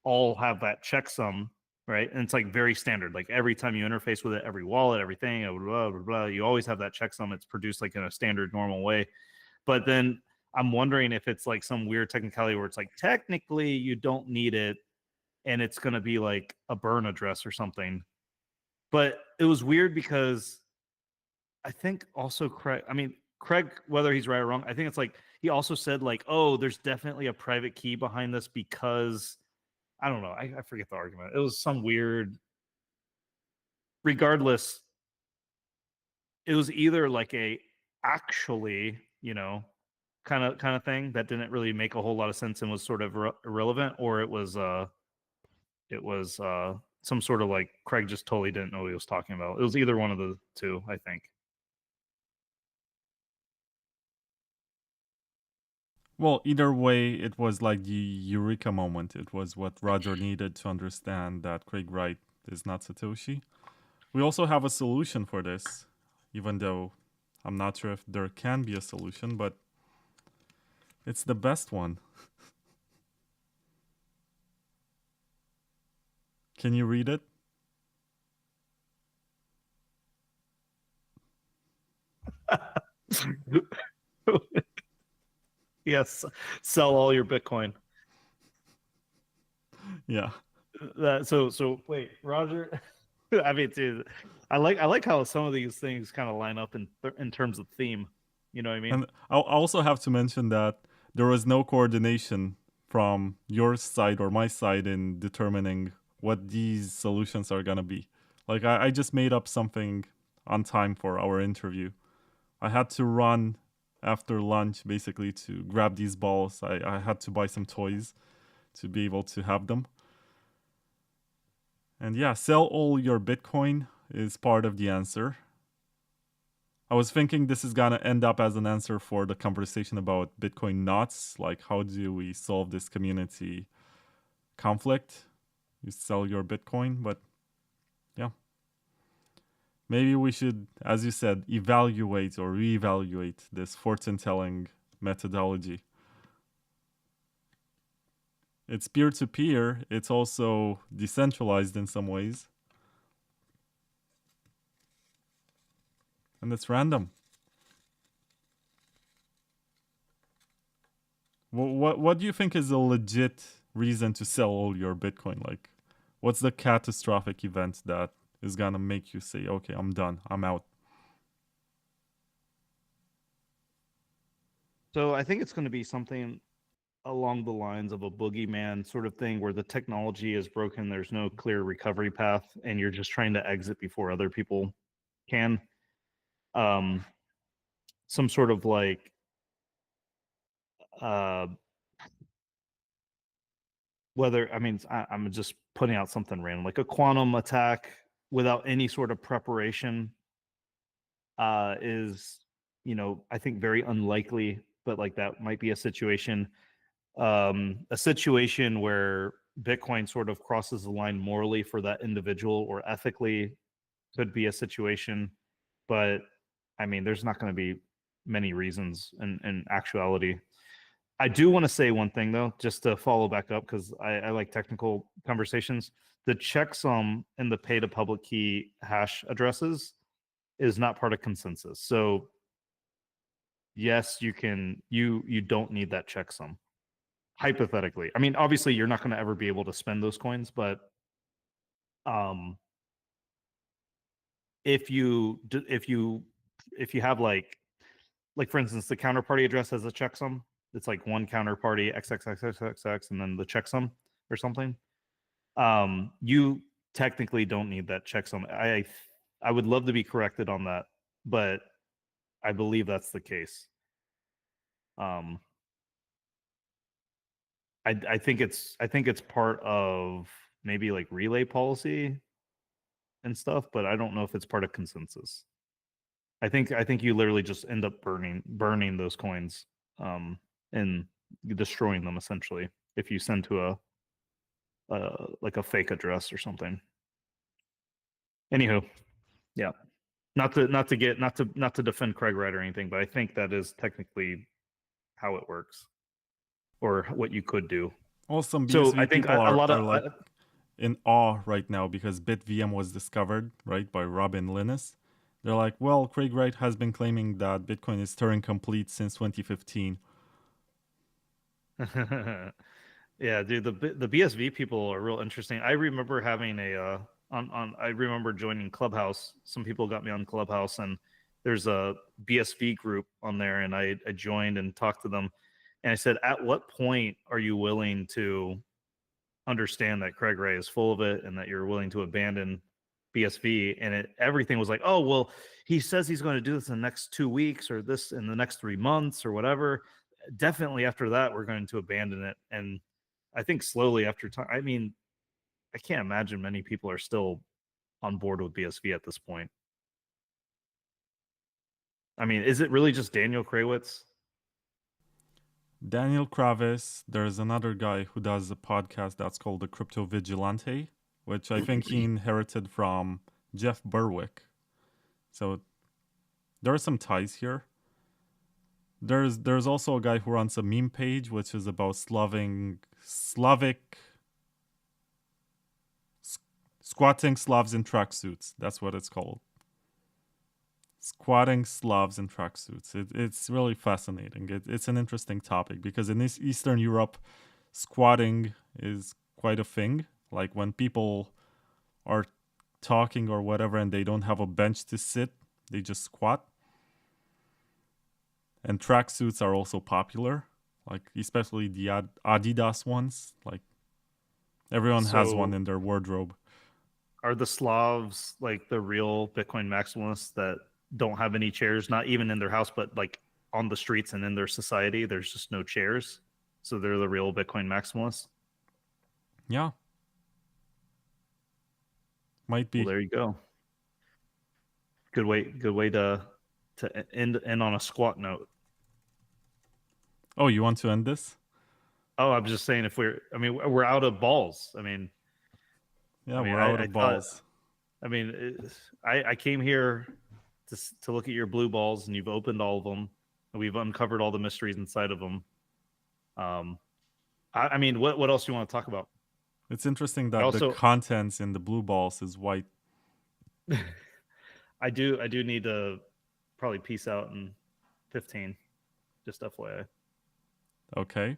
all have that checksum, right? And it's like very standard. Like every time you interface with it, every wallet, everything, blah, blah, blah, you always have that checksum. It's produced like in a standard normal way. But then I'm wondering if it's like some weird technicality where it's like technically you don't need it and it's going to be like a burn address or something. But it was weird because I think also Craig, whether he's right or wrong, I think it's like he also said like, oh, there's definitely a private key behind this because I don't know. I forget the argument. It was some weird. Regardless, it was either like a actually, kind of thing that didn't really make a whole lot of sense and was sort of irrelevant, or it was some sort of like Craig just totally didn't know what he was talking about. It was either one of the two, I think. Well, either way, it was like the eureka moment. It was what Roger needed to understand that Craig Wright is not Satoshi. We also have a solution for this, even though I'm not sure if there can be a solution, but it's the best one. Can you read it? Yes, sell all your Bitcoin. Yeah. So wait, Roger. I mean, dude, I like how some of these things kind of line up in terms of theme. You know what I mean? And I also have to mention that there was no coordination from your side or my side in determining what these solutions are gonna be. Like I just made up something on time for our interview. I had to run after lunch basically to grab these balls. I had to buy some toys to be able to have them. And yeah, sell all your Bitcoin is part of the answer. I was thinking this is gonna end up as an answer for the conversation about Bitcoin knots, like how do we solve this community conflict? You sell your Bitcoin, but yeah. Maybe we should, as you said, evaluate or reevaluate this fortune telling methodology. It's peer to peer, it's also decentralized in some ways. And it's random. What do you think is a legit reason to sell all your Bitcoin? Like, what's the catastrophic event that is gonna make you say, okay, I'm done, I'm out? So I think it's going to be something along the lines of a boogeyman sort of thing where the technology is broken, there's no clear recovery path, and you're just trying to exit before other people can. Some sort of like uh whether I'm just putting out something random, like a quantum attack without any sort of preparation is, I think very unlikely, but like that might be a situation where Bitcoin sort of crosses the line morally for that individual or ethically could be a situation. But I mean, there's not going to be many reasons in actuality. I do want to say one thing though, just to follow back up, because I like technical conversations. The checksum and the pay to public key hash addresses is not part of consensus. So yes, you don't need that checksum. Hypothetically, I mean, obviously, you're not going to ever be able to spend those coins, but if you have like for instance, the counterparty address has a checksum. It's like one counterparty XXXXX and then the checksum or something. You technically don't need that checksum. I would love to be corrected on that, but I believe that's the case. I think it's part of maybe like relay policy and stuff, but I don't know if it's part of consensus. I think you literally just end up burning those coins, and destroying them essentially if you send to like a fake address or something. Anywho, yeah, not to defend Craig Wright or anything, but I think that is technically how it works, or what you could do. Well, some So BSV I think people a lot are of like in awe right now because BitVM was discovered, right, by Robin Linus. They're like, well, Craig Wright has been claiming that Bitcoin is Turing complete since 2015. yeah, dude, the BSV people are real interesting. I remember having a I remember joining Clubhouse. Some people got me on Clubhouse, and there's a BSV group on there, and I joined and talked to them, and I said, at what point are you willing to understand that Craig Wright is full of it and that you're willing to abandon BSV? And everything was like, oh, well, he says he's going to do this in the next 2 weeks, or this in the next 3 months, or whatever. Definitely after that, we're going to abandon it. And I think slowly after time, I mean, I can't imagine many people are still on board with BSV at this point. I mean, is it really just Daniel Krawitz? Daniel Kravis, there's another guy who does a podcast that's called The Crypto Vigilante, which I think he inherited from Jeff Berwick. So there are some ties here. There's also a guy who runs a meme page, which is about Slavic squatting Slavs in tracksuits. That's what it's called. Squatting Slavs in tracksuits. It's really fascinating. It's an interesting topic because in Eastern Europe, squatting is quite a thing. Like when people are talking or whatever and they don't have a bench to sit, they just squat. And tracksuits are also popular, like especially the Adidas ones. Like everyone has one in their wardrobe. Are the Slavs like the real Bitcoin maximalists that don't have any chairs, not even in their house, but like on the streets and in their society? There's just no chairs, so they're the real Bitcoin maximalists. Yeah, might be. Well, there you go. Good way to end on a squat note. Oh, you want to end this? Oh, I'm just saying, we're out of balls. Yeah, we're out of balls. I came here to look at your blue balls, and you've opened all of them, and we've uncovered all the mysteries inside of them. What else do you want to talk about? It's interesting that the contents in the blue balls is white. I do need to probably peace out in 15. Just FYI. Okay.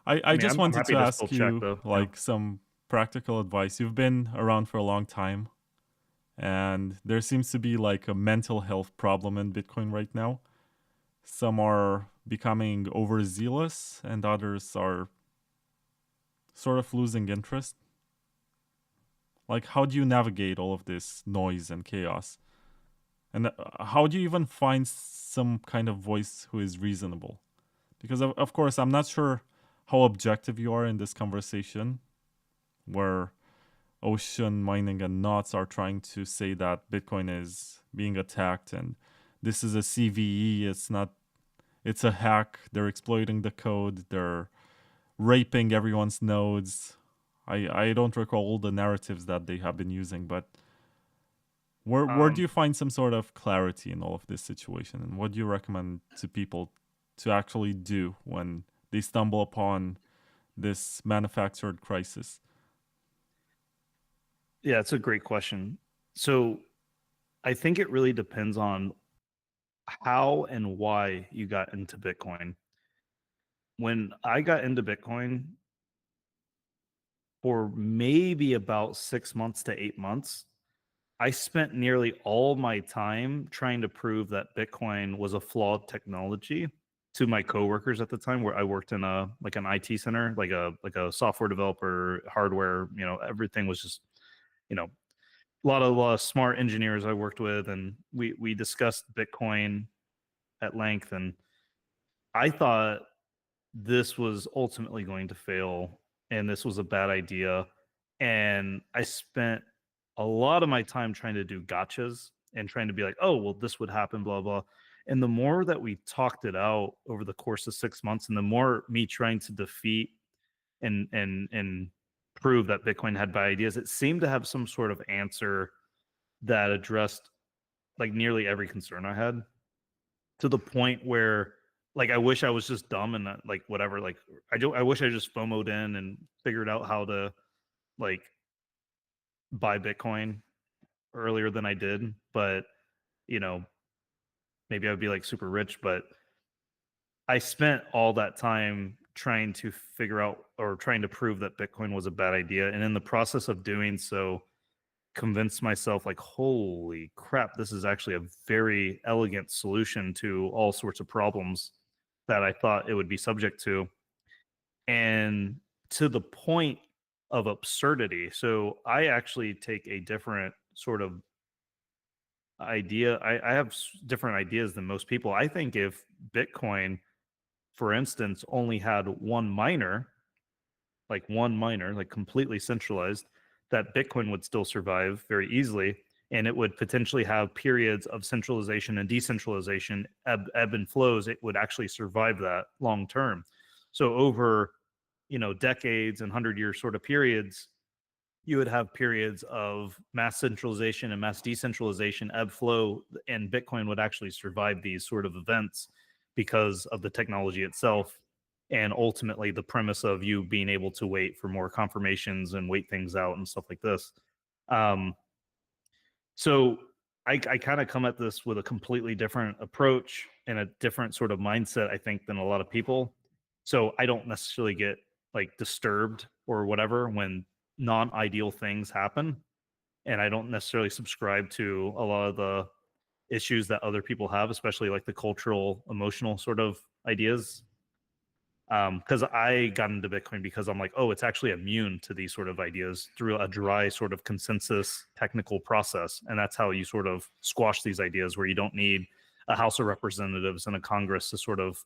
I just wanted to ask you some practical advice. You've been around for a long time, and there seems to be like a mental health problem in Bitcoin right now. Some are becoming overzealous, and others are sort of losing interest. Like, how do you navigate all of this noise and chaos? And how do you even find some kind of voice who is reasonable? Because, of course, I'm not sure how objective you are in this conversation, where Ocean Mining and Knots are trying to say that Bitcoin is being attacked and this is a CVE, it's a hack, they're exploiting the code, they're raping everyone's nodes. I don't recall all the narratives that they have been using, but where do you find some sort of clarity in all of this situation? And what do you recommend to people to actually do when they stumble upon this manufactured crisis? Yeah, it's a great question. So I think it really depends on how and why you got into Bitcoin. When I got into Bitcoin, for maybe about 6 months to 8 months, I spent nearly all my time trying to prove that Bitcoin was a flawed technology to my coworkers at the time, where I worked in an IT center, like a software developer, hardware, everything was just, a lot of smart engineers I worked with, and we discussed Bitcoin at length, and I thought this was ultimately going to fail and this was a bad idea. And I spent a lot of my time trying to do gotchas and trying to be like, oh, well, this would happen, blah, blah. And the more that we talked it out over the course of 6 months, and the more me trying to defeat and prove that Bitcoin had bad ideas, it seemed to have some sort of answer that addressed like nearly every concern I had, to the point where like I wish I was just dumb and not, like whatever. Like I wish I just FOMO'd in and figured out how to like buy Bitcoin earlier than I did. But you know, maybe I would be like super rich. But I spent all that time trying to figure out or trying to prove that Bitcoin was a bad idea, and in the process of doing so, convinced myself like, holy crap, this is actually a very elegant solution to all sorts of problems that I thought it would be subject to, and to the point of absurdity. So I actually take a different sort of idea. I have different ideas than most people. I think if Bitcoin, for instance, only had one miner, like completely centralized, that Bitcoin would still survive very easily, and it would potentially have periods of centralization and decentralization, ebb and flows. It would actually survive that long term. So over, decades and 100-year sort of periods, you would have periods of mass centralization and mass decentralization, ebb flow, and Bitcoin would actually survive these sort of events because of the technology itself. And ultimately the premise of you being able to wait for more confirmations and wait things out and stuff like this. So I kind of come at this with a completely different approach and a different sort of mindset, I think, than a lot of people. So I don't necessarily get like disturbed or whatever when non-ideal things happen. And I don't necessarily subscribe to a lot of the issues that other people have, especially like the cultural, emotional sort of ideas. Because I got into Bitcoin because I'm like, oh, it's actually immune to these sort of ideas through a dry sort of consensus technical process. And that's how you sort of squash these ideas, where you don't need a House of Representatives and a Congress to sort of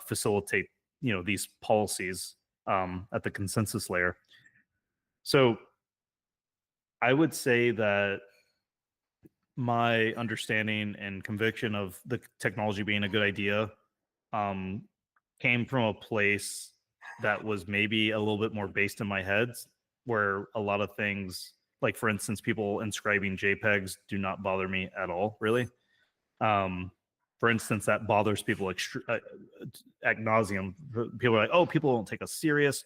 facilitate, these policies at the consensus layer. So I would say that my understanding and conviction of the technology being a good idea came from a place that was maybe a little bit more based in my head, where a lot of things, like for instance, people inscribing JPEGs do not bother me at all, really. For instance, that bothers people ad nauseum. People are like, oh, people don't take us serious.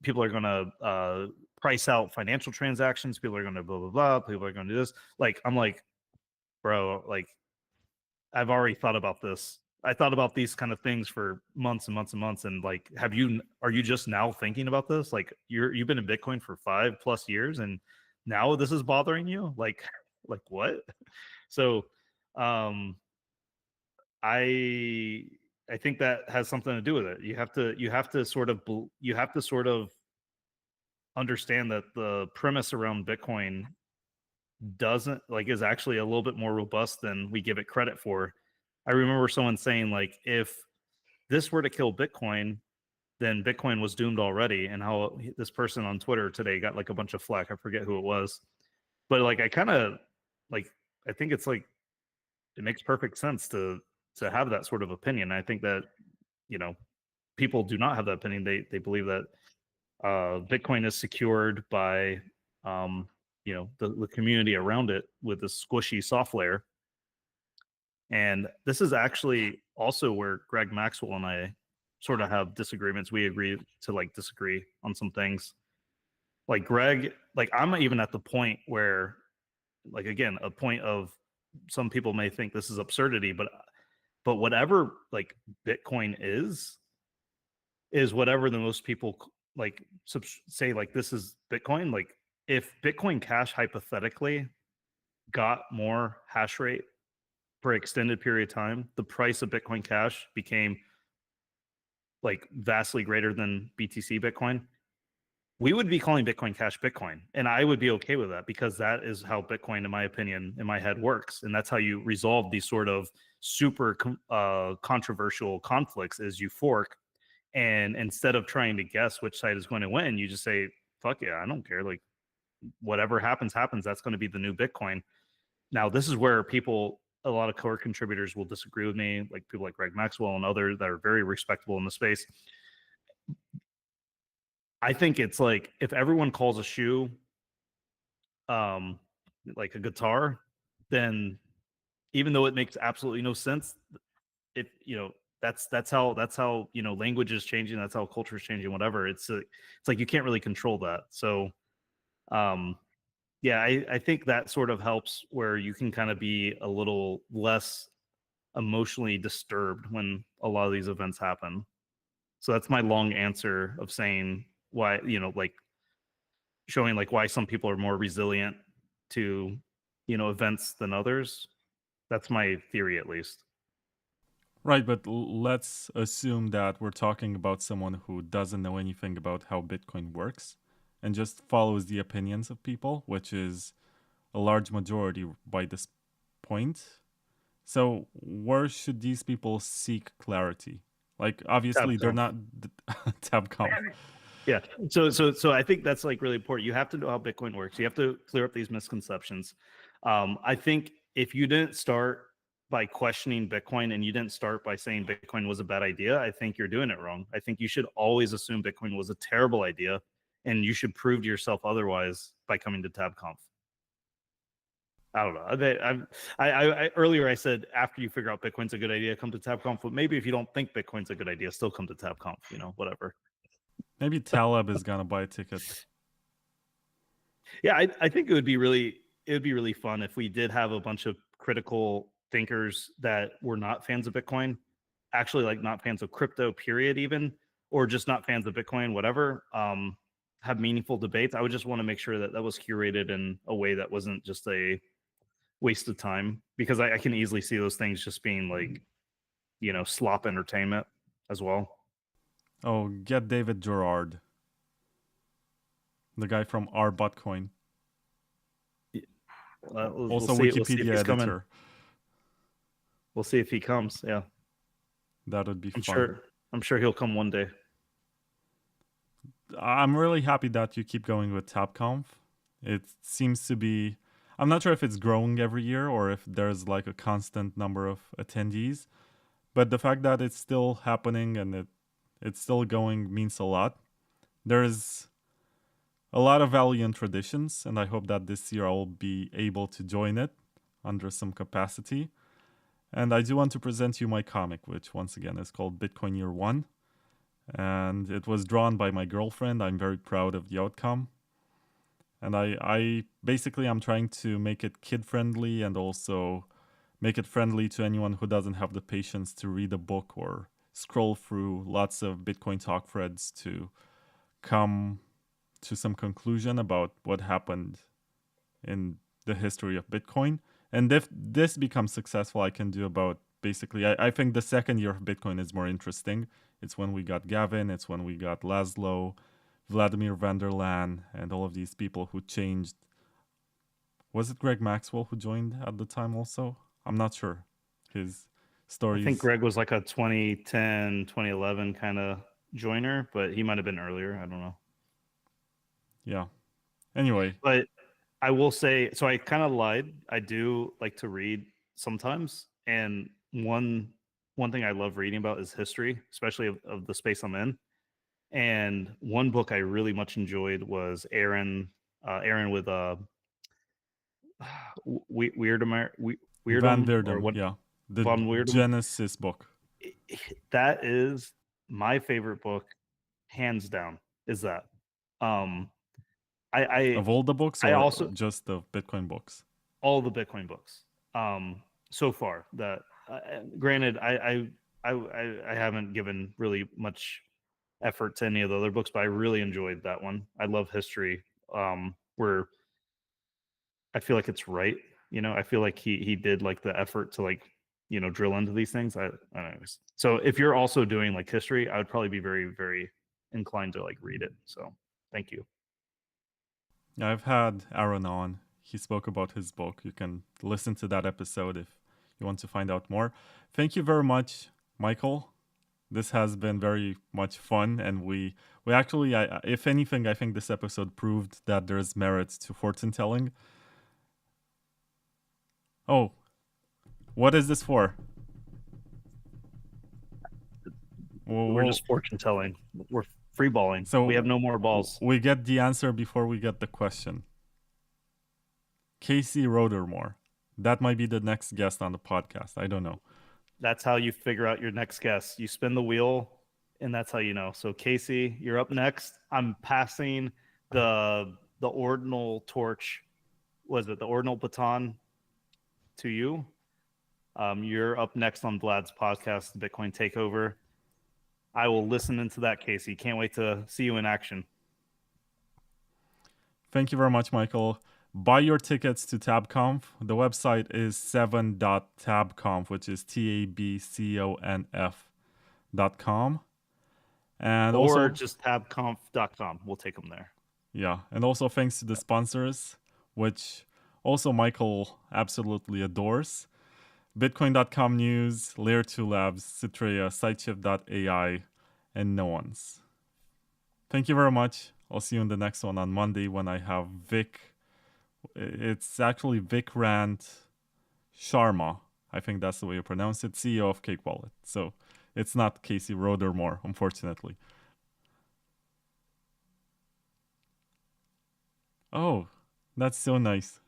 People are going to price out financial transactions. People are going to blah, blah, blah. People are going to do this. Like, I'm like, bro, like, I've already thought about this. I thought about these kind of things for months and months and months. And like, are you just now thinking about this? Like you've been in Bitcoin for 5+ years and now this is bothering you? Like what? So, I think that has something to do with it. You have to sort of understand that the premise around Bitcoin is actually a little bit more robust than we give it credit for. I remember someone saying, like, if this were to kill Bitcoin, then Bitcoin was doomed already. And how this person on Twitter today got like a bunch of flack. I forget who it was, but like I kind of like I think it's like it makes perfect sense to have that sort of opinion. I think that people do not have that opinion. They believe that Bitcoin is secured by the community around it with this squishy soft layer. And this is actually also where Greg Maxwell and I sort of have disagreements. We agree to like disagree on some things. Like Greg, like I'm even at the point where, like, again, a point of some people may think this is absurdity, but whatever like Bitcoin is whatever the most people like say, like, this is Bitcoin. Like if Bitcoin Cash hypothetically got more hash rate for an extended period of time, the price of Bitcoin Cash became like vastly greater than BTC Bitcoin, we would be calling Bitcoin Cash Bitcoin. And I would be okay with that, because that is how Bitcoin, in my opinion, in my head, works. And that's how you resolve these sort of super controversial conflicts is you fork, and instead of trying to guess which side is going to win, you just say, fuck yeah, I don't care. Like, whatever happens, that's going to be the new Bitcoin. Now, this is where a lot of core contributors will disagree with me, like people like Greg Maxwell and others that are very respectable in the space. I think it's like, if everyone calls a shoe like a guitar, then even though it makes absolutely no sense, it, that's how language is changing, that's how culture is changing, whatever. It's like you can't really control that. So yeah, I think that sort of helps, where you can kind of be a little less emotionally disturbed when a lot of these events happen. So that's my long answer of saying why, like showing like why some people are more resilient to, events than others. That's my theory, at least. Right, but let's assume that we're talking about someone who doesn't know anything about how Bitcoin works and just follows the opinions of people, which is a large majority by this point. So where should these people seek clarity? Like, obviously they're not TABConf. Yeah. So I think that's like really important. You have to know how Bitcoin works. You have to clear up these misconceptions. I think if you didn't start by questioning Bitcoin, and you didn't start by saying Bitcoin was a bad idea, I think you're doing it wrong. I think you should always assume Bitcoin was a terrible idea, and you should prove to yourself otherwise by coming to TABConf. I don't know. I earlier I said, after you figure out Bitcoin's a good idea, come to TABConf. But maybe if you don't think Bitcoin's a good idea, still come to TABConf. Whatever. Maybe Taleb is gonna buy a ticket. Yeah, I think it would be really fun if we did have a bunch of critical thinkers that were not fans of Bitcoin, actually, like, not fans of crypto, period, even, or just not fans of Bitcoin, whatever. Have meaningful debates. I would just want to make sure that that was curated in a way that wasn't just a waste of time, because I can easily see those things just being like, slop entertainment as well. Oh, get David Gerard, the guy from r/botcoin. Also Wikipedia editor. We'll see if he comes. Yeah, that would be fun. I'm sure he'll come one day. I'm really happy that you keep going with TABConf. It seems to be, I'm not sure if it's growing every year or if there's like a constant number of attendees, but the fact that it's still happening and it's still going means a lot. There's a lot of value in traditions, and I hope that this year I'll be able to join it under some capacity. And I do want to present you my comic, which once again is called Bitcoin Year 1. And it was drawn by my girlfriend. I'm very proud of the outcome. And I basically, I'm trying to make it kid-friendly and also make it friendly to anyone who doesn't have the patience to read a book or scroll through lots of Bitcoin talk threads to come to some conclusion about what happened in the history of Bitcoin. And if this becomes successful, I can do about basically, I think the second year of Bitcoin is more interesting. It's when we got Gavin, it's when we got Laszlo, Vladimir van der Laan, and all of these people who changed. Was it Greg Maxwell who joined at the time also? I'm not sure. His stories. I think Greg was like a 2010, 2011 kind of joiner, but he might have been earlier. I don't know. Yeah. Anyway. But I will say, so I kind of lied. I do like to read sometimes. And one thing I love reading about is history, especially of the space I'm in. And one book I really much enjoyed was Aaron with Weirdem, Van Wirdum, yeah, the Von Weirdem. Genesis book. That is my favorite book, hands down. Is that I of all the books, or also just the Bitcoin books? All the Bitcoin books. So far, that granted, I haven't given really much effort to any of the other books, but I really enjoyed that one. I love history, where I feel like it's right. I feel like he did like the effort to like, drill into these things. Anyways. So if you're also doing like history, I would probably be very, very inclined to like read it. So thank you. Yeah, I've had Aaron on. He spoke about his book. You can listen to that episode if you want to find out more. Thank you very much, Michael. This has been very much fun, and we actually, if anything, I think this episode proved that there's merit to fortune telling. Oh, what is this for? We're just fortune telling. We're free balling. So we have no more balls. We get the answer before we get the question. Casey Rodermore. That might be the next guest on the podcast. I don't know. That's how you figure out your next guest. You spin the wheel, and that's how you know. So Casey, you're up next. I'm passing the ordinal torch. Was it the ordinal baton to you? You're up next on Vlad's podcast, the Bitcoin Takeover. I will listen into that, Casey. Can't wait to see you in action. Thank you very much, Michael. Buy your tickets to TABConf. The website is 7.tabconf, which is TABConf.com. And or also just tabconf.com. We'll take them there. Yeah, and also thanks to the sponsors, which also Michael absolutely adores. Bitcoin.com News, Layer 2 Labs, Citrea, Sideshift.ai, and no one's. Thank you very much. I'll see you in the next one on Monday when I have Vic. It's actually Vikrant Sharma. I think that's the way you pronounce it. CEO of Cake Wallet. So it's not Casey Rodermore, unfortunately. Oh, that's so nice.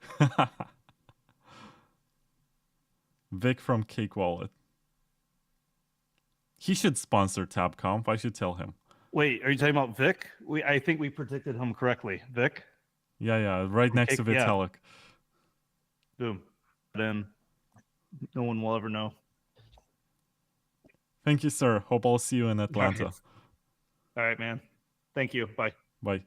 Vic from Cake Wallet. He should sponsor TABConf. I should tell him. Wait, are you talking about Vic? I think we predicted him correctly. Vic? Yeah, right next to Vitalik. Yeah. Boom. Then no one will ever know. Thank you, sir. Hope I'll see you in Atlanta. All right, man. Thank you. Bye. Bye.